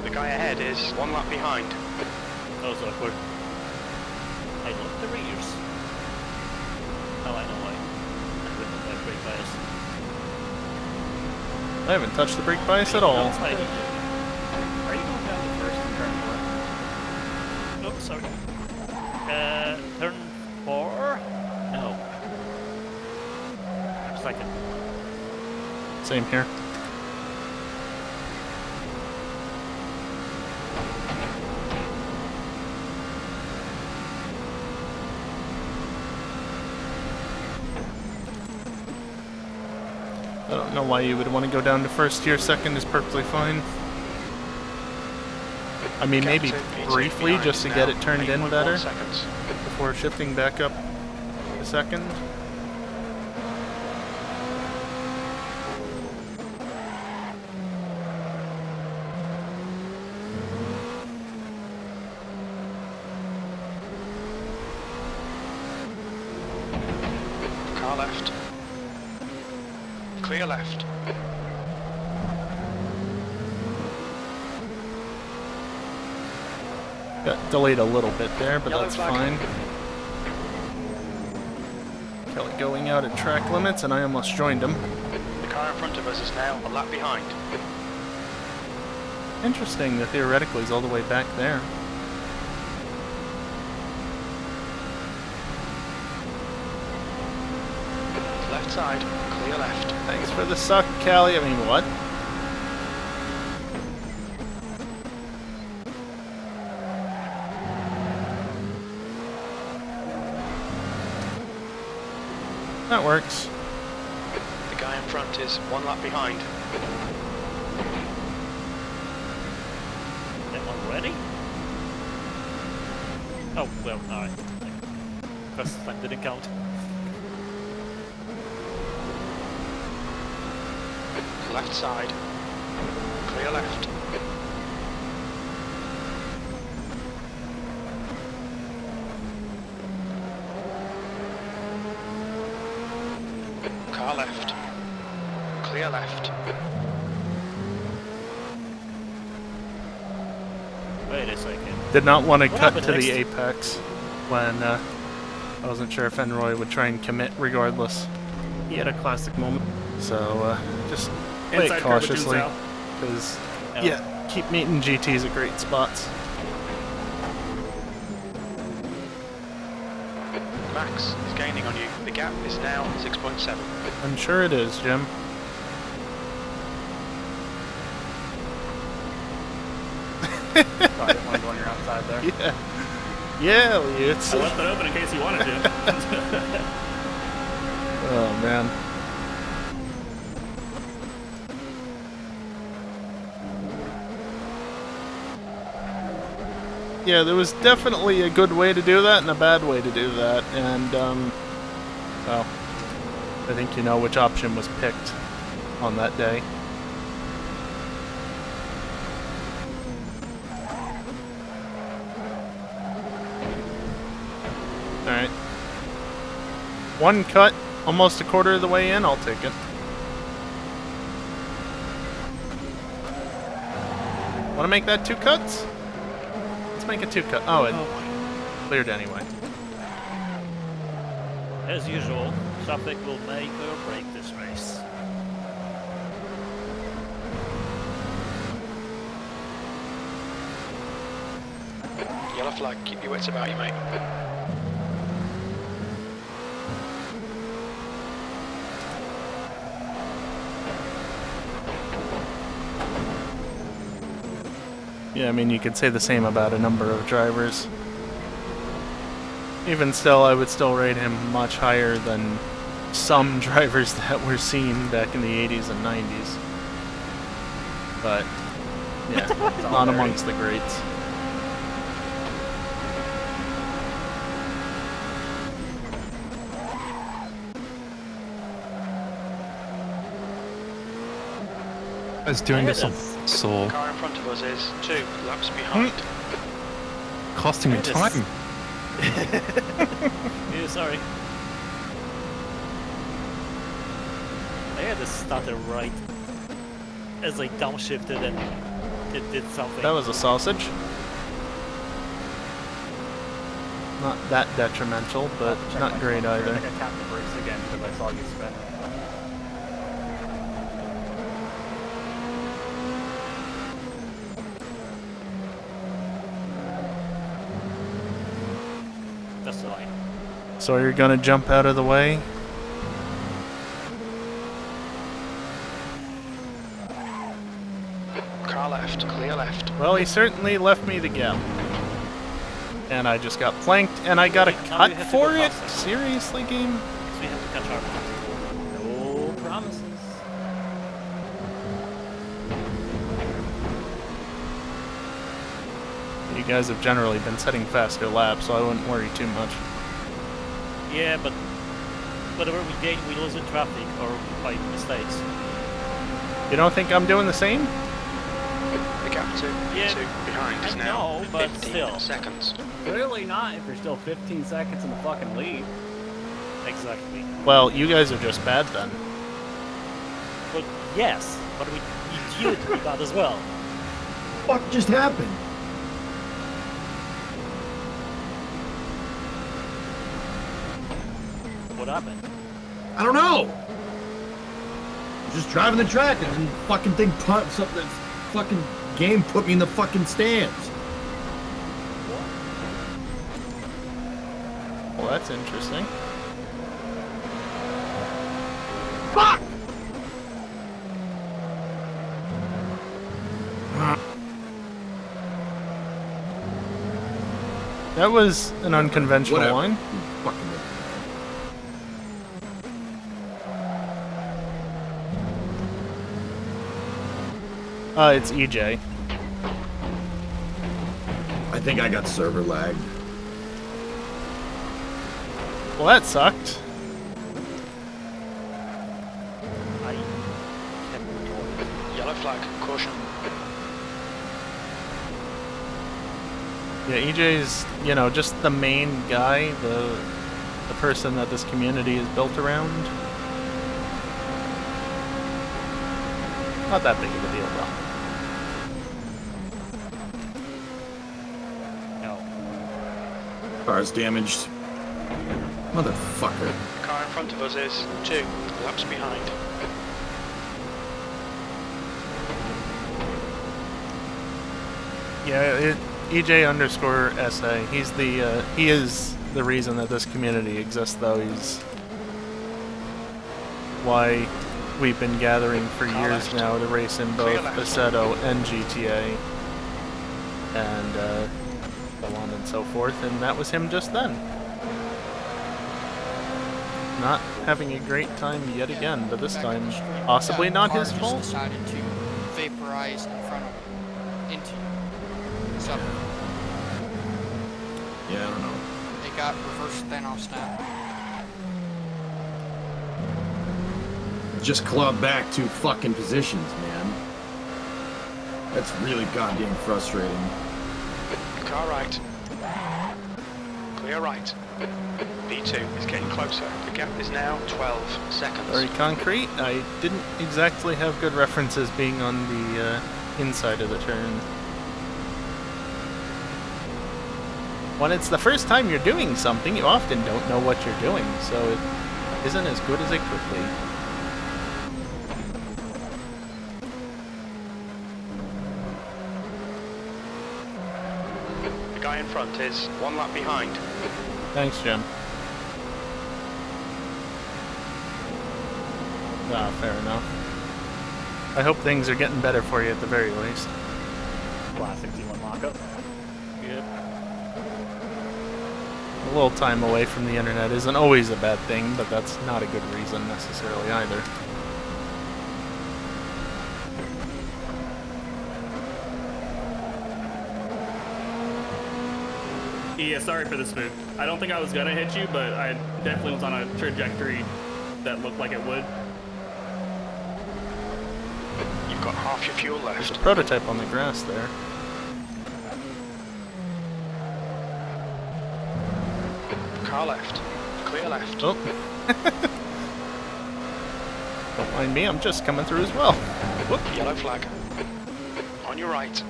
The guy ahead is 1 lap behind. That was awkward. I love the rears. Oh, I know why. I wouldn't have brake bias. I haven't touched the brake bias at all. Are you going down the first and turn 4? Oh, sorry. Turn 4? No. Second. Same here. I don't know why you would want to go down to first here. Second is perfectly fine. I mean, maybe briefly just to get it turned in better before shifting back up to second. Car left. Clear left. Got delayed a little bit there, but Yellow that's flag. fine. Kelly going out at track limits, and I almost joined him. The car in front of us is now a lap behind. Interesting that theoretically he's all the way back there. Left side. Clear left. Thanks for the suck, Callie. I mean, what? That works. The guy in front is 1 lap behind. Already? Oh, well, alright. First time didn't count. Left side. Clear left. Car left. Clear left. Wait a second. Did not want to What cut happened to the next? apex when I wasn't sure if Enroy would try and commit regardless. He had a classic moment. So just play Inside it curve with cautiously, Jinsao. because Yeah. yeah, keep meeting GTs at great spots. Max is gaining on you. The gap is now 6.7. I'm sure it is, Jim. Sorry, I didn't want to go on your outside there. Yeah. Yeah, Elliot. I left it open in case you wanted to. Oh, man. Yeah, there was definitely a good way to do that and a bad way to do that, and, well, I think you know which option was picked on that day. Alright. One cut, almost a quarter of the way in, I'll take it. Want to make that 2 cuts? Let's make it 2 cut. Oh, it cleared anyway. As usual, traffic will make or break this race. Yellow flag, keep your wits about you, mate. Yeah, I mean, you could say the same about a number of drivers. Even still, I would still rate him much higher than some drivers that were seen back in the 80s and 90s. But, yeah, not amongst the greats. I was doing this on saw, Car in front of us is 2 laps behind. costing me time. Yeah, sorry. I had to stutter right as I downshifted and it did something. That was a sausage. Not that detrimental, but not great I either. think I tapped the brakes again because I saw you spin. That's fine. So you're gonna jump out of the way? Car left, clear left. Well, he certainly left me the gap. And I just got planked, and I got a Now we cut have to for go it? faster. Seriously, game? So we have to catch our no promises. You guys have generally been setting faster laps, so I wouldn't worry too much. Yeah, but whatever we gain, we lose in traffic or by mistakes. You don't think I'm doing the same? The gap to Yeah, behind is I now know, but 15 still. seconds. Clearly not if you're still 15 seconds in the fucking lead. Exactly. Well, you guys are just bad then. But yes, but we need you to be bad as well. What just happened? What happened? I don't know. Just driving the track and the fucking thing put something. Fucking game put me in the fucking stands. Well, that's interesting. Fuck! That was an unconventional Whatever. line. Fucking. It's EJ. I think I got server lag. Well, that sucked. I Yellow flag, caution. Yeah, EJ's, you know, just the main guy, the person that this community is built around. Not that big of a deal, though. no. Car's damaged. Motherfucker. Car in front of us is 2 laps behind. Yeah, EJ underscore SA. He's the he is the reason that this community exists, though. He's why we've been gathering for years now to race in both Assetto and GTA. And so on and so forth, and that was him just then. Not having a great time yet again, but this time possibly not his fault. Decided to vaporize in front of into something. Yeah, I don't know. They got reverse Thanos now. Just club back 2 fucking positions, man. That's really goddamn frustrating. Car right. Clear right. B2 is getting closer. The gap is now 12 seconds. Very concrete. I didn't exactly have good references being on the inside of the turn. When it's the first time you're doing something, you often don't know what you're doing, so it isn't as good as it could be. The guy in front is 1 lap behind. Thanks, Jim. Ah, fair enough. I hope things are getting better for you at the very least. Classic T1 lockup. Yep. A little time away from the internet isn't always a bad thing, but that's not a good reason necessarily either. Yeah, sorry for the spook. I don't think I was gonna hit you, but I definitely was on a trajectory that looked like it would. You've got half your fuel There's a left. prototype on the grass there. Car left. Clear left. Oh. Don't mind me, I'm just coming through as well. Whoop. Yellow flag. On your right.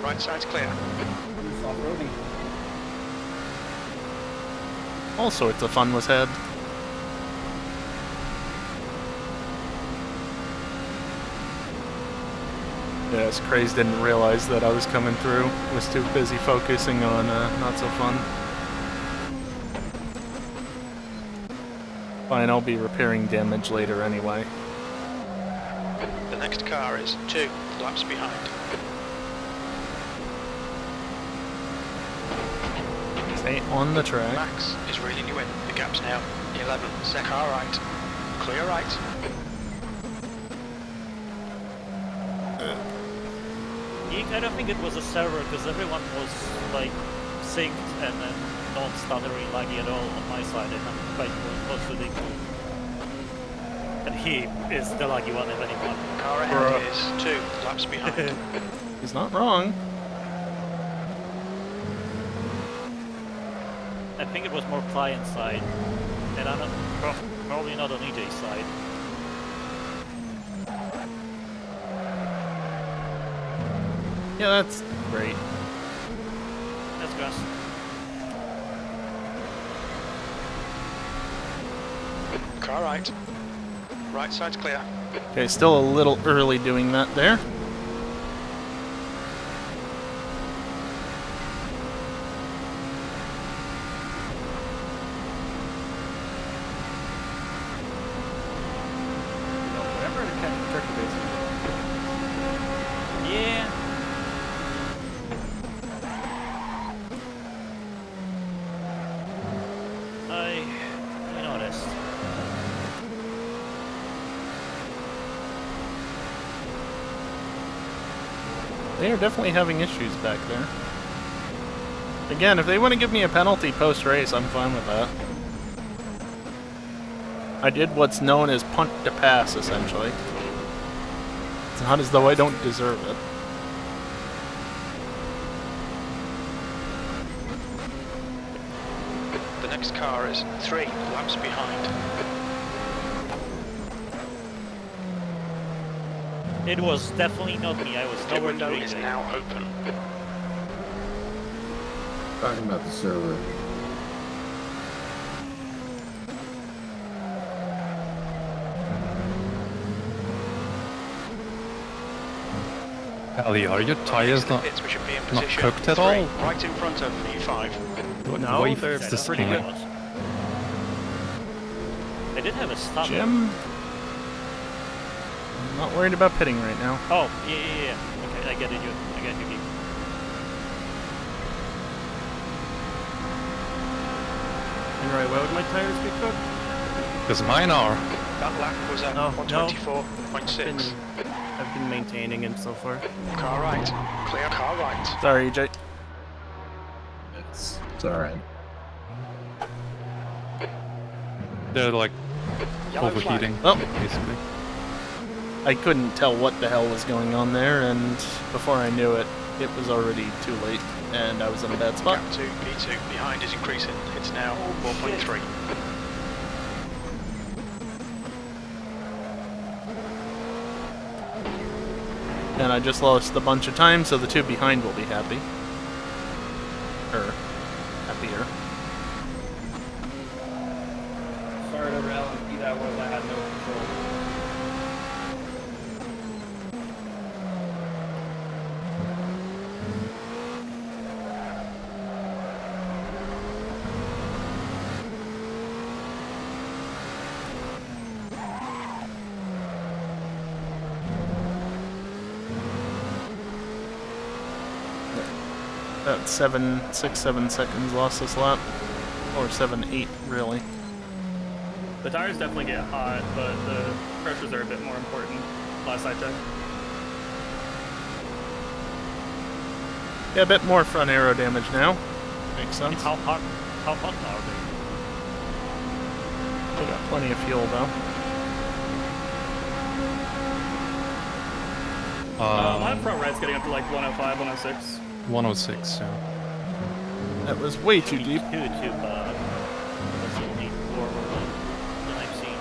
Right side's clear. Off-roading. All sorts of fun was had. Yes, Craze didn't realize that I was coming through. Was too busy focusing on not so fun. Fine, I'll be repairing damage later anyway. The next car is 2 laps behind. Stay on the track. Max is reeling you in. The gap's now 11 seconds. Car right. Clear right. I don't think it was a server because everyone was like synced and then non-stuttery laggy at all on my side, and I'm quite close to the equal. And he is the laggy one if anyone. Car ahead is 2 laps behind. He's not wrong. I think it was more client side, and I'm not, probably not on EJ's side. Yeah, that's great. That's grass. Car right. Right side's clear. Okay, still a little early doing that there. Whatever to catch the turkey base. Yeah. I noticed. They are definitely having issues back there. Again, if they want to give me a penalty post-race, I'm fine with that. I did what's known as punt to pass, essentially. It's not as though I don't deserve it. The next car is 3 laps behind. It was definitely not me. I was The nowhere window near is EJ. now open. Talking about the server. Ellie, are your tires not Pits, we should be in not position. cooked at 3, all? right in front of E5. No, wave they're is this pretty thing? good. They did have a stop. Jim, I'm not worried about pitting right now. Oh, yeah. Okay, I get it. I get you. Right, why would my tires be cooked? Because mine are. That lap was at Oh, no. 124.6. I've been maintaining him so far. Car right. Clear car right. Sorry, EJ. It's alright. They're like Yellow flag. overheating, Oh. basically. I couldn't tell what the hell was going on there, and before I knew it, it was already too late, and I was in a bad spot. Gap to P2 behind is increasing. It's now 4.3. And I just lost a bunch of time, so the two behind will be happy. Happier. Sorry to LMP that was, I had no control. About 6, 7 seconds lost this lap. Or 7, 8, really. The tires definitely get hot, but the pressures are a bit more important. Last I checked. Yeah, a bit more front aero damage now. Makes sense. How hot are they? Still got plenty of fuel, though. My front right's getting up to like 105, 106. 106, yeah. That was way too deep. Too bad. That's only warmer than I've seen.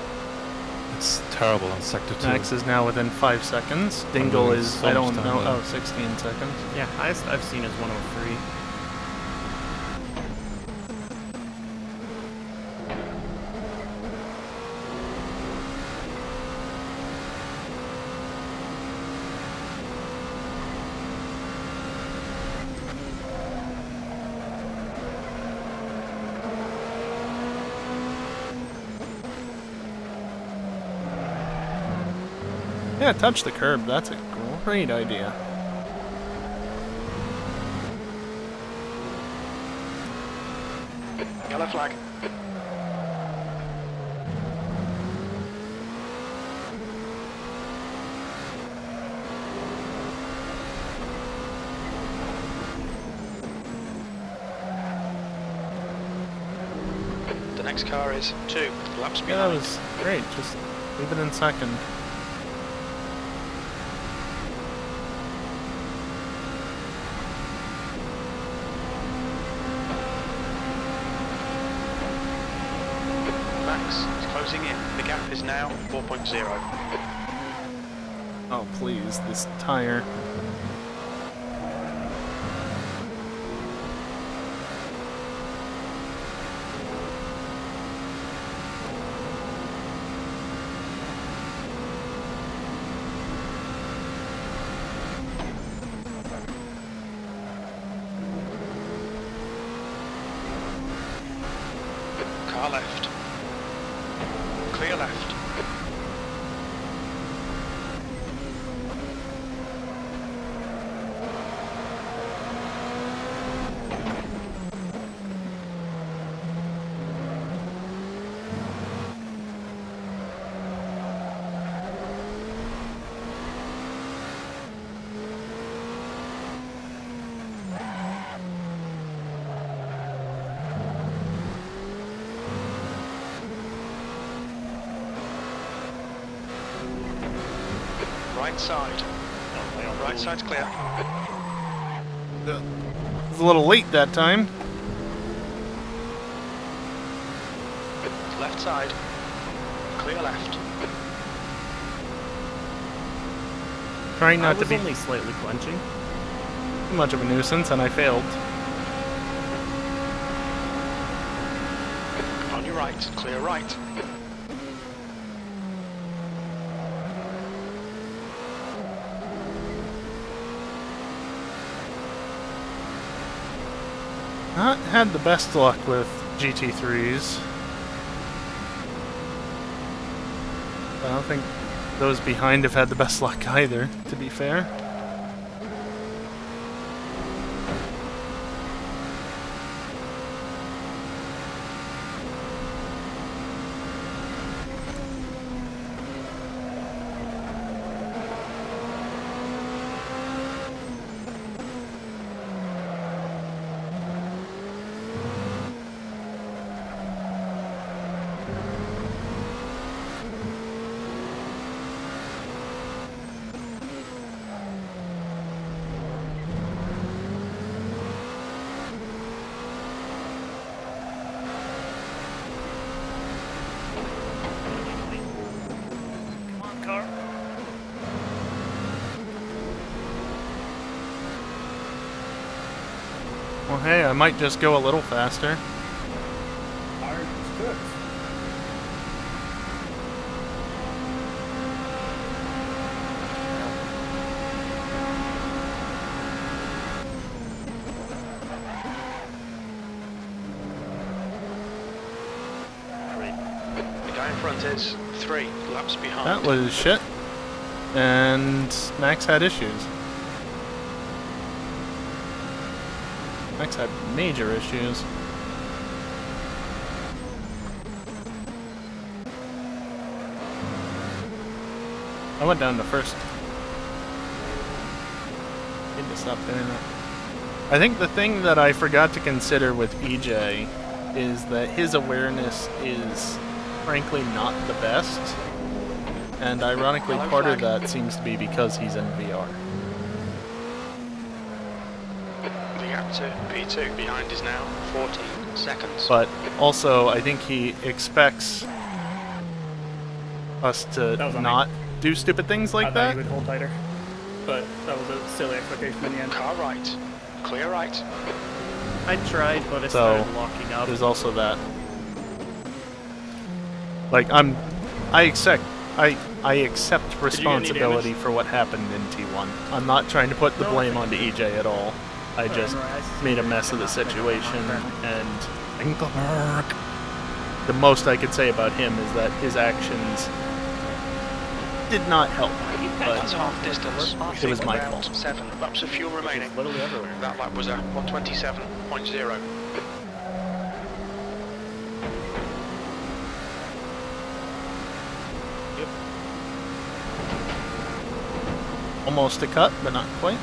It's terrible on Sector 2. Max is now within 5 seconds. Dingle losing is, so I don't much know, time oh, 16 seconds. Yeah, highest I've seen is 103. Yeah, touch the curb. That's a great idea. Yellow flag. The next car is 2 laps behind. Yeah, that was great. Just leave it in second. Max is closing in. The gap is now 4.0. Oh, please, this tire. Car left. Clear left. Right side. Right side's clear. It was a little late that time. Left side. Clear left. Trying I not to was be only slightly clenching. too much of a nuisance, and I failed. On your right. Clear right. Not had the best luck with GT3s. I don't think those behind have had the best luck either, to be fair. Well, hey, I might just go a little faster. Tires is cooked. The guy in front is 3 laps behind. That was shit. And Max had issues. Max had major issues. I went down to first. Need to stop doing that. I think the thing that I forgot to consider with EJ is that his awareness is frankly not the best. And ironically, Yellow part of flag. that seems to be because he's in VR. The gap to P2 behind is now 14 seconds. But also, I think he expects us to That was on me. not do stupid things I like thought that. you would hold tighter, but that was a silly expectation in the end. Car right. Clear right. I tried, but it So, started locking up. There's also that. Like, I accept responsibility for what happened in T1. I'm not trying to put the blame onto EJ at all. I just made a mess of the situation, and the most I could say about him is that his actions did not help. But That's half distance. it was my fault. 7 laps of fuel remaining. Literally everywhere. That lap was a 127.0. Almost a cut, but not quite.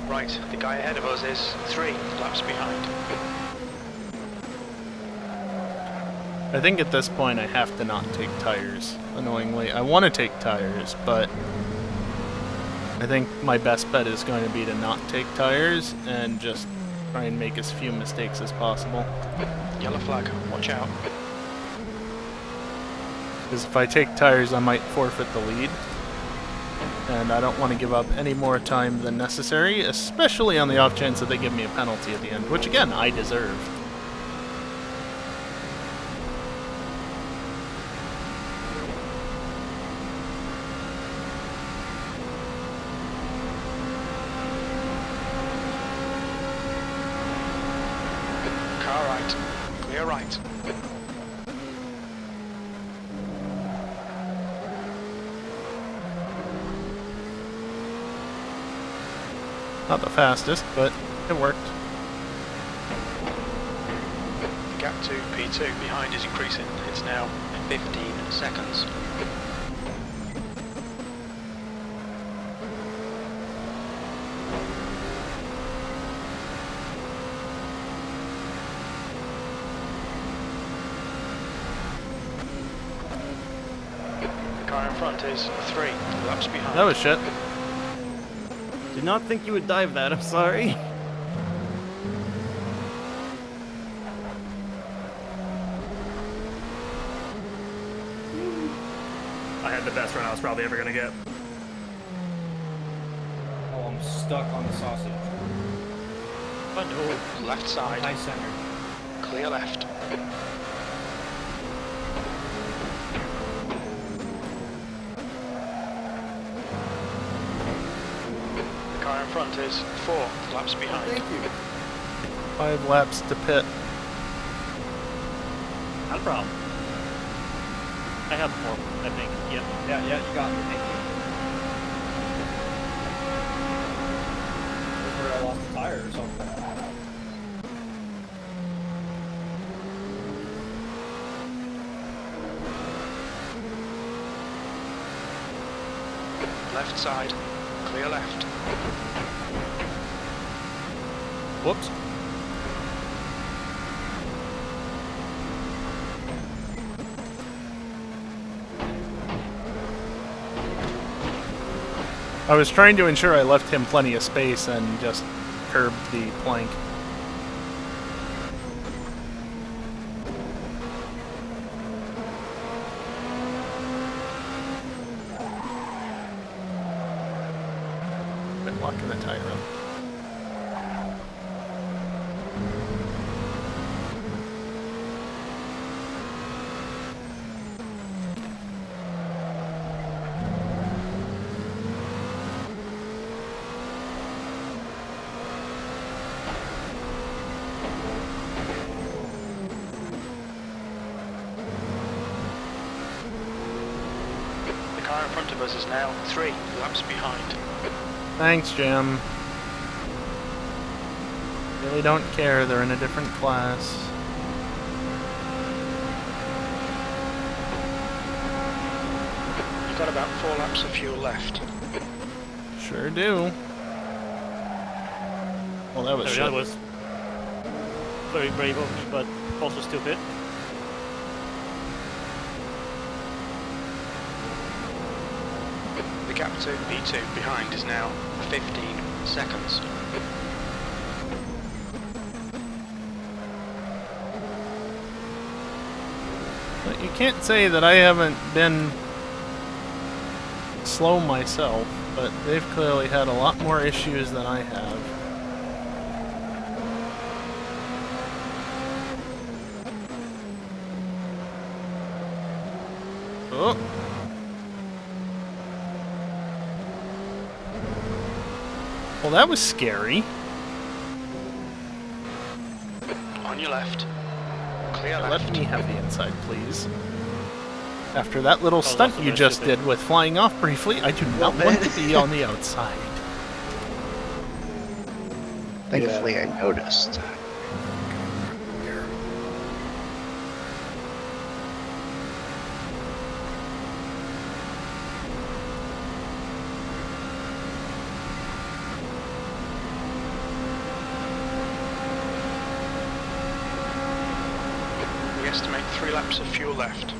Right, the guy ahead of us is 3 laps behind. I think at this point I have to not take tires, annoyingly. I want to take tires, but I think my best bet is going to be to not take tires and just try and make as few mistakes as possible. Yellow flag, watch out. Because if I take tires, I might forfeit the lead. And I don't want to give up any more time than necessary, especially on the off chance that they give me a penalty at the end, which again, I deserve. Car right, clear right. Not the fastest, but it worked. The gap to P2 behind is increasing. It's now 15 seconds. The car in front is 3 laps behind. That was shit. Did not think you would dive that, I'm sorry. I had the best run I was probably ever gonna get. Oh, I'm stuck on the sausage. Oh, left side, High center. clear left. The car in front is 4 laps behind. Thank you. 5 laps to pit. Not a problem. I have more, I think. Yep. Yeah, you got me. Thank you. That's where I lost a tire or something. Left side, clear left. Whoops. I was trying to ensure I left him plenty of space and just curbed the plank. Been locking the tire up. The car in front of us is now 3 laps behind. Thanks, Jim. Really don't care, they're in a different class. You've got about 4 laps of fuel left. Sure do. Well, that was So shit. that was very brave of me, but also stupid. The gap to P2 behind is now 15 seconds. But you can't say that I haven't been slow myself, but they've clearly had a lot more issues than I have. Oh. Well, that was scary. On your left. Clear left. Let me have the inside, please. After that little was stunt also you very just stupid. did with flying off briefly, I do not want to be on the outside. Thankfully, I noticed. We estimate 3 laps of fuel left.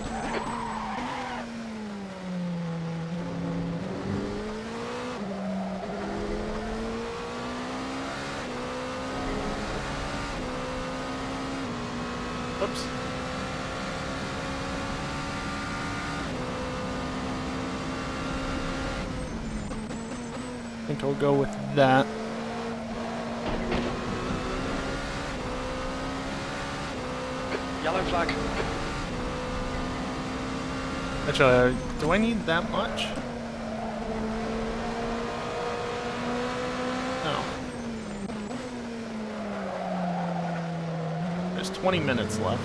Oops. I think I'll go with that. Yellow flag. Actually, do I need that much? No. There's 20 minutes left.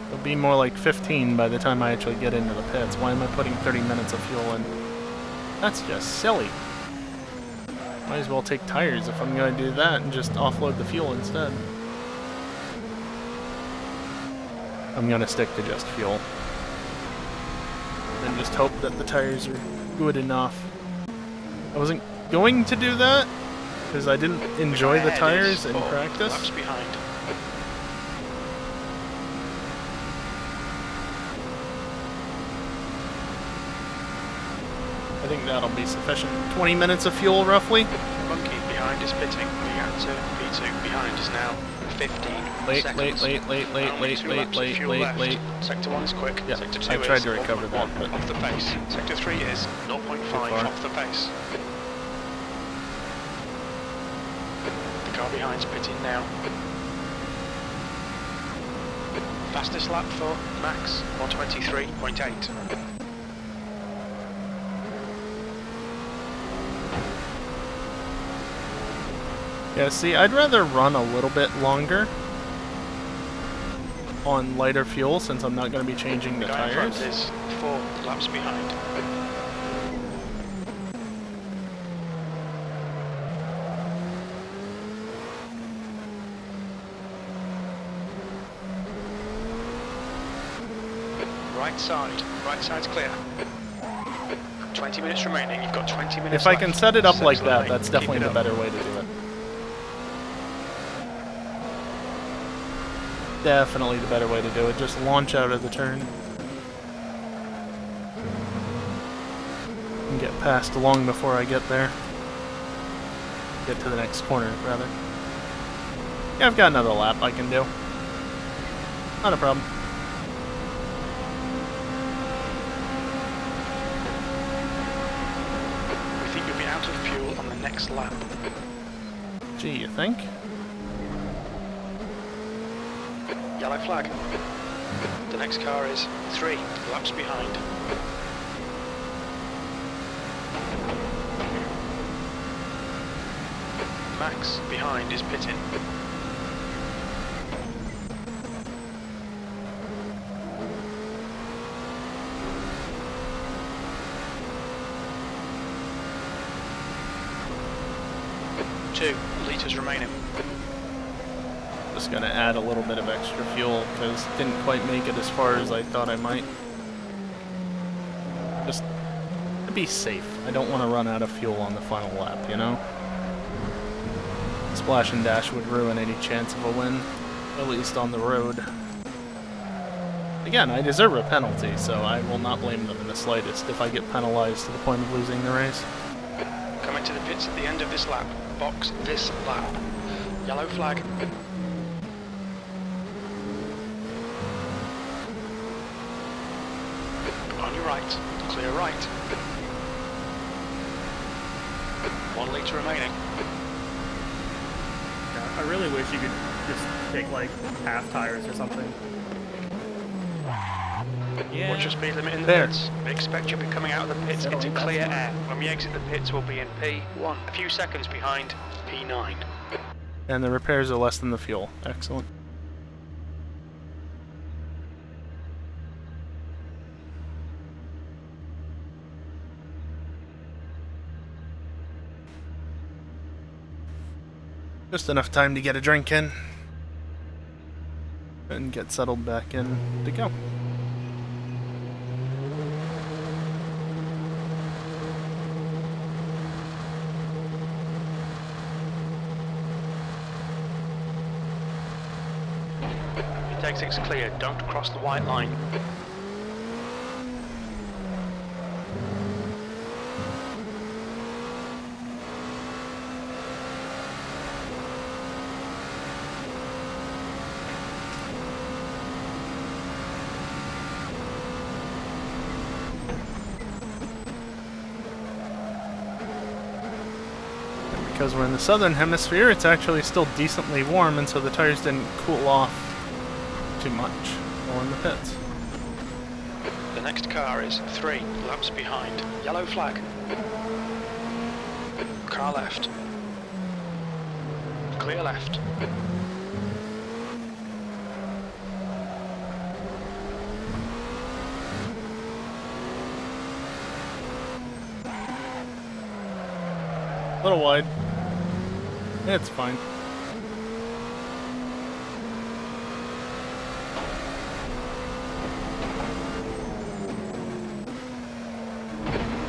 It'll be more like 15 by the time I actually get into the pits. Why am I putting 30 minutes of fuel in? That's just silly. Might as well take tires if I'm going to do that and just offload the fuel instead. I'm going to stick to just fuel. And just hope that the tires are good enough. I wasn't going to do that because I didn't enjoy the tires in practice. Laps behind. I think that'll be sufficient. 20 minutes of fuel, roughly. Monkey behind is pitting. The gap to P2 behind is now 15 Late, seconds. late. Only 2 laps of fuel left. Sector 1 is quick. Yeah, Sector 2 I tried is to recover 1.1 that, but off the pace. Sector 3 is 0.5 off the pace. The car behind's pitting now. Fastest lap for Max, 123.8. yeah, see, I'd rather run a little bit longer on lighter fuel since I'm not going to be changing the guy in front tires. is 4 laps behind. Right side's clear. 20 minutes remaining, you've got 20 minutes If I left. can set it up like Excellent that, lane. that's Keep definitely it the up. better way to do it. Definitely the better way to do it. Just launch out of the turn. And get past long before I get there. Get to the next corner, rather. Yeah, I've got another lap I can do. Not a problem. We think you'll be out of fuel on the next lap. Gee, you think? Yellow flag. The next car is 3 laps behind. Max behind is pitting. Two litres remaining. Just gonna add a little bit of extra fuel because didn't quite make it as far as I thought I might. Just to be safe. I don't want to run out of fuel on the final lap, you know? Splash and dash would ruin any chance of a win, at least on the road. Again, I deserve a penalty, so I will not blame them in the slightest if I get penalized to the point of losing the race. Coming to the pits at the end of this lap. Box this lap. Yellow flag. On your right. Clear right. 1 litre remaining. I really wish you could just take like half tires or something. Yeah. Watch your speed limit in the There. pits. We expect you'll be coming out of the pits into clear air. When we exit the pits, we'll be in P1, a few seconds behind P9. And the repairs are less than the fuel. Excellent. Just enough time to get a drink in and get settled back in to go. Your exit's clear. Don't cross the white line. Because we're in the southern hemisphere, it's actually still decently warm, and so the tires didn't cool off too much while in the pits. The next car is 3 laps behind. Yellow flag. Car left. Clear left. A little wide. It's fine.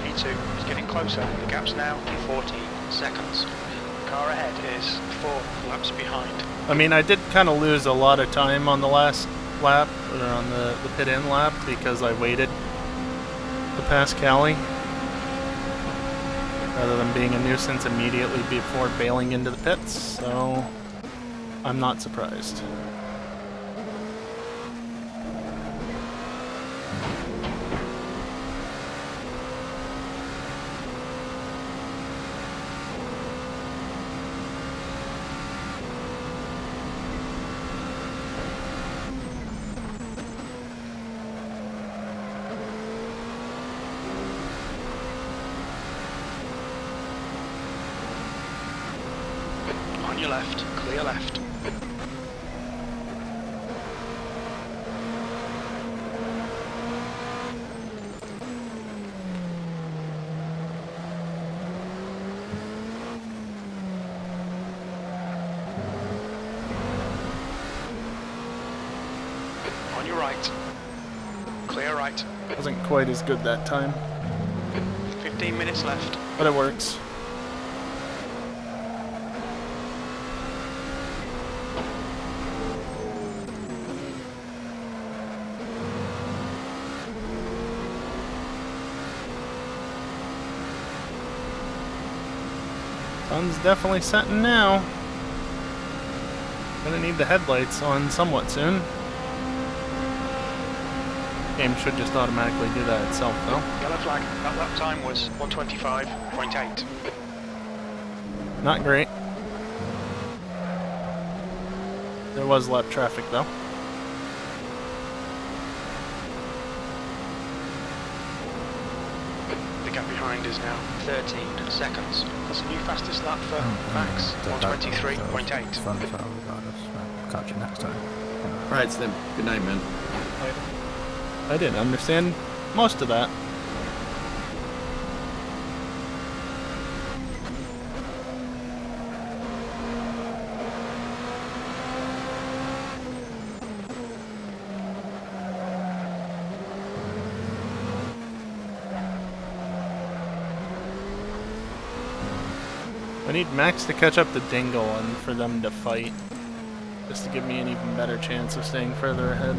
P2 is getting closer. The gap's now 14 seconds. The car ahead is 4 laps behind. I mean, I did kind of lose a lot of time on the last lap, or on the pit-in lap, because I waited to pass Cali, rather than being a nuisance immediately before bailing into the pits, so I'm not surprised. On your left, clear left. On your right. Clear right. Wasn't quite as good that time, 15 minutes left. but it works. Sun's definitely setting now. Gonna need the headlights on somewhat soon. Game should just automatically do that itself, though. Yellow flag. That lap time was 125.8. Not great. There was lap traffic, though. The gap behind is now 13 seconds. That's a new fastest lap for Max, 123.8. Fun, regardless. Catch you next time. Alright, Slim. Good night, man. I didn't understand most of that. I need Max to catch up to Dingle and for them to fight, just to give me an even better chance of staying further ahead.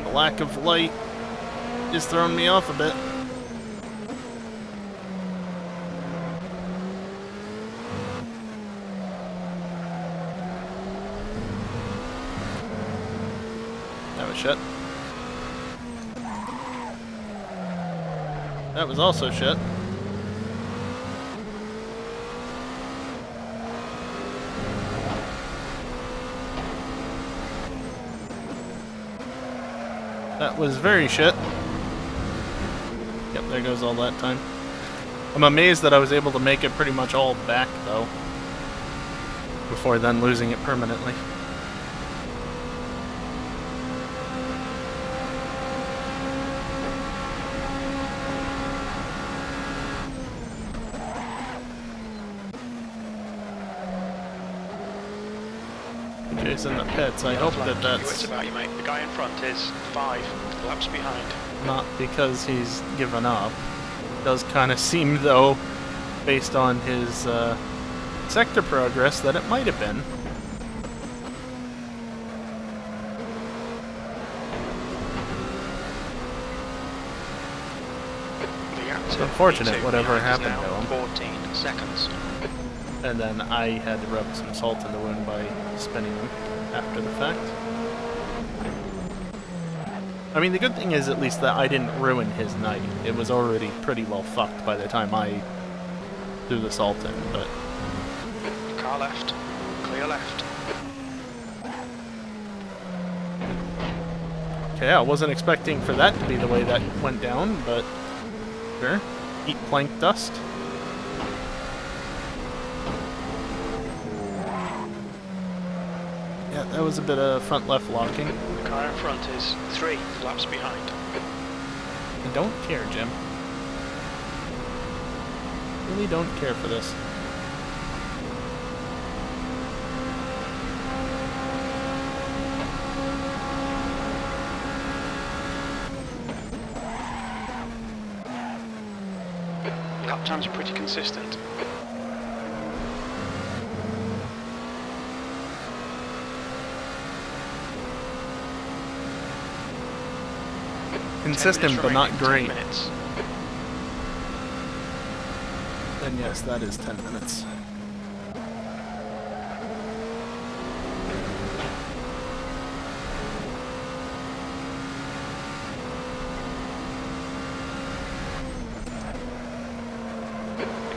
The lack of light is throwing me off a bit. That was shit. That was also shit. That was very shit. Yep, there goes all that time. I'm amazed that I was able to make it pretty much all back, though, before then losing it permanently. In the pits. I hope that that's about you, mate. The guy in front is 5 laps behind. Not because he's given up. It does kind of seem, though, based on his sector progress, that it might have been. It's unfortunate whatever happened to him. 14 seconds. And then I had to rub some salt in the wound by spinning him after the fact. I mean, the good thing is at least that I didn't ruin his night. It was already pretty well fucked by the time I threw the salt in, but... Car left. Clear left. Okay, I wasn't expecting for that to be the way that went down, but... Sure. Eat plank dust. Yeah, that was a bit of front left locking. The car in front is 3 laps behind. I don't care, Jim. Really don't care for this. Lap times are pretty consistent. Consistent, but not great. 10 minutes. Then yes, that is 10 minutes.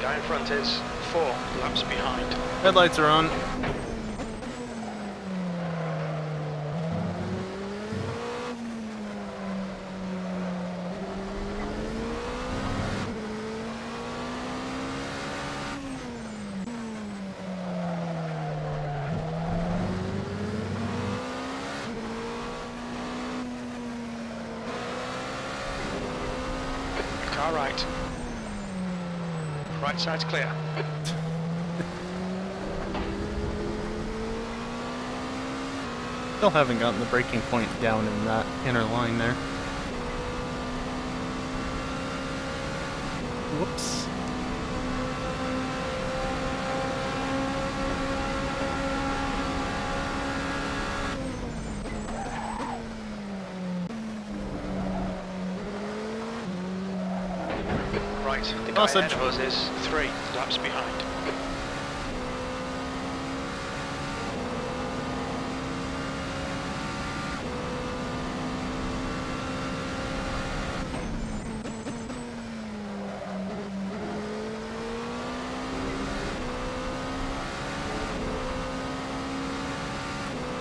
Guy in front is 4 laps behind. Headlights are on. Car right. Right side's clear. Still haven't gotten the braking point down in that inner line there. Whoops. Right, the guy Sausage. ahead of us is 3 laps behind.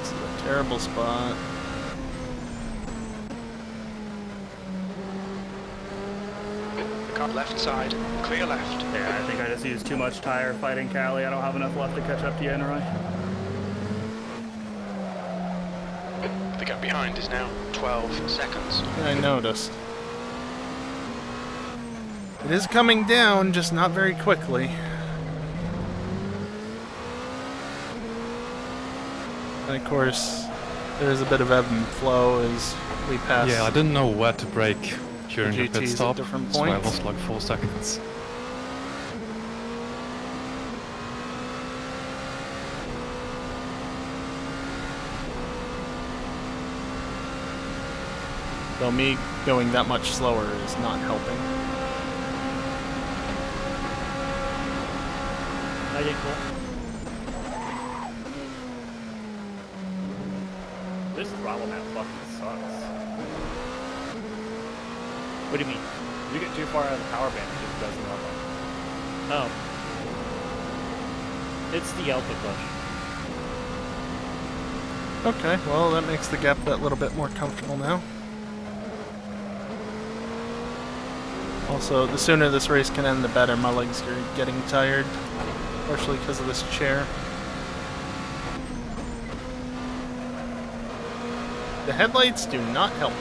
This is a terrible spot. Car left side, clear left. Yeah, I think I just used too much tire fighting Cali. I don't have enough left to catch up to you, Enroy. The gap behind is now 12 seconds. Yeah, I noticed. It is coming down, just not very quickly. And of course, there's a bit of ebb and flow as we pass. Yeah, I didn't know where to brake during the GTs pit at stop, different so I points. lost like 4 seconds. So me going that much slower is not helping. I did cool. This throttle map fucking sucks. What do you mean? If you get too far out of the power band, it just does nothing. Oh. It's the output push. Okay, well that makes the gap that little bit more comfortable now. Also, the sooner this race can end, the better. My legs are getting tired, partially because of this chair. The headlights do not help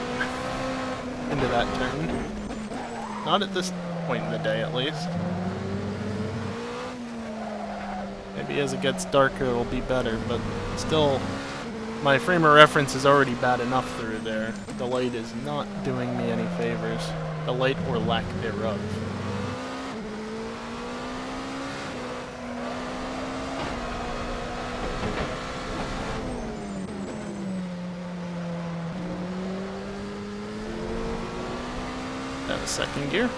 into that turn. Not at this point in the day, at least. Maybe as it gets darker, it'll be better, but still, my frame of reference is already bad enough through there. The light is not doing me any favors. The light or lack thereof. That was second gear.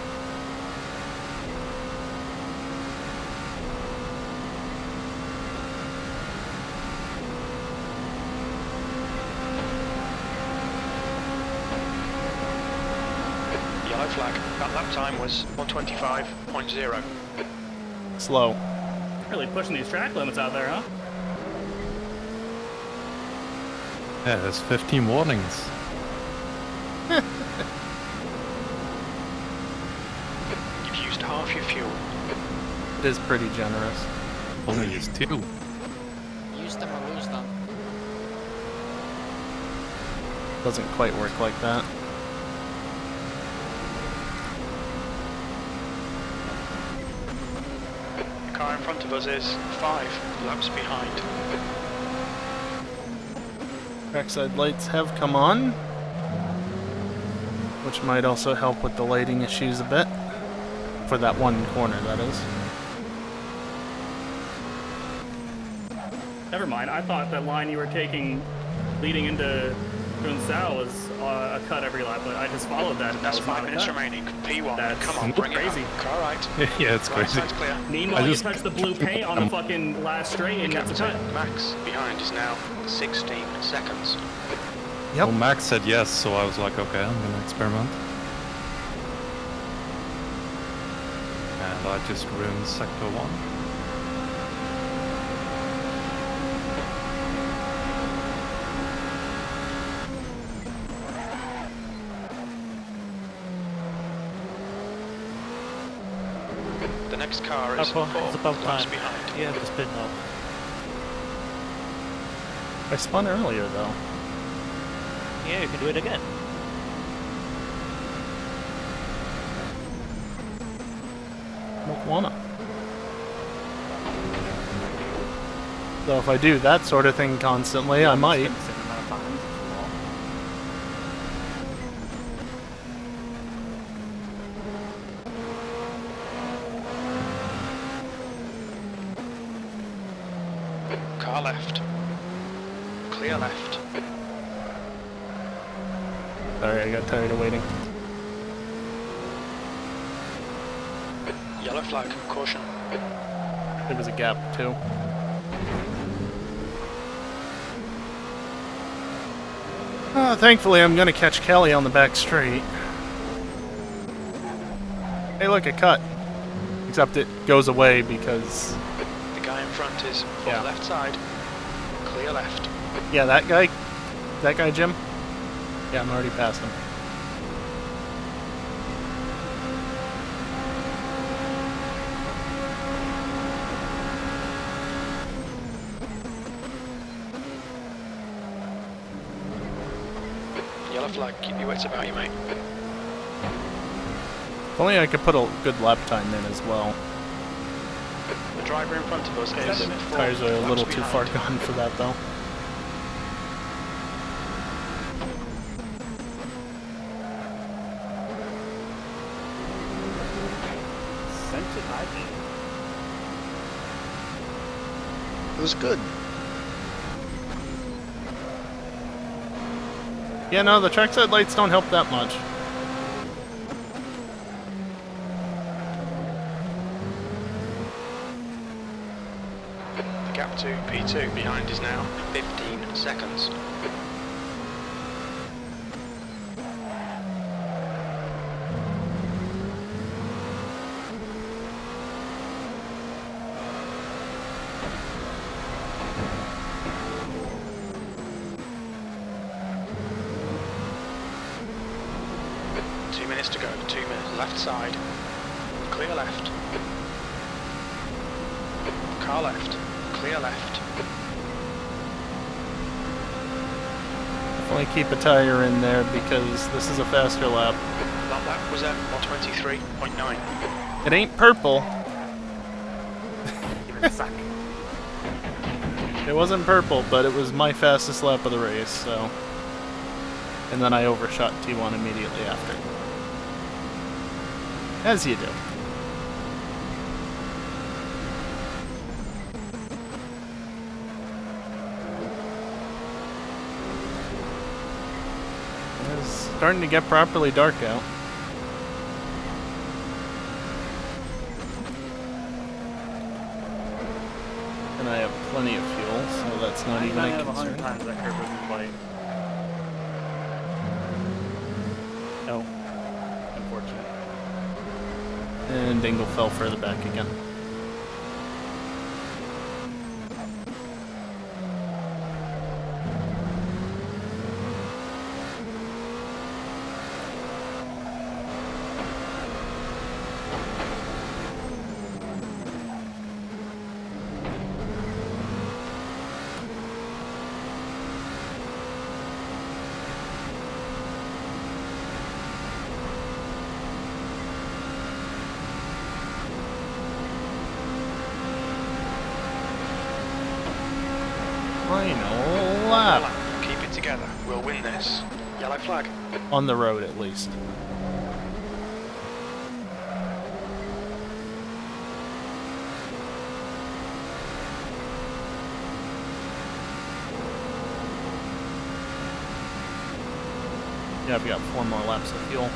Yellow flag. That lap time was 125.0. Slow. Really pushing these track limits out there, huh? Yeah, there's 15 warnings. You've used half your fuel. It is pretty generous. Only used 2. Use them or lose them. Doesn't quite work like that. The car in front of us is 5 laps behind. Trackside lights have come on, which might also help with the lighting issues a bit. For that one corner, that is. Never mind. I thought that line you were taking leading into Gunsao was a cut every lap, but I just followed that. And That's that was 5 not a minutes cut. remaining. P1. That's Come on, bring crazy. it up. Car right. Yeah, it's Right crazy. side's clear. Meanwhile, I you just- touch the blue paint on the fucking last straight, and it's a cut. Captain Max behind is now 16 seconds. Yep. Well, Max said yes, so I was like, okay, I'm gonna experiment. And And I just ruined Sector 1. The next car is Harpo, it's about laps time. behind. You have to spin now. I spun earlier though. Yeah, you can do it again. Don't wanna. So if I do that sort of thing constantly, I might. Spin the same amount of times, it's long. Car left. Clear left. Sorry, I got tired of waiting. Yellow flag. Caution. There was a gap too. Thankfully, I'm gonna catch Kelly on the back straight. Hey, look, a cut. Except it goes away because... The guy in front is on the left side. Clear left. Yeah, that guy? That guy, Jim? Yeah, I'm already past him. Yellow flag. Keep your wits about you, mate. If only I could put a good lap time in as well. The driver in front of us is Tires are a little laps too far behind. gone for that though. Scented ivy. It was good. Yeah, no, the trackside lights don't help that much. The gap to P2 behind is now 15 seconds. To go, 2 minutes, left side, clear left, car left, clear left. Definitely keep a tire in there because this is a faster lap. That lap was at 123.9. It ain't purple. Give it a suck. It wasn't purple, but it was my fastest lap of the race, so... And then I overshot T1 immediately after. As you do. It's starting to get properly dark out. And I have plenty of fuel, so that's not even a 100 concern. times that curve wasn't light. No. Unfortunate. And Dingle fell further back again. Final lap. Keep it together, we'll win this. Yellow flag. On the road, at least. Yeah, I've got 4 more laps of fuel.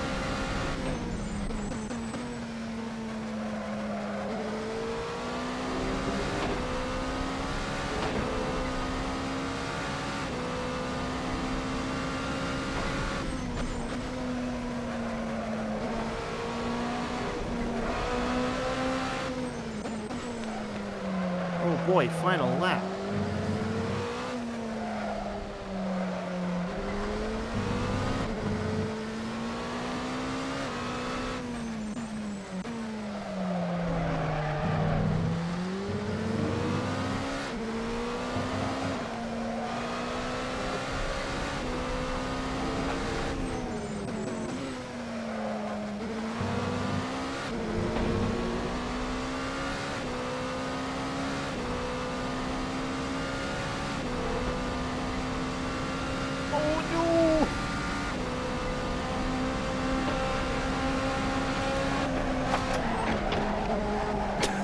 boy, final lap.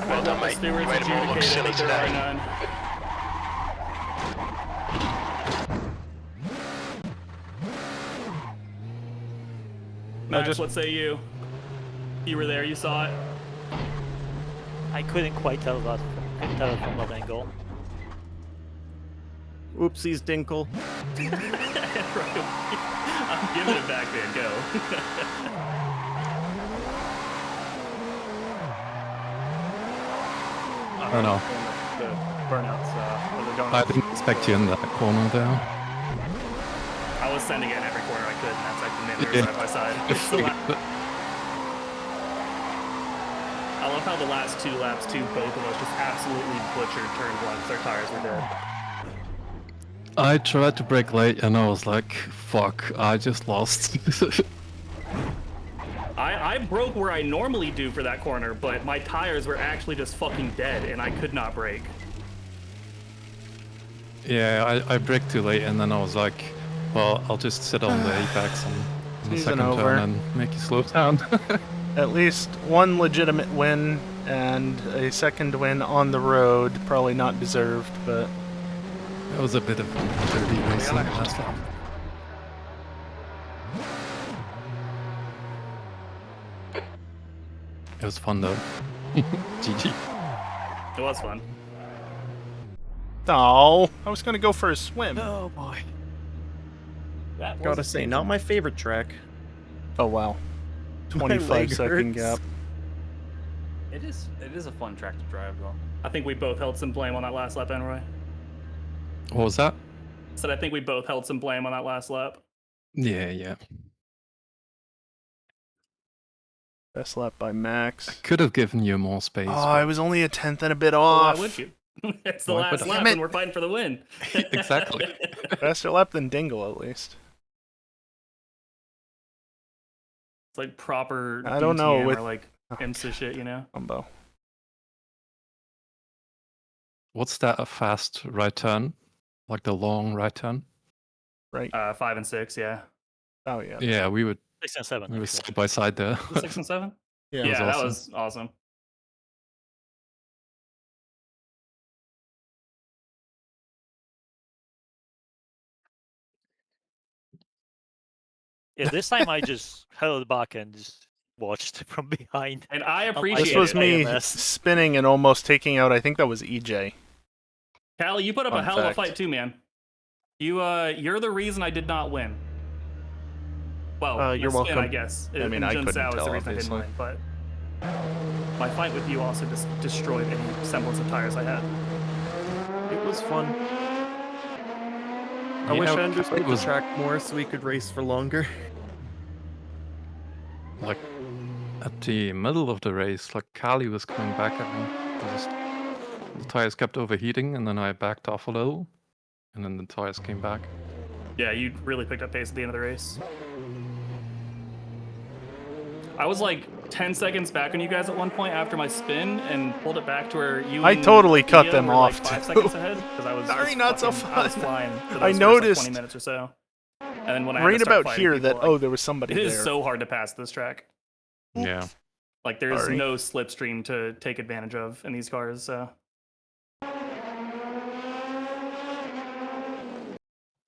Well done, mate. You Stewards made them all look adjudicated silly that there are today. none. Max, what say you? You were there, you saw it. I couldn't quite tell that from that angle. Oopsies, Dinkle. I'm giving it back, man. Go. I don't know. The burnouts, where they're going. I didn't expect you in that corner there. I was sending it in every corner I could, and that's like the minute Yeah. side by side. I love how the last 2 laps, too, both of us just absolutely butchered turn 1. Their tires were dead. I tried to brake late and I was like, fuck, I just lost. I broke where I normally do for that corner, but my tires were actually just fucking dead, and I could not brake. Yeah, I braked too late and then I was like, well, I'll just sit on the apex on the Season second over. turn and make you slow down. At least one legitimate win and a second win on the road. Probably not deserved, but It was a bit of dirty racing last lap. It was fun though. GG. It was fun. oh, I was gonna go for a swim. Oh boy. That was Gotta say, not my favorite track. Oh wow, My leg 25-second hurts. gap. It is a fun track to drive, though. I think we both held some blame on that last lap, Enroy. What was that? Said I think we both held some blame on that last lap. Yeah. Best lap by Max. Could have given you more space. Oh, but- I was only a tenth and a bit Well, off. why would you? It's the Why would last I? lap, Damn it. and we're fighting for the win. Exactly. Faster lap than Dingle, at least. It's like proper I don't know, DTM with- or like IMSA shit, you know? Combo. What's that, a fast right turn? Like the long right turn? Right. 5 and 6, yeah. Oh yeah. Yeah, we were 6 and 7. actually. side by side there. Was it 6 and 7? Yeah. Yeah, that awesome. was awesome. Yeah, this time I just held back and just watched from behind. And I This appreciate This was it. me AMS. spinning and almost taking out. I think that was EJ. Callie, you put up a Fun hell of a fact. fight too, man. You're the reason I did not win. Well, You're the spin, welcome. I guess. I mean, and I Jun couldn't Sao is the tell, reason obviously. I didn't win, but my fight with you also just destroyed any semblance of tires I had. It was fun. I wish I understood the track more so we could race for longer. Like at the middle of the race, like Kali was coming back at me. The tires kept overheating, and then I backed off a little, and then the tires came back. Yeah, you really picked up pace at the end of the race. I was like 10 seconds back on you guys at one point after my spin and pulled it back to where you I and totally cut Leah them were off, like 5 too. seconds ahead because I was Sorry, just not so fucking- I was fun. flying for those I first, noticed- like 20 minutes or so. And then when I had Right to start about fighting here people, that, like, oh, there was somebody it is there. so hard to pass this track. Yeah. Like there's Sorry. no slipstream to take advantage of in these cars. So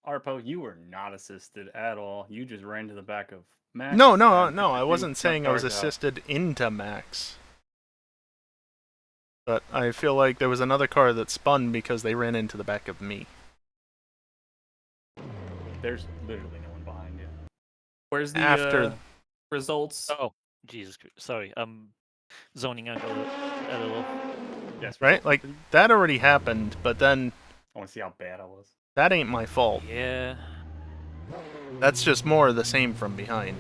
Arpo, you were not assisted at all. You just ran to the back of Max. No, and I you wasn't saying I was knocked ours out. assisted into Max. But I feel like there was another car that spun because they ran into the back of me. There's literally no one behind you. where's the After- results? Oh, Jesus Christ. Sorry, I'm zoning out a little. Yes. right? Like, that already happened, but then I want to see how bad I was. that ain't my fault. Yeah. That's just more of the same from behind.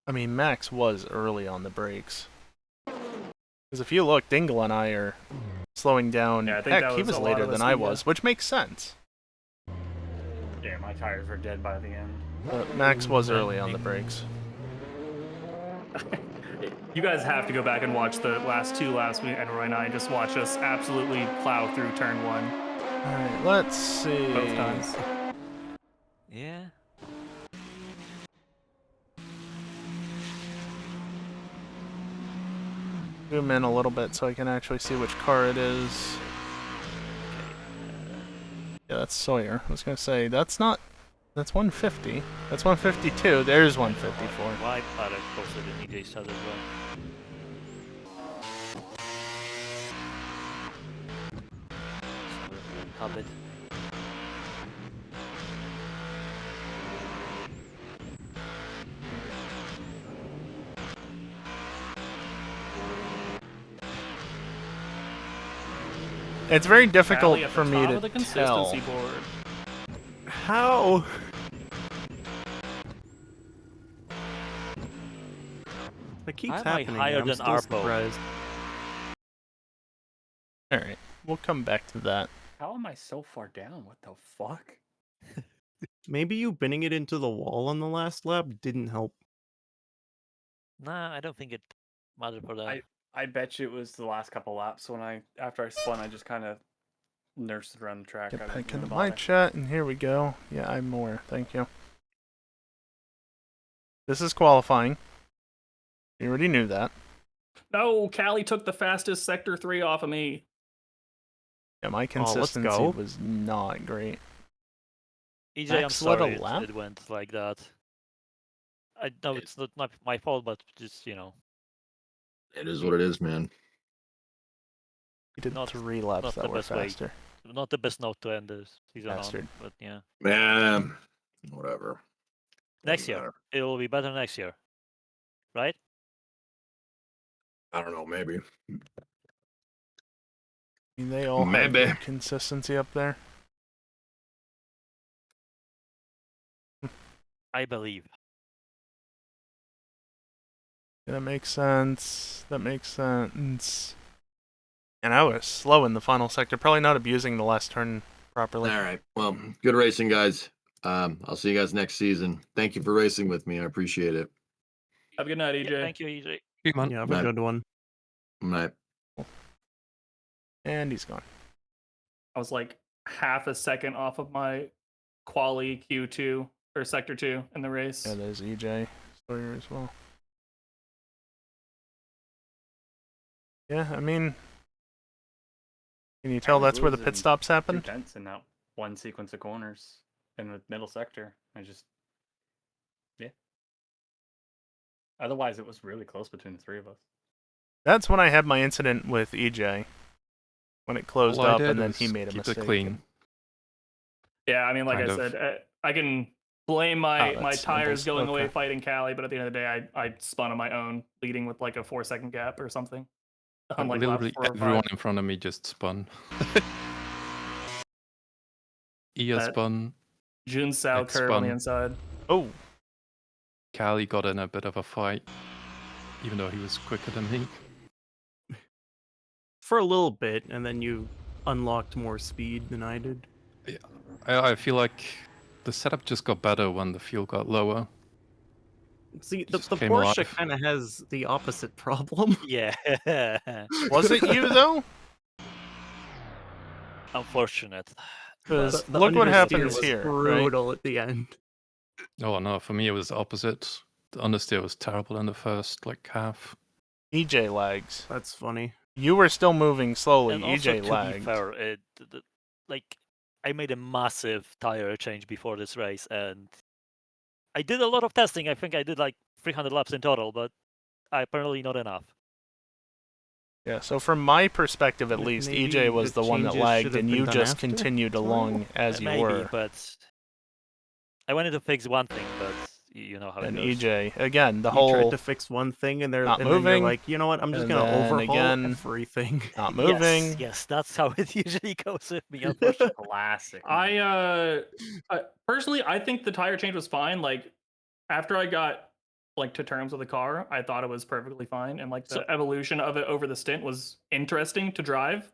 I mean, Max was early on the brakes. Because if you look, Dingle and I are slowing down. Yeah, I think Heck, that he was was a lot later of than us, I yeah. was, which makes sense. Yeah, my tires were dead by the end. But Max was early on the brakes. You guys have to go back and watch the last 2 laps, and Roy and I just watch us absolutely plow through turn 1 Alright, let's see. both times. Yeah. Zoom in a little bit so I can actually see which car it is. Yeah, that's Sawyer. I was gonna say, that's not... That's 150. That's 152. There's 154. Why are they closer than EJ said as well? Habit. It's very difficult Tally at the for me top to of the tell. consistency board. How? That keeps Why am I happening. higher I'm than still Arpo? surprised. Alright, we'll come back to that. How am I so far down? What the fuck? Maybe you binning it into the wall on the last lap didn't help. Nah, I don't think it mattered for that. I bet you it was the last couple laps when after I spun, I just kind of nursed it around the track. Get I back didn't into even my bother. chat, and here we go. Yeah, I'm more. Thank you. This is qualifying. You already knew that. No, Callie took the fastest sector 3 off of me. Yeah, my let's consistency go. was not great. EJ, Max I'm led a sorry lap? it went like that. I know it's not my fault, but just, you know, It is what it is, man. He did Not- 3 laps not that the were best way. faster. not the best note to end the season Bastard. on, but yeah. Man, whatever. Next Doesn't year, matter. it will be better next year, right? I don't know, maybe. I mean, they all have Maybe. good consistency up there. I believe. Yeah, that makes sense. That makes sense. And I was slow in the final sector, probably not abusing the last turn properly. All right. Well, good racing, guys. I'll see you guys next season. Thank you for racing with me. I appreciate it. Have a good night, EJ. Yeah, thank you, EJ. Hey, man. Yeah, have a Night. good one. Night. And he's gone. I was like half a second off of my quali Q2 or sector 2 in the race. Yeah, there's EJ Sawyer as well. Yeah, I mean, can you tell I was that's where the pit losing stops happen? 2/10 in that one sequence of corners in the middle sector. Yeah. Otherwise, it was really close between the three of us. That's when I had my incident with EJ. When it closed All I up did and then was he made a keep mistake. it clean. Yeah, I mean, like Kind I of. said, I can blame my that's tires Symbols. going away Okay. fighting Callie, but at the end of the day, I spun on my own, leading with like a 4-second gap or something. On like lap Literally 4 or 5. everyone in front of me just spun. Ia That- spun. Jun Sao X curve on the spun. inside. Oh, Callie got in a bit of a fight, even though he was quicker than me. For a little bit, and then you unlocked more speed than I did. I feel like the setup just got better when the fuel got lower. See, the Just came Porsche alive. kind of has the opposite problem. Yeah. was it you though? Unfortunate. Because The look what understeer happens was here. Right? brutal at the end. Oh no, for me it was the opposite. The understeer was terrible in the first half. EJ lags. That's funny. You were still moving slowly. And also, EJ to lagged. be fair, I made a massive tire change before this race, and I did a lot of testing. I think I did like 300 laps in total, but apparently not enough. Yeah, so from my perspective at least, Maybe EJ was the one that changes lagged should have and been you done just after continued tutorial? along as you Maybe, were. but I wanted to fix one thing, but you know how And it goes. EJ, again, the You whole tried to fix one thing and not then moving, you're like, you know what? I'm just and gonna then overhaul again, everything. not moving. Yes, that's how it usually goes with me, unfortunately. Classic. Personally, I think the tire change was fine. Like after I got like to terms with the car, I thought it was perfectly fine, and like the evolution of it over the stint was interesting to drive.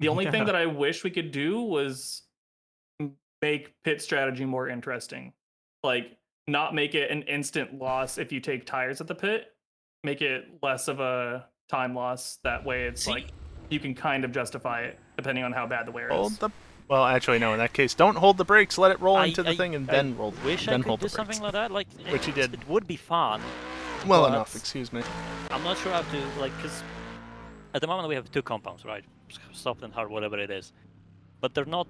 The only thing Yeah. that I wish we could do was make pit strategy more interesting. Like not make it an instant loss if you take tires at the pit. Make it less of a time loss. That way it's like you can kind of justify it depending on how bad the wear is. Well, actually, no. In that case, don't hold the brakes. Let it roll into the thing, and then roll. Wish then I could hold do the brakes. something like that. Like, Which you did. It would be fun. Well but enough. Excuse me. I'm not sure how to because at the moment we have two compounds, right? Soft and hard, whatever it is. But they're not.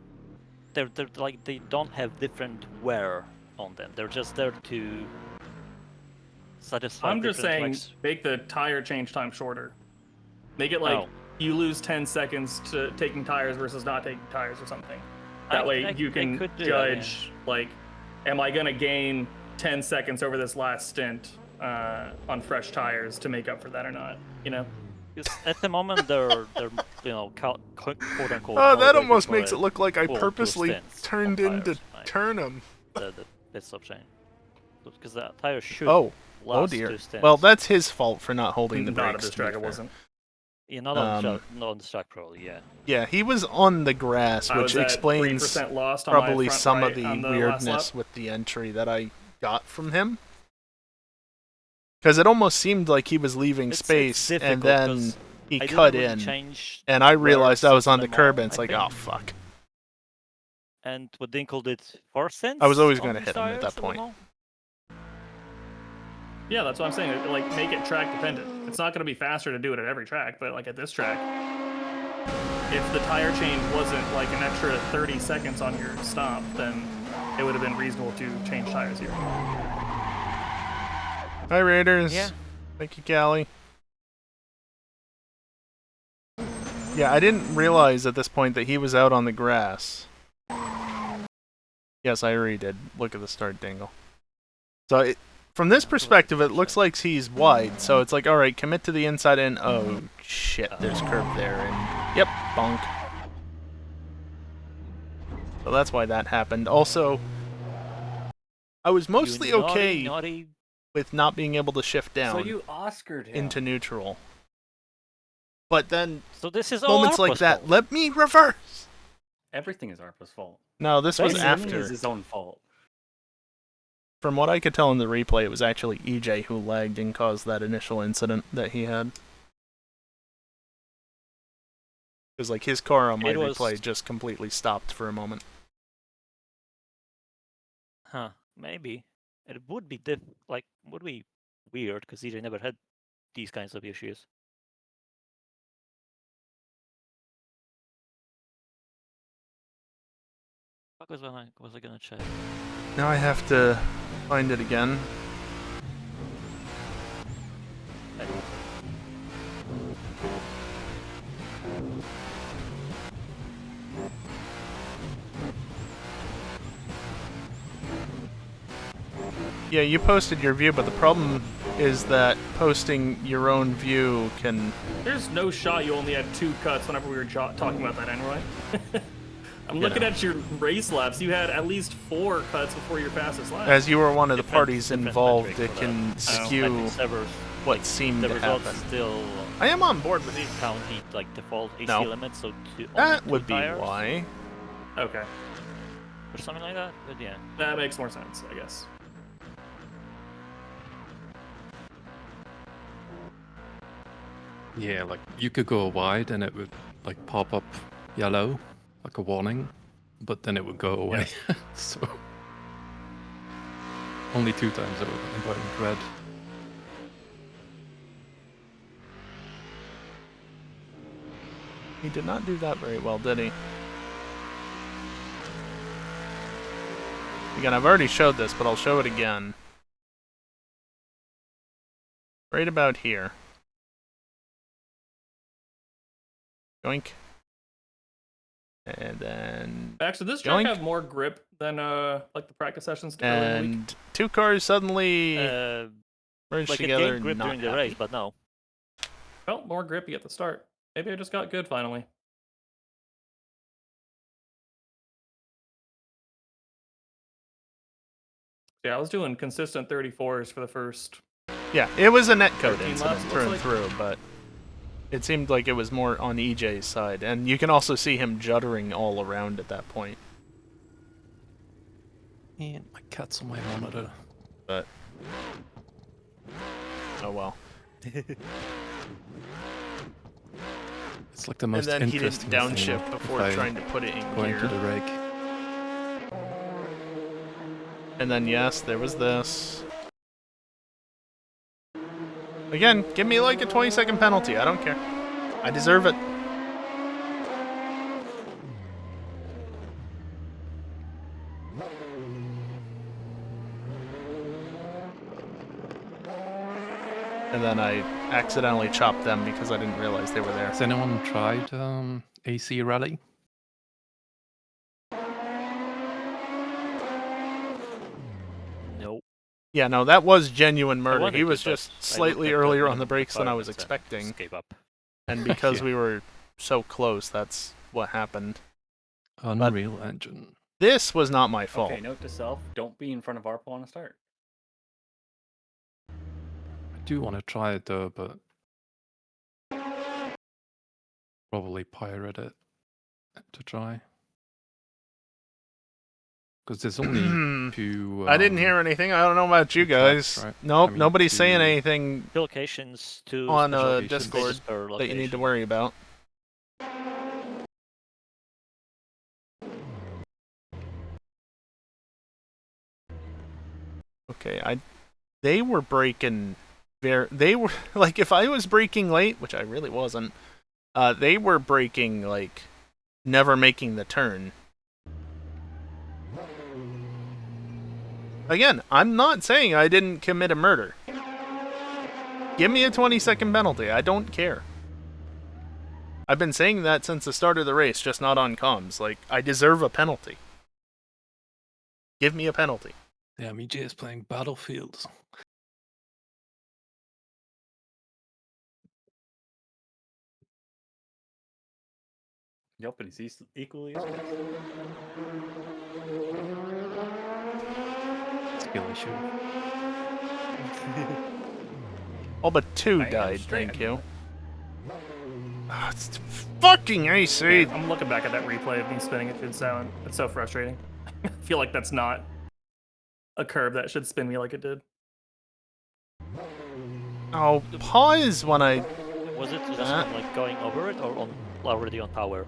They're like they don't have different wear on them. They're just there to satisfy. I'm just saying, like, make the tire change time shorter. Make it like you lose 10 seconds to taking tires versus not taking tires or something. That way you can judge, like, am I going to gain 10 seconds over this last stint on fresh tires to make up for that or not, you know? At the moment, they're you know, quote unquote. Oh, that almost makes it look like I purposely turned in to turn them. The pit stop chain. Because the tires should oh dear. Well, that's his fault for not holding the brakes. Not at this track, it wasn't. Yeah, not on the track, probably, yeah. Yeah, he was on the grass, which explains probably some of the weirdness with the entry that I got from him. Because it almost seemed like he was leaving space, and then he cut in, and I realized I was on the curb, and it's like, oh, fuck. And what Dinkle did 4 cents? I was always going to hit him at that point. Yeah, that's what I'm saying. Like, make it track dependent. It's not going to be faster to do it at every track, but like at this track, if the tire change wasn't like an extra 30 seconds on your stop, then it would have been reasonable to change tires here. Hi, Raiders. Yeah. Thank you, Callie. Yeah, I didn't realize at this point that he was out on the grass. Yes, I already did. Look at the start dingle. So, from this perspective, it looks like he's wide. So it's like, alright, commit to the inside and... Oh, shit, there's curb there. And yep, bonk. So that's why that happened. Also, I was mostly okay with not being able to shift down so you Oscar'd him. into neutral. But then, so this is moments like that, let me reverse! Everything is Arpa's fault. No, this was after. Is his own fault. From what I could tell in the replay, it was actually EJ who lagged and caused that initial incident that he had. Because like his car on my replay just completely stopped for a moment. Huh? Maybe it would be would be weird because EJ never had these kinds of issues. What was I gonna check? Now I have to find it again. Yeah, you posted your view, but the problem is that posting your own view can... There's no shot you only had 2 cuts whenever we were talking about that, Enroy. I'm looking at your race laps. You had at least 4 cuts before your fastest lap. As you were one of the parties involved, it can skew what seemed to happen. Still, I am on board with you. Count heat like default AC limit, so that would be why. Okay. Or something like that. But yeah, that makes more sense, I guess. Yeah, like you could go wide and it would like pop up yellow, like a warning, but then it would go away. Yeah. So only 2 times it went red. He did not do that very well, did he? Again, I've already showed this, but I'll show it again. Right about here. Yoink. And then... Actually, this track yoink. have more grip than like the practice sessions earlier in the week. And two cars suddenly merged like together. it gained grip not during the happy. race, but no. Felt more grippy at the start. Maybe I just got good finally. Yeah, I was doing consistent 34s for the first. Yeah, it was a netcode 13 incident laps, it through and looks through, but it seemed like it was more on EJ's side. And you can also see him juddering all around at that point. And my cat's on my monitor. But... oh well. It's like the most and then he didn't interesting downshift thing before if I trying to put it in go gear. into the rake. And then yes, there was this. Again, give me like a 20-second penalty. I don't care. I deserve it. And then I accidentally chopped them because I didn't realize they were there. Has anyone tried AC Rally? Nope. Yeah, no, that was genuine murder. wanted He was to, but just I slightly looked at the earlier on the minimum brakes than I was requirements and expecting. just gave up. And because Yeah. we were so close, that's what happened. Unreal Engine. This was not my fault. Okay, note to self: don't be in front of Arpo on a start. I do want to try it though, but probably pirate it to try. Because there's only two. I didn't hear anything. I don't know about you two tracks, guys. right? Nope, I mean, nobody's two- saying anything Two locations, two on special locations. Discord stages per that you need to location. worry about. Okay, they were braking they were like, if I was braking late, which I really wasn't, they were braking like never making the turn. Again, I'm not saying I didn't commit a murder. Give me a 20-second penalty. I don't care. I've been saying that since the start of the race, just not on comms. Like, I deserve a penalty. Give me a penalty. Damn, EJ is playing Battlefield. Yep, and he's equally as good. Skill issue. All but two I am died, straight. thank you. Ah, it's fucking AC! I'm looking back at that replay of me spinning it through the silent. It's so frustrating. I feel like that's not a curve that should spin me like it did. Oh, pause when I... Was it just on, like going over it or on already on power?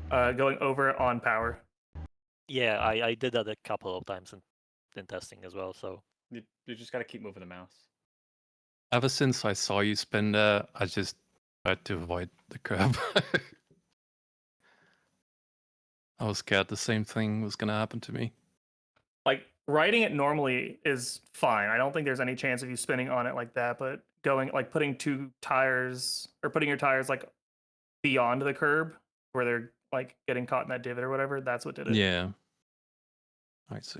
Going over it on power. Yeah, I did that a couple of times in testing as well. So You just gotta keep moving the mouse. Ever since I saw you spin there, I just tried to avoid the curb. I was scared the same thing was gonna happen to me. Like, riding it normally is fine. I don't think there's any chance of you spinning on it like that, but going, like, putting two tires, or putting your tires, like, beyond the curb, where they're, like, getting caught in that divot or whatever, that's what did it. Yeah. I see.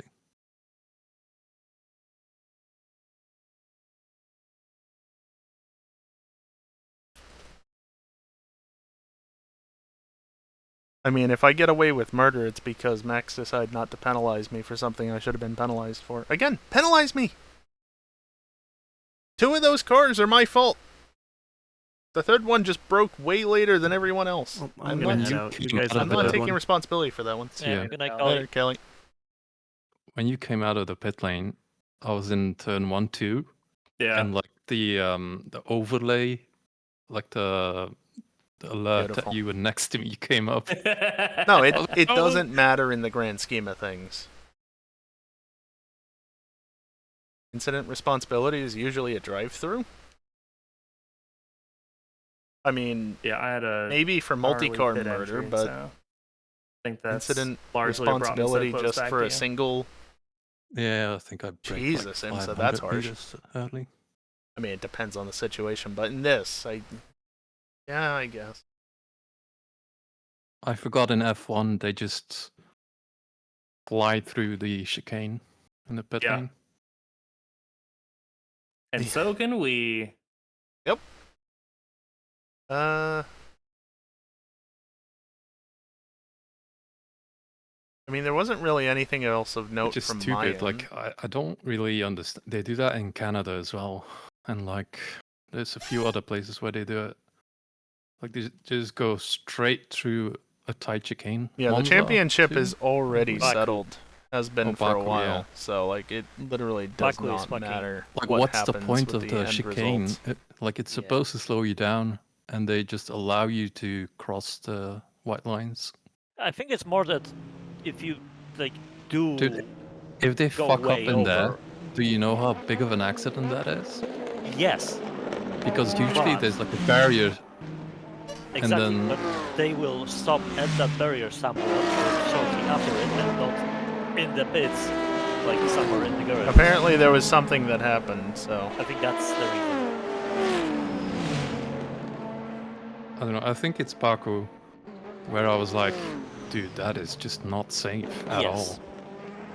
I mean, if I get away with murder, it's because Max decided not to penalize me for something I should have been penalized for. Again, penalize me! Two of those cars are my fault! The third one just broke way later than everyone else. Well, I'm gonna not, head out. You guys I'm I'm have a not good taking one. responsibility for that one. Yeah. good night, Later, Kelly. When you came out of the pit lane, I was in turn 1, 2, Yeah. and like the overlay, like the alert Beautiful. that you were next to me came up. No, it doesn't matter in the grand scheme of things. Incident responsibility is usually a drive-through. I mean, Yeah, I had a maybe for early multi-car pit murder, entry, but so I think that's incident largely what brought me so responsibility close just back for to a you. single... Yeah, I think I braked Jesus, like Imsa, 500 that's harsh. meters early. I mean, it depends on the situation, but in this, yeah, I guess. I forgot in F1 they just glide through the chicane in the pit lane. And so can we. Yep. I mean, there wasn't really anything else of note Which is from my stupid. end. Like, I don't really understand. They do that in Canada as well, and like, there's a few other places where they do it. Like, they just go straight through a tight chicane. Yeah, Monza, the championship too? is already Baku. settled. Has been Oh, for a Baku, while, yeah. so like it literally does Baku is not fucking- matter. Like, what what's the happens point with of the end chicane? result. Like, it's Yeah. supposed to slow you down, and they just allow you to cross the white lines. I think it's more that if you like do Dude, if they go fuck up way in there, over, do you know how big of an accident that is? yes, Because usually But- there's like a barrier. exactly. then- But they will stop at that barrier somewhat or shortly after it, and not in the pits, like somewhere in the garage. Apparently, there was something that happened. So I think that's the reason. I don't know. I think it's Baku, where I was like, dude, that is just not safe at Yes. all.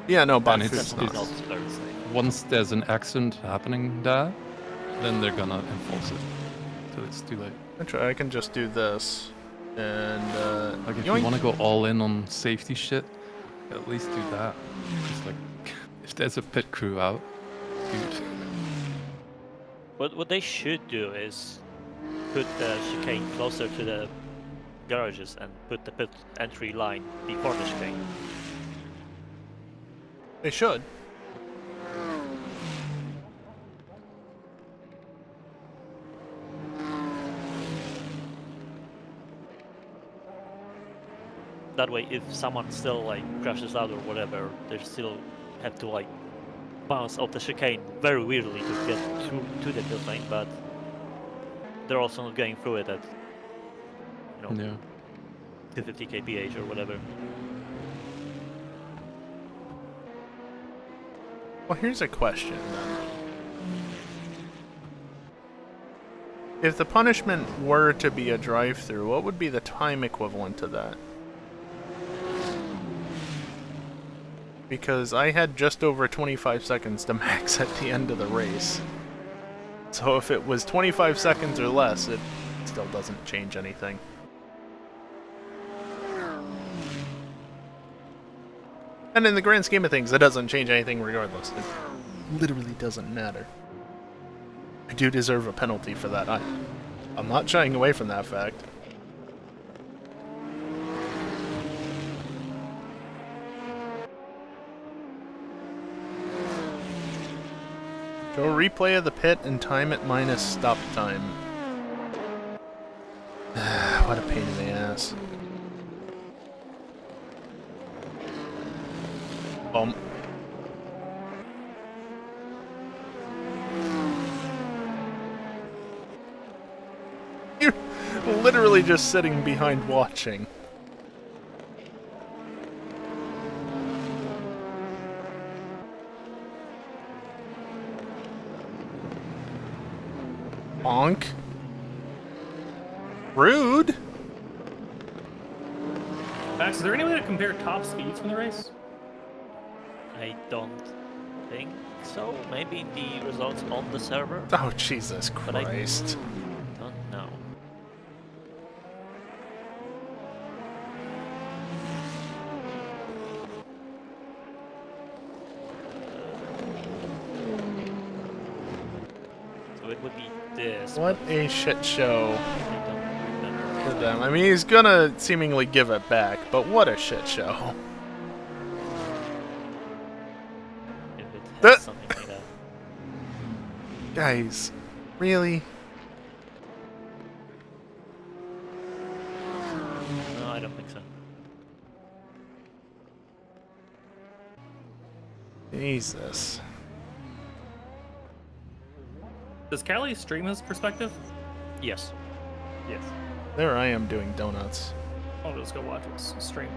yeah, no, And Baku's it's not. Not very safe. once there's an accident happening there, then they're gonna enforce it till it's too late. Actually, I can just do this, and Like if yoink. you want to go all in on safety shit, at least do that. Just like if there's a pit crew out, dude. What they should do is put the chicane closer to the garages and put the pit entry line before the chicane. They should. That way, if someone still like crashes out or whatever, they still have to like bounce off the chicane very weirdly to get to the pit lane, but they're also not going through it at, you know, Yeah. 250 kph or whatever. Well, here's a question then. If the punishment were to be a drive-through, what would be the time equivalent to that? Because I had just over 25 seconds to max at the end of the race. So if it was 25 seconds or less, it still doesn't change anything. And in the grand scheme of things, it doesn't change anything regardless. It literally doesn't matter. I do deserve a penalty for that. I'm not shying away from that fact. Show a replay of the pit and time it minus stop time. What a pain in the ass. Bump. You're literally just sitting behind watching. Bonk. Rude. Max, is there any way to compare top speeds from the race? I don't think so. Maybe the results on the server. Oh, Jesus But I- Christ. Don't know. So it would be this. What but a shit show I don't remember. for them. I mean, he's gonna seemingly give it back, but what a shit show. If it has That- something like that. Guys, really? No, I don't think so. Jesus. Does Callie stream his perspective? Yes. Yes. There I am doing donuts. I'll just go watch his stream.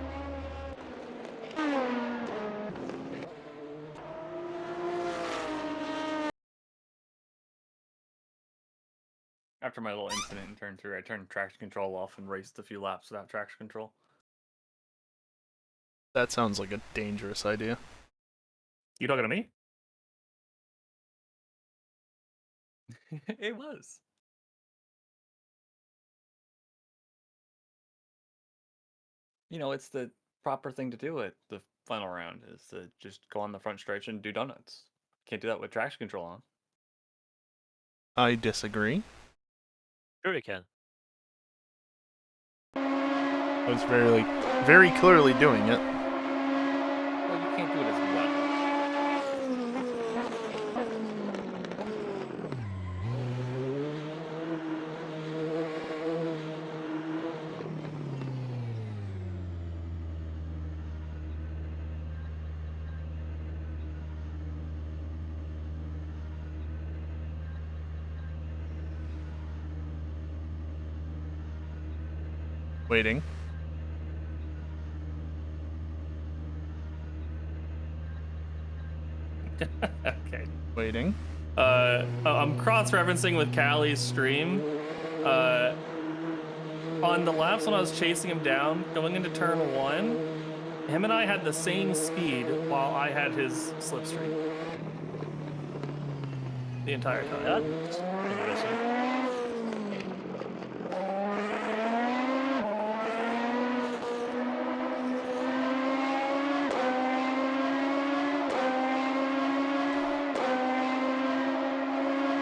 After my little incident in turn 3, I turned traction control off and raced a few laps without traction control. That sounds like a dangerous idea. You talking to me? It was. You know, it's the proper thing to do at the final round is to just go on the front stretch and do donuts. Can't do that with traction control on. I disagree. Sure you can. I was very clearly doing it. Well, you can't do it as well. Waiting. Okay. Waiting. I'm cross-referencing with Callie's stream. On the laps when I was chasing him down, going into turn 1, him and I had the same speed while I had his slipstream. The entire time. That's interesting.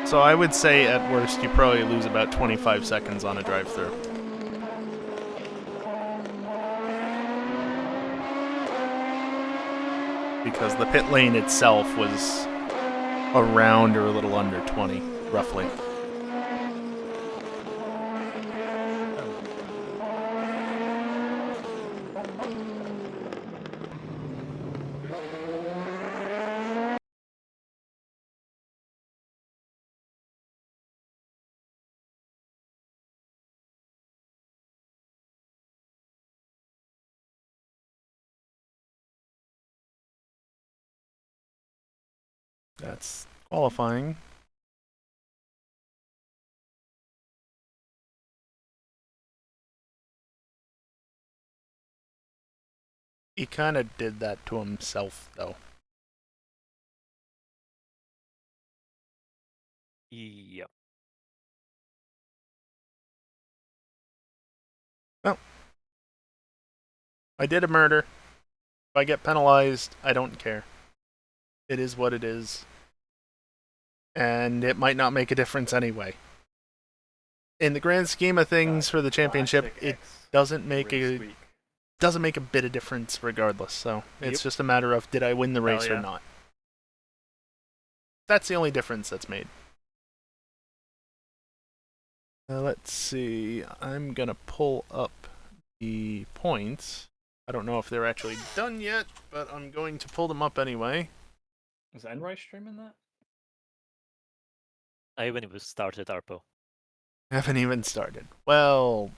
So I would say at worst you probably lose about 25 seconds on a drive-through. Because the pit lane itself was around or a little under 20, roughly. That's qualifying. He kind of did that to himself, though. Yep. Well, I did a murder. If I get penalized, I don't care. It is what it is. And it might not make a difference anyway. In the grand scheme of things for the championship, it doesn't make a bit of difference regardless. So it's just a matter of did I win the race or not. That's the only difference that's made. Let's see. I'm gonna pull up the points. I don't know if they're actually done yet, but I'm going to pull them up anyway. Is Enright streaming that? I haven't even started Arpo. Haven't even started. Well,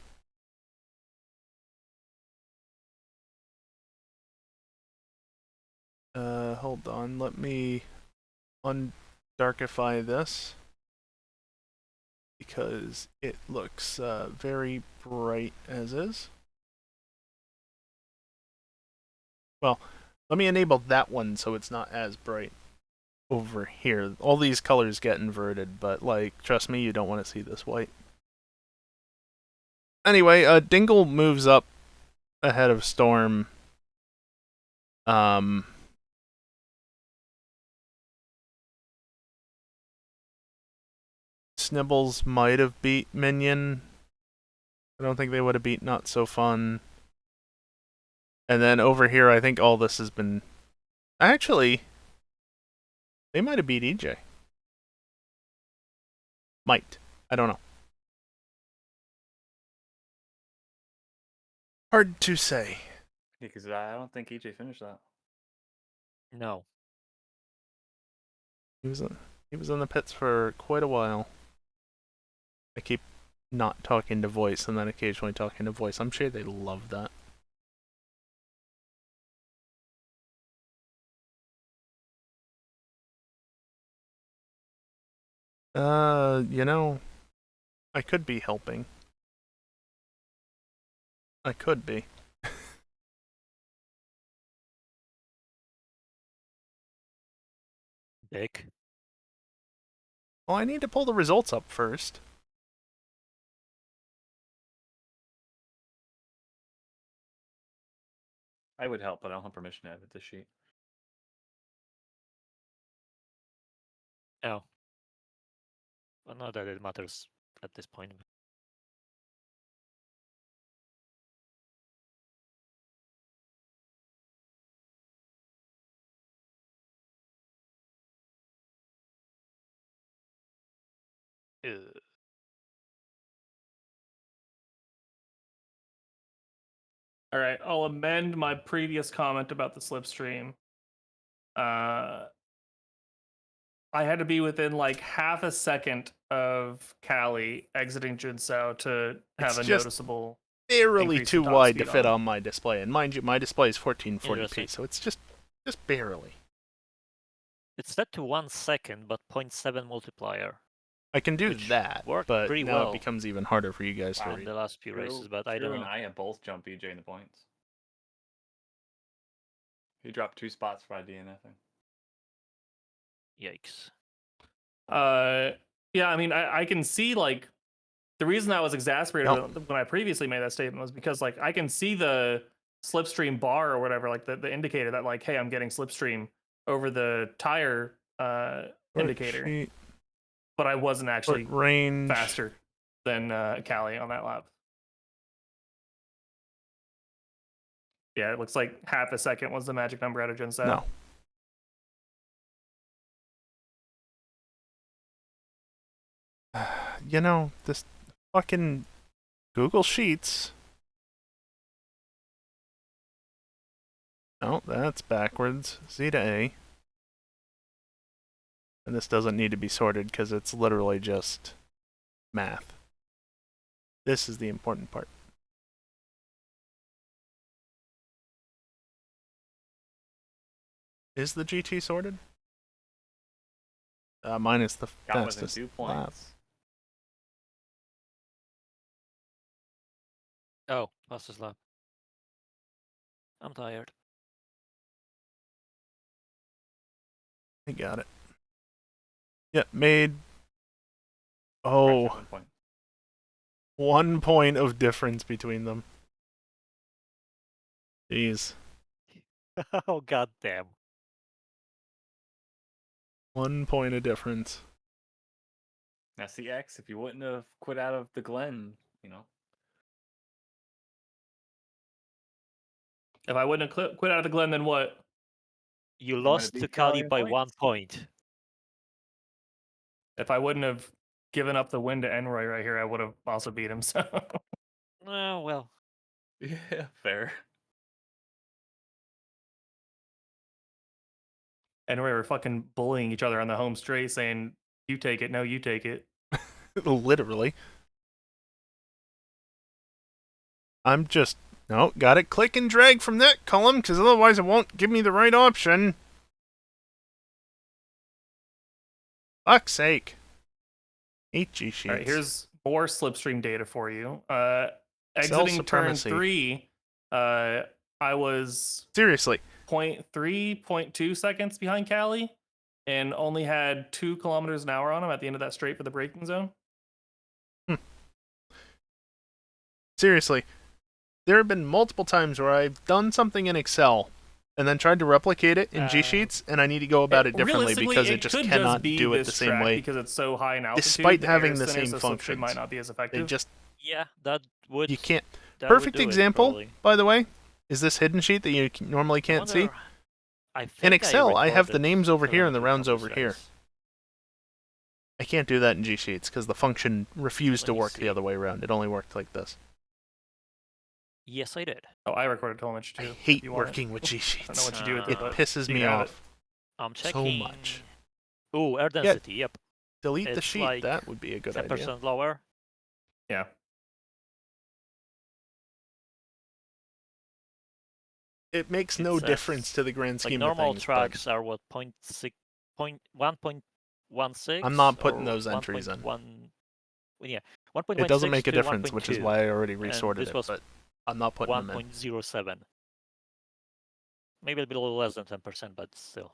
hold on. Let me undarkify this because it looks very bright as is. Well, let me enable that one so it's not as bright over here. All these colors get inverted, but like, trust me, you don't want to see this white. Anyway, Dingle moves up ahead of Storm. Snibbles might have beat Minion. I don't think they would have beat Not So Fun. And then over here, I think all this has been... Actually, they might have beat EJ. Might. I don't know. Hard to say. Yeah, because I don't think EJ finished that. No. He was in the pits for quite a while. I keep not talking to voice and then occasionally talking to voice. I'm sure they love that. You know, I could be helping. I could be. Dick. Well, I need to pull the results up first. I would help, but I don't have permission to edit this sheet. Oh. Well, not that it matters at this point. All right, I'll amend my previous comment about the slipstream. I had to be within like half a second of Cali exiting Jinsao to have It's a just noticeable barely increase too in top wide to speed fit on it. on my display. And mind you, my display is 1440p, Interesting. so it's just barely. It's set to 1 second, but 0.7 multiplier. I can do Which that, worked but pretty now well it becomes even harder for you guys to in read. the last few races, but I don't Drew know. and I have both jumped EJ in the points. He dropped 2 spots for DNFing. Yikes. Yeah, I mean, I can see like the reason I was exasperated when I previously made that statement was because like I can see the slipstream bar or whatever, like the indicator that like, hey, I'm getting slipstream over the tire indicator, Sheet, but I wasn't actually range faster than Cali on that lap. Yeah, it looks like half a second was the magic number out of Jinsao. No. You know, this fucking Google Sheets. Oh, that's backwards. Z to A. And this doesn't need to be sorted because it's literally just math. This is the important part. Is the GT sorted? Minus the Got within fastest 2 lap. points. Oh, fastest lap. I'm tired. I got it. Yeah, made. Oh, 1 point. 1 point of difference between them. Jeez. Oh, goddamn. 1 point of difference. That's the X. If you wouldn't have quit out of the Glen, you know. If I wouldn't have quit out of the Glen, then what? You lost to Cali by 1 point. If I wouldn't have given up the win to Enroy right here, I would have also beat him. So. Oh, well. Yeah, fair. Enroy were fucking bullying each other on the home straight, saying, "You take it, no, you take it." Literally. I'm just... No, gotta click and drag from that column, because otherwise it won't give me the right option. Fuck's sake. 8G sheets. All right, here's more slipstream data for you. Cell Exiting turn supremacy. 3, I was... Seriously. 0.3, 0.2 seconds behind Cali, and only had 2 kilometers an hour on him at the end of that straight for the braking zone. Seriously. There have been multiple times where I've done something in Excel and then tried to replicate it in G Sheets, and I need to go about it differently because it just cannot do it the same way. Because it's so high in altitude, despite having the same so functions. might not be as effective. They just... Yeah, that would... You can't... that Perfect would do it, example, probably. by the way, is this hidden sheet that you normally can't see. I think In Excel, I have the recorded names over here and the kilometer rounds from this over here. race. I can't do that in G Sheets because the function refused Let to me work see. the other way around. It only worked like this. Yes, I did. Oh, I recorded telemetry too. I hate you want working it. with G I don't know Sheets. what you do with It it, but pisses you me can have off I'm so checking... much. Ooh, air density, yep. Delete the It's sheet. like That would be a good 10% idea. lower. Yeah. It makes no difference to the grand scheme like normal of things. tracks are what, 1.16? I'm not putting or those entries in. 1.1... Yeah, 1.16 It doesn't make a to difference, which is 1.2, why I already and resorted this it, was but I'm not putting them in. 1.07. Maybe a bit less than 10%, but still.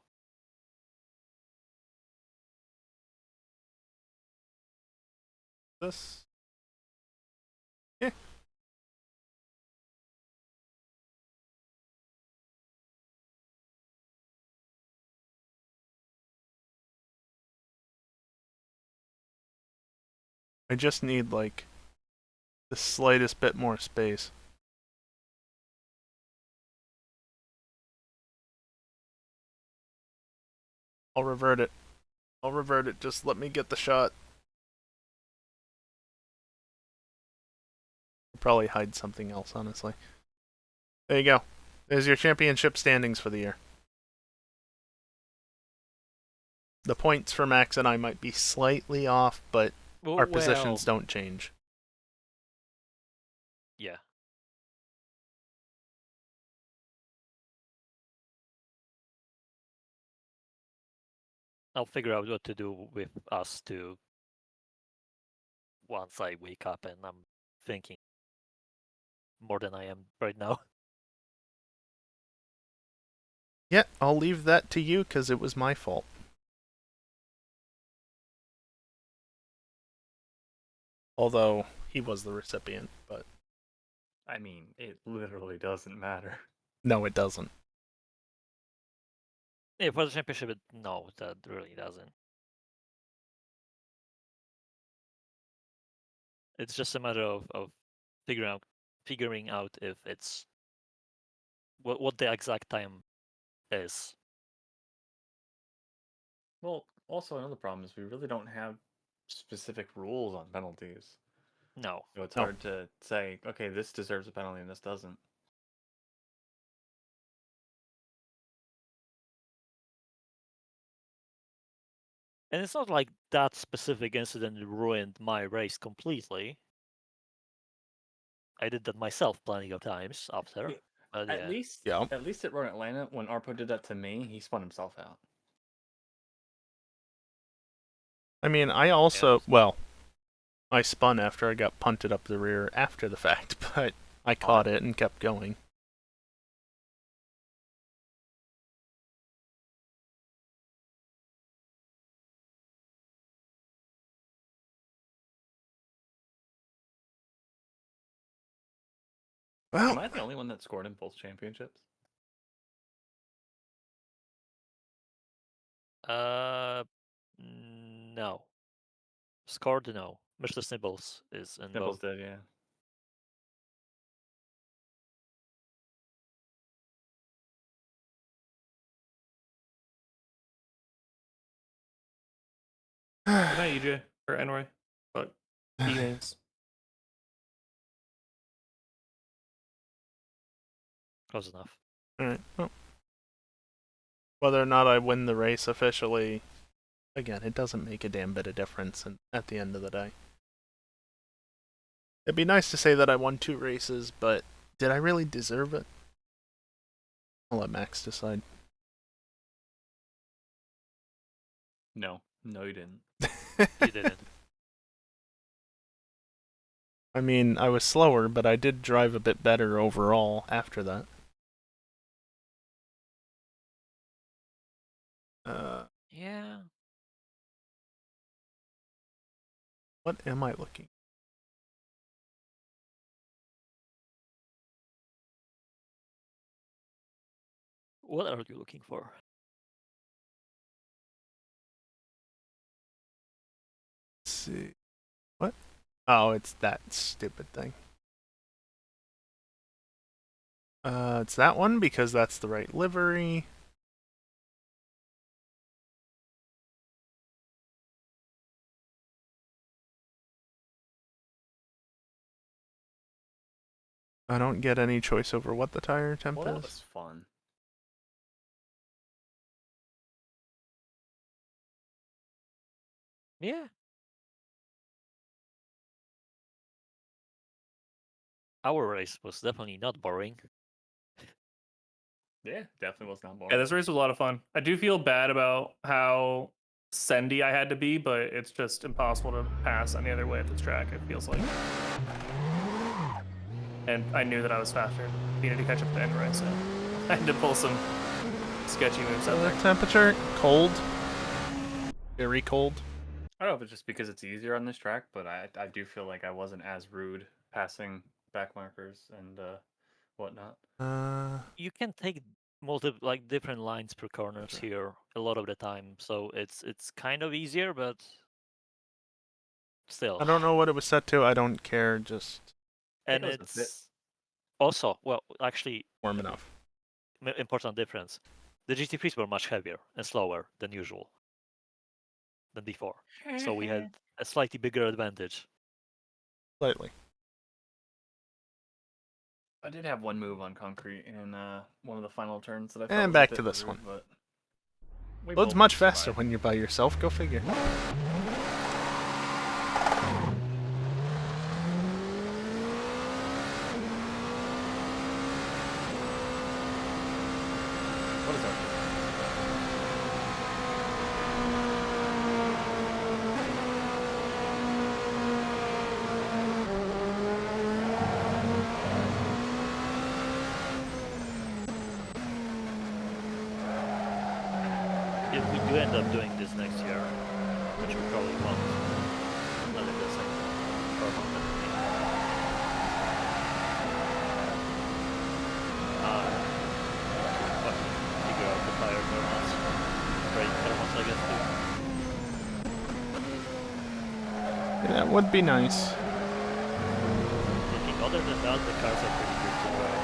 This. Yeah. I just need, like, the slightest bit more space. I'll revert it. I'll revert it. Just let me get the shot. I'll probably hide something else, honestly. There you go. There's your championship standings for the year. The points for Max and I might be slightly off, but our positions don't change. Yeah. I'll figure out what to do with us too once I wake up, and I'm thinking more than I am right now. Yeah, I'll leave that to you because it was my fault. Although he was the recipient, but I mean, it literally doesn't matter. no, it doesn't. Yeah, for the championship, no, that really doesn't. It's just a matter of figuring out if it's what the exact time is. Well, also another problem is we really don't have specific rules on penalties. No. So it's hard to say, okay, this deserves a penalty and this doesn't. And it's not like that specific incident ruined my race completely. I did that myself plenty of times after. But at least at Road Atlanta, when Arpo did that to me, he spun himself out. I mean, I also, well, I spun after I got punted up the rear after the fact, but I caught it and kept going. Well, am I the only one that scored in both championships? No. Scored, no. Mr. Snibbles is in Snibbles both. did, yeah. Good night, EJ or Enroy, but names. Close enough. Alright, well. Whether or not I win the race officially, again, it doesn't make a damn bit of difference at the end of the day. It'd be nice to say that I won 2 races, but did I really deserve it? I'll let Max decide. No, you didn't. You didn't. I mean, I was slower, but I did drive a bit better overall after that. Yeah. What am I looking? What are you looking for? Let's see. What? Oh, it's that stupid thing. It's that one because that's the right livery. I don't get any choice over what the tire temp Well, is. that was fun. Yeah. Our race was definitely not boring. Yeah, definitely was not boring. Yeah, this race was a lot of fun. I do feel bad about how sendy I had to be, but it's just impossible to pass any other way at this track, it feels like. And I knew that I was faster. Needed to catch up to Enroy, so I had to pull some sketchy moves out there. Temperature? Cold. Very cold. I don't know if it's just because it's easier on this track, but I do feel like I wasn't as rude passing back markers and whatnot. You can take different lines per corners here a lot of the time, so it's kind of easier, but still. I don't know what it was set to. I don't care. Just and it's also actually warm enough. Important difference. The GT3s were much heavier and slower than usual than before, so we had a slightly bigger advantage. Slightly. I did have one move on concrete in one of the final turns that I felt And was a back bit to this rude, one. But Loads much faster when you're by yourself. Go figure. What is that? If we do end up doing this next year, which we probably won't, not in the second or figure out the tire thermals, brake thermals, I guess, too. Yeah, that would be nice. I think other than that, the cars are pretty good to drive.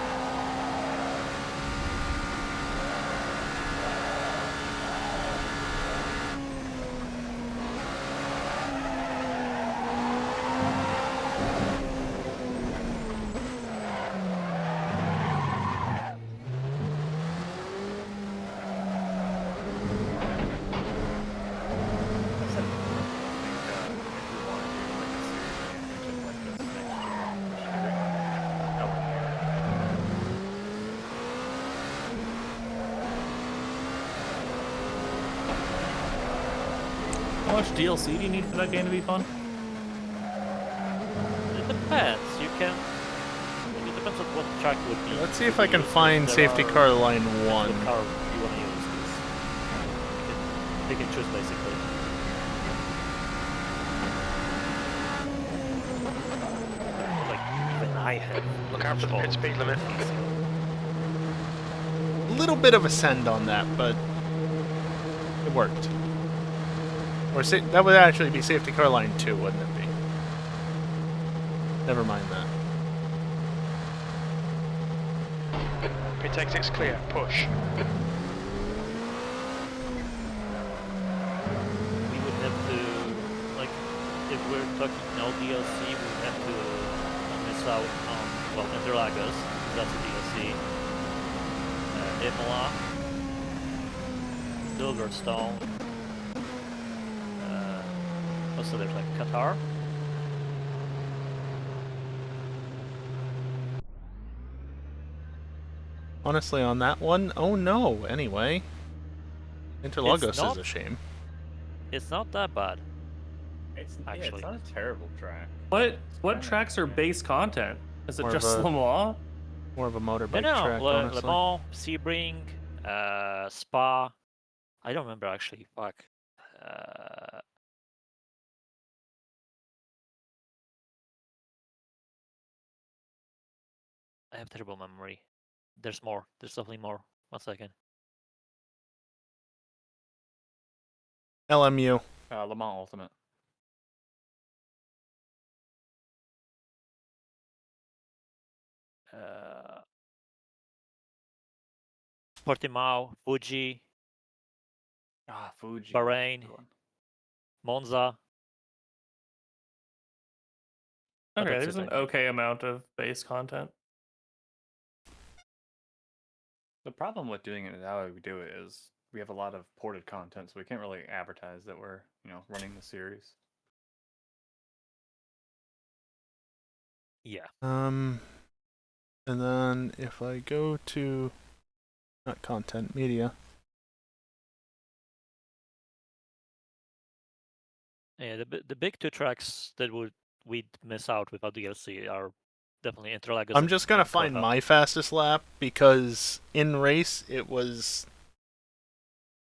How much DLC do you need for that game to be fun? It depends. You can. It depends on what track would be. Let's see if I can find safety car line 1. What car you want to use? You can choose basically. Like even I have. Look out for the pit speed limit. A little bit of a send on that, but it worked. Or that would actually be safety car line 2, wouldn't it be? Never mind that. Pit exit's clear. Push. We would have to, like, if we're talking no DLC, we would have to miss out on, Interlagos, that's a DLC. Imola, Silverstone. Also, there's like Qatar. Honestly, on that one, oh no, anyway. Interlagos is a shame. It's not that bad. It's actually it's not a terrible track. What tracks are base content? Is it More of just a- Le Mans? More of a motorbike No, track, Le honestly. Mans, Sebring, Spa. I don't remember actually. Fuck. I have terrible memory. There's more. There's definitely more. 1 second. LMU. Le Mans Ultimate. Portimao, Fuji, Fuji. Bahrain, Monza. Okay, that's there's it, I an think. okay amount of base content. The problem with doing it how we do it is we have a lot of ported content, so we can't really advertise that we're, running the series. Yeah. And then if I go to not content media. Yeah, the big two tracks that we'd miss out without DLC are definitely Interlagos. I'm just gonna find my fastest lap because in race it was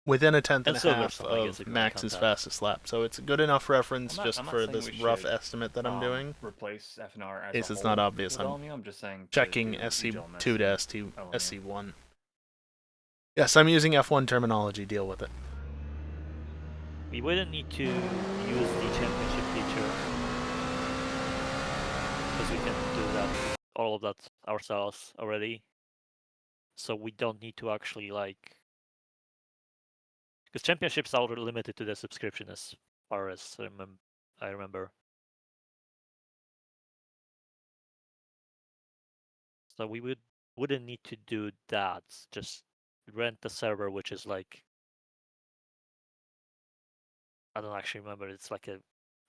within a tenth and a half Silverstone, I guess, of it Max's counts out. fastest lap. So it's a good enough reference I'm just not for saying this we rough should, estimate that I'm doing. replace FNR as Case a it's whole not obvious, with I'm LMU. I'm just saying to checking do SC2 EJLMS to and ST, LMU. SC1. Yes, I'm using F1 terminology. Deal with it. We wouldn't need to use the championship feature because we can do that, all of that ourselves already. So we don't need to actually like, because championships are limited to the subscription as far as I remember. So we wouldn't need to do that. Just rent the server, which is like, I don't actually remember. It's like I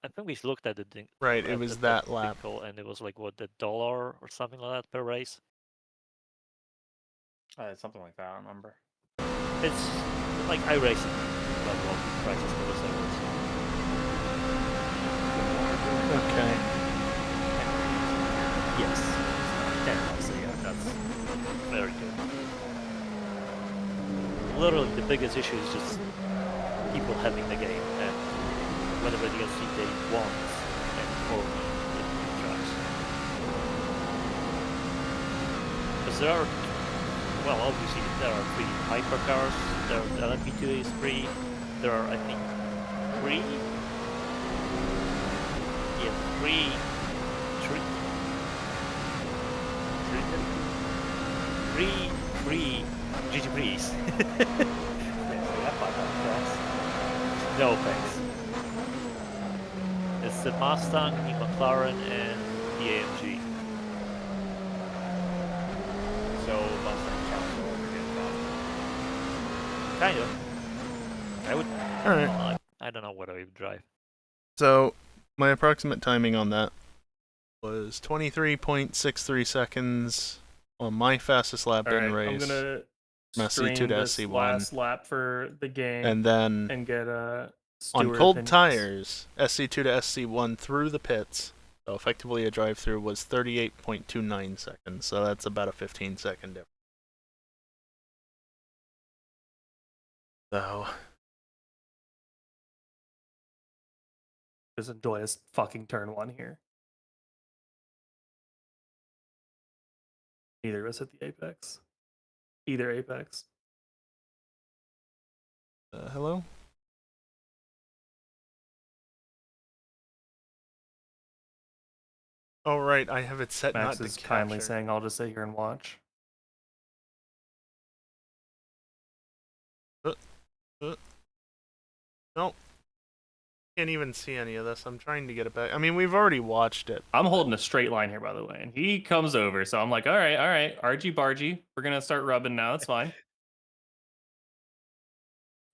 think we looked at the thing. Right, it was that lap. And it was like what, $1 or something like that per race. Something like that. I remember. It's like iRacing level of prices for the servers. Okay. Yes. 10, so yeah, that's very good. Literally, the biggest issue is just people having the game and whatever DLC they want and for the tracks. Because there are, well, obviously there are 3 hypercars. The LMP2 is free. There are, I think, 3 free GT3s. No thanks. It's the Mustang, the McLaren, and the AMG. So Mustang counts over again. Kind of. I would. All right. Well, I don't know what I would drive. So my approximate timing on that was 23.63 seconds on my fastest lap in the race. I'm gonna SC2 stream to this SC1. last lap for the game, And then and get on Stewart cold opinions. tires, SC2 to SC1 through the pits. So effectively a drive-through was 38.29 seconds. So that's about a 15-second difference. So Just enjoy this fucking turn 1 here. Neither of us at the apex. Either apex. hello? Oh right, I have it set Max not is to kindly capture. saying I'll just sit here and watch. Nope. Can't even see any of this. I'm trying to get it back. I mean, we've already watched it. I'm holding a straight line here, by the way, and he comes over, so I'm like, all right, argy bargy. We're gonna start rubbing now. It's fine.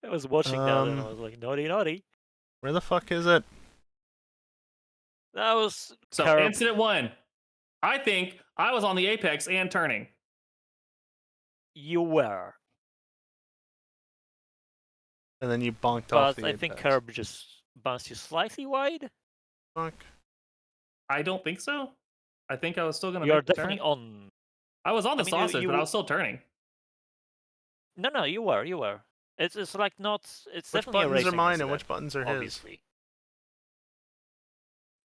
I was watching that and I was like, naughty, naughty. Where the fuck is it? That was so terrible. Incident 1. I think I was on the apex and turning. You were. And then you bonked off the But I think apex. Curb just bounced you slightly wide. Fuck. I don't think so. I think I was still gonna You're make the definitely turn. on. I was on the I mean, sausage, but I was still turning. No, you were. It's like not. It's Which definitely a buttons racing are mine incident, and which buttons are obviously.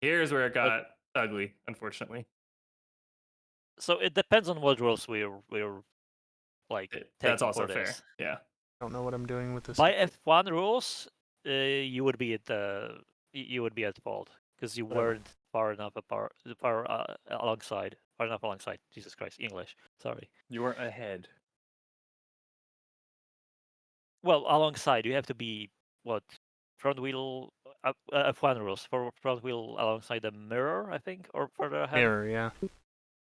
Here's where it got ugly, unfortunately. So it depends on what rules we're like taking That's for also this. fair. Yeah. I don't know what I'm doing with this. By F1 rules, you would be at fault because you weren't far enough alongside. Jesus Christ, English. Sorry. You weren't ahead. Well, alongside, you have to be what front wheel F1 rules for front wheel alongside the mirror, I think, or further ahead. Mirror, yeah.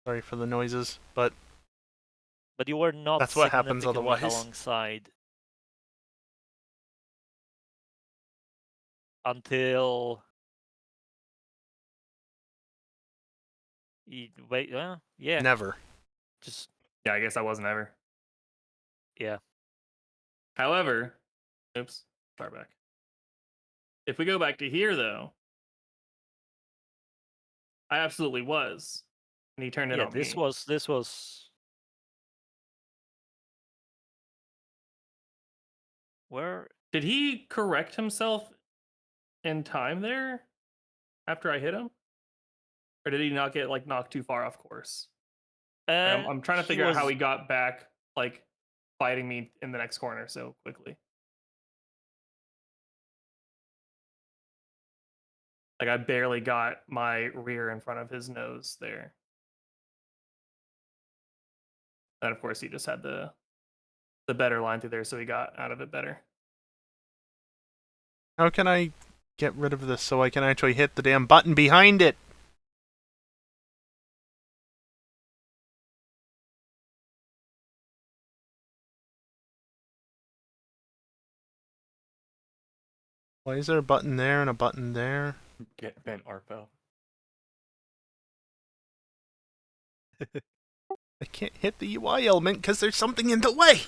Sorry for the noises, but you were not. That's what happens significantly otherwise. Alongside until. Wait, yeah. Never. Just Yeah, I guess I wasn't ever. yeah. However, oops, far back. If we go back to here, though, I absolutely was, and he turned it on this me. was. Where did he correct himself in time there after I hit him, or did he not get like knocked too far off course? I'm trying to figure out how he got back, like fighting me in the next corner so quickly. Like I barely got my rear in front of his nose there. And of course he just had the better line through there, so he got out of it better. How can I get rid of this so I can actually hit the damn button behind it? Why is there a button there and a button there? Get bent Arpo. I can't hit the UI element because there's something in the way!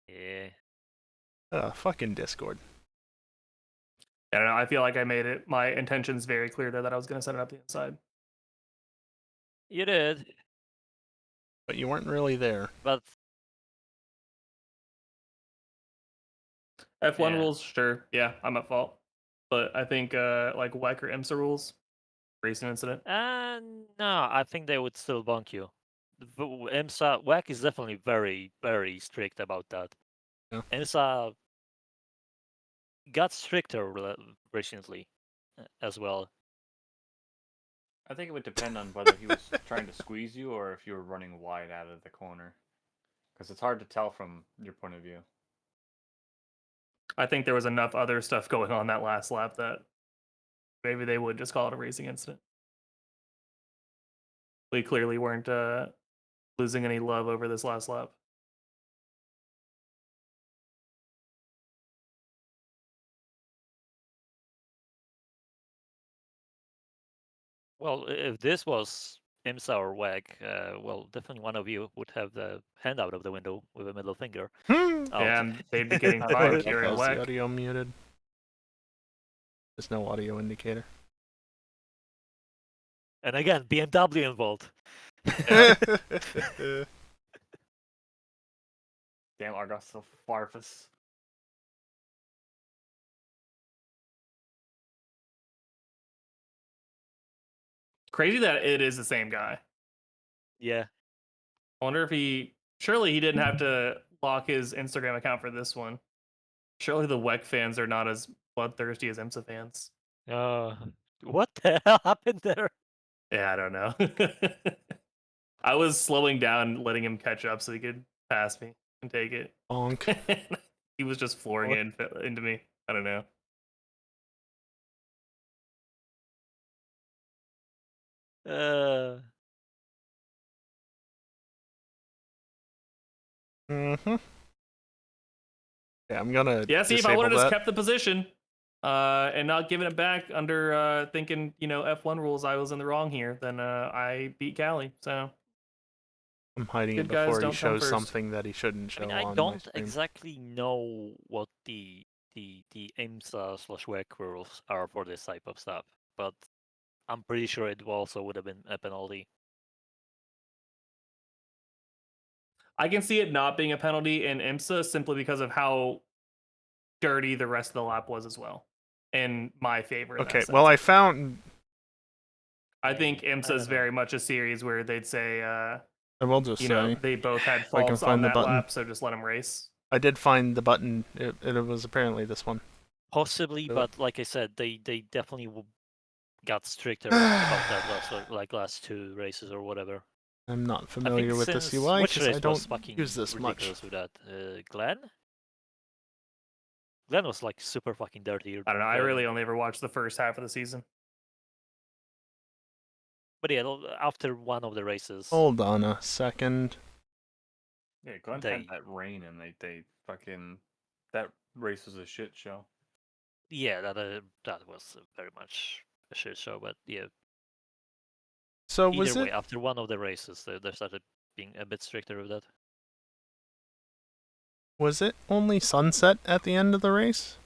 Yeah. Fucking Discord. I don't know, I feel like I made it my intentions very clear there that I was going to set it up the inside. You did. But you weren't really there. But F1 rules, sure. Yeah, I'm at fault. But I think like WEC or IMSA rules, racing incident. no, I think they would still bonk you. IMSA, WEC is definitely very, very strict about that. Yeah. IMSA got stricter recently as well. I think it would depend on whether he was trying to squeeze you or if you were running wide out of the corner. Because it's hard to tell from your point of view. I think there was enough other stuff going on that last lap that maybe they would just call it a racing incident. We clearly weren't losing any love over this last lap. Well, if this was IMSA or WEC, well, definitely one of you would have the hand out of the window with a middle finger. And they'd be getting fined here in The WEC. audio muted. There's no audio indicator. And again, BMW involved. Damn, Argos so farfus. Crazy that it is the same guy. Yeah. I wonder if surely he didn't have to lock his Instagram account for this one. Surely the WEC fans are not as bloodthirsty as IMSA fans. What the hell happened there? Yeah, I don't know. I was slowing down, letting him catch up so he could pass me and take it. Bonk. He was just flooring it into me. I don't know. Yeah, I'm gonna. Yeah, see, if I would have that. just kept the position and not given it back under thinking, F1 rules, I was in the wrong here, then I beat Callie. So I'm hiding it before he shows something that he shouldn't show. I don't exactly know what the IMSA/WEC rules are for this type of stuff, but I'm pretty sure it also would have been a penalty. I can see it not being a penalty in IMSA simply because of how dirty the rest of the lap was as well. In my favor. Okay, well, I found. I think IMSA is very much a series where they'd say, I will just say, they both had faults on that lap, so just let them race. I did find the button. It was apparently this one. Possibly, but like I said, they definitely got stricter about that last two races or whatever. I'm not familiar with this UI because I don't use this much. With that, Glenn was like super fucking dirty. I don't know. I really only ever watched the first half of the season. But yeah, after one of the races. Hold on a second. Yeah, Glenn had that rain and they fucking that race was a shit show. Yeah, that was very much a shit show, but yeah. So either way, after one of the races, they started being a bit stricter with that. Was it only sunset at the end of the race?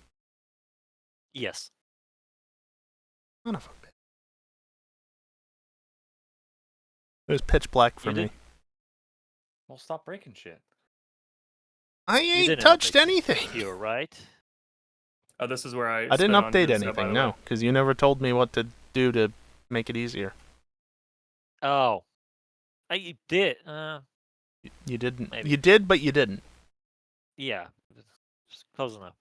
Yes. Son of a bitch. It was pitch black for me. Well, stop breaking shit. I You ain't didn't touched update anything. You're right. Oh, this is where I I didn't spin on update Jizz now, by anything, the way. no, because you never told me what to do to make it easier. Oh. I did. You didn't. Maybe. You did, but you didn't. Yeah. Just close enough.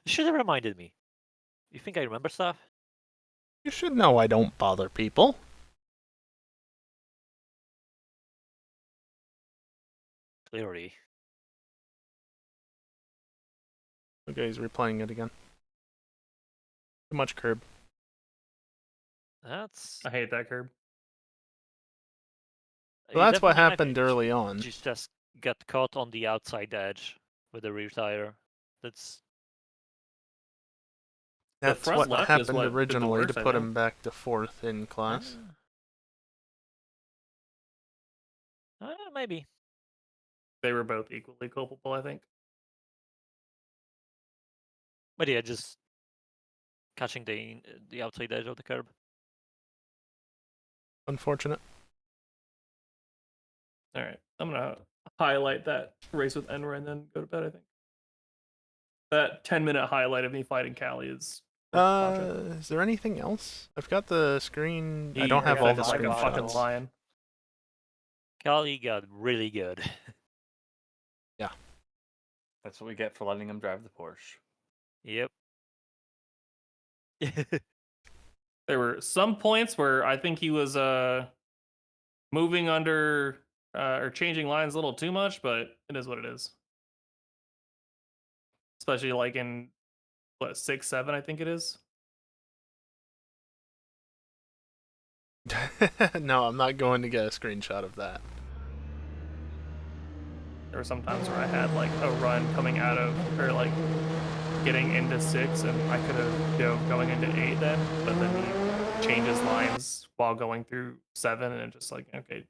You should have reminded me. You think I remember stuff? You should know I don't bother people. Clearly. Okay, he's replaying it again. Too much curb. That's. I hate that curb. So that's what happened early on. You just got caught on the outside edge with the rear tire. That's That's what left is happened what did the originally worst, to I put think. him back to 4th in class. Maybe. They were both equally culpable, I think. But yeah, just catching the outside edge of the curb. Unfortunate. All right, I'm gonna highlight that race with Enra and then go to bed. I think that 10-minute highlight of me fighting Callie is. Is there anything else? I've got the screen. I don't have all the like a fucking screenshots. lion. Callie got really good. Yeah. That's what we get for letting him drive the Porsche. Yep. There were some points where I think he was moving under or changing lines a little too much, but it is what it is. Especially like in what 6, 7, I think it is. No, I'm not going to get a screenshot of that. There were some times where I had like a run coming out of or like getting into 6, and I could have going into 8 then, but then he changes lines while going through 7, and just like okay.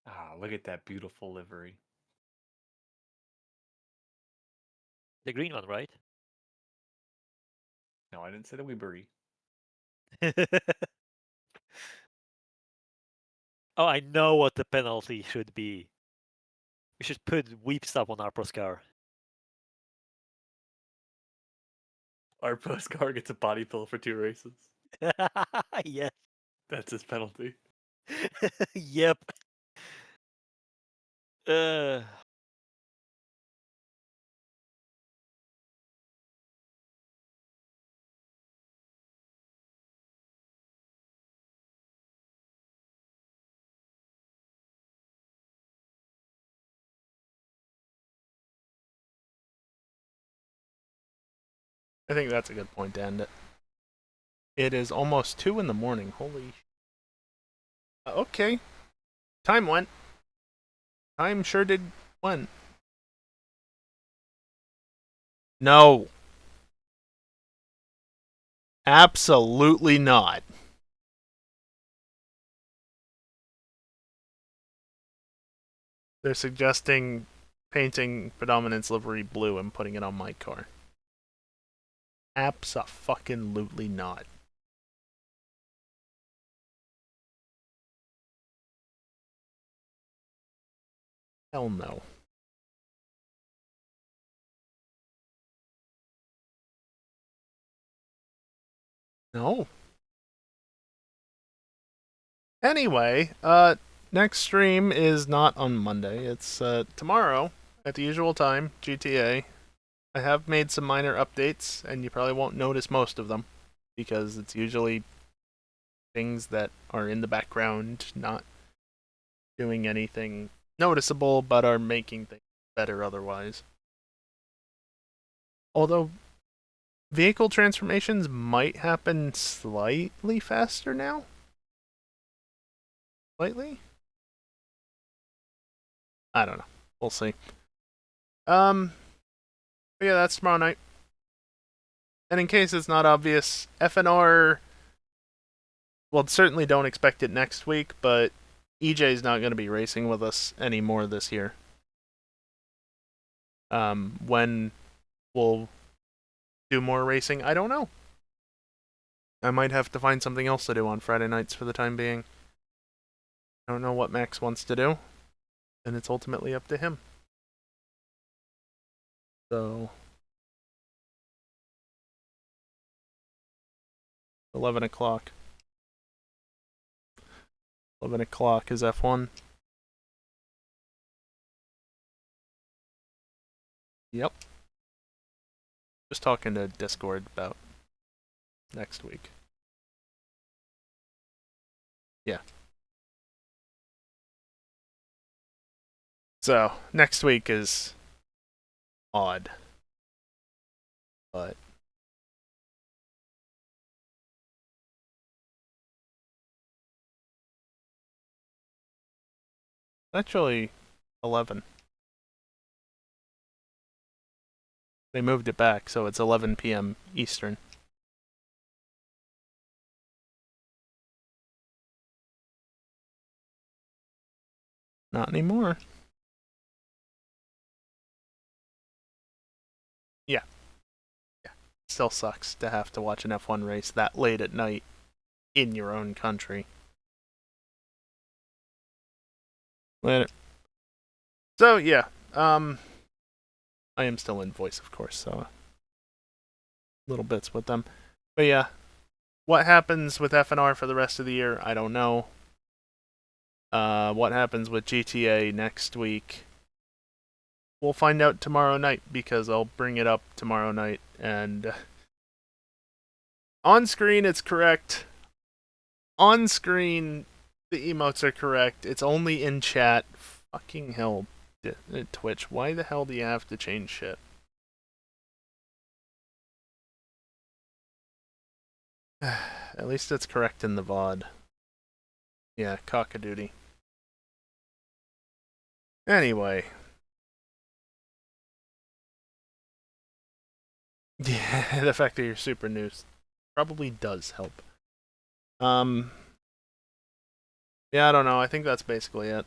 Ah, look at that beautiful livery. The green one, right? No, I didn't say the Weebury. Oh, I know what the penalty should be. We should put weep stop on our pro car. Our post car gets a body fill for 2 races. Yes. That's his penalty. Yep. I think that's a good point to end it. It is almost 2 in the morning. Holy. Okay. Time went. Time sure did went. No. Absolutely not. They're suggesting painting Predominance livery blue and putting it on my car. Abso-fucking-lutely not. Hell no. No. Anyway, next stream is not on Monday. It's tomorrow at the usual time, GTA. I have made some minor updates, and you probably won't notice most of them, because it's usually things that are in the background, not doing anything noticeable, but are making things better otherwise. Although, vehicle transformations might happen slightly faster now? Slightly? I don't know. We'll see. But yeah, that's tomorrow night. And in case it's not obvious, FNR, well, certainly don't expect it next week, but EJ's not going to be racing with us anymore this year. When we'll do more racing, I don't know. I might have to find something else to do on Friday nights for the time being. I don't know what Max wants to do, and it's ultimately up to him. So 11 o'clock. 11 o'clock is F1. Yep. Just talking to Discord about next week. Yeah. So, next week is odd. But actually 11. They moved it back, so it's 11 p.m. Eastern. Not anymore. Yeah. Yeah. Still sucks to have to watch an F1 race that late at night in your own country. Later. So, yeah. I am still in voice, of course, so little bits with them. But yeah, what happens with FNR for the rest of the year, I don't know. What happens with GTA next week, we'll find out tomorrow night, because I'll bring it up tomorrow night, and on screen it's correct. On screen, the emotes are correct. It's only in chat. Fucking hell, Twitch, why the hell do you have to change shit? At least it's correct in the VOD. Yeah, cock-a-doodie. Anyway. Yeah, the fact that you're super new probably does help. Yeah, I don't know. I think that's basically it.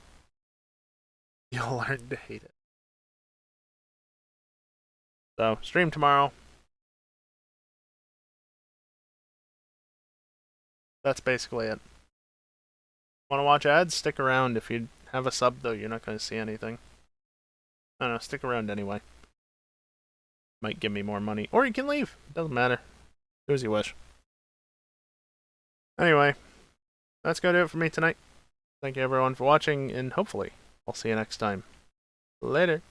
You'll learn to hate it. So, stream tomorrow. That's basically it. Want to watch ads? Stick around. If you have a sub, though, you're not going to see anything. I don't know. Stick around anyway. Might give me more money. Or you can leave. Doesn't matter. Do as you wish. Anyway, that's going to do it for me tonight. Thank you everyone for watching, and hopefully I'll see you next time. Later.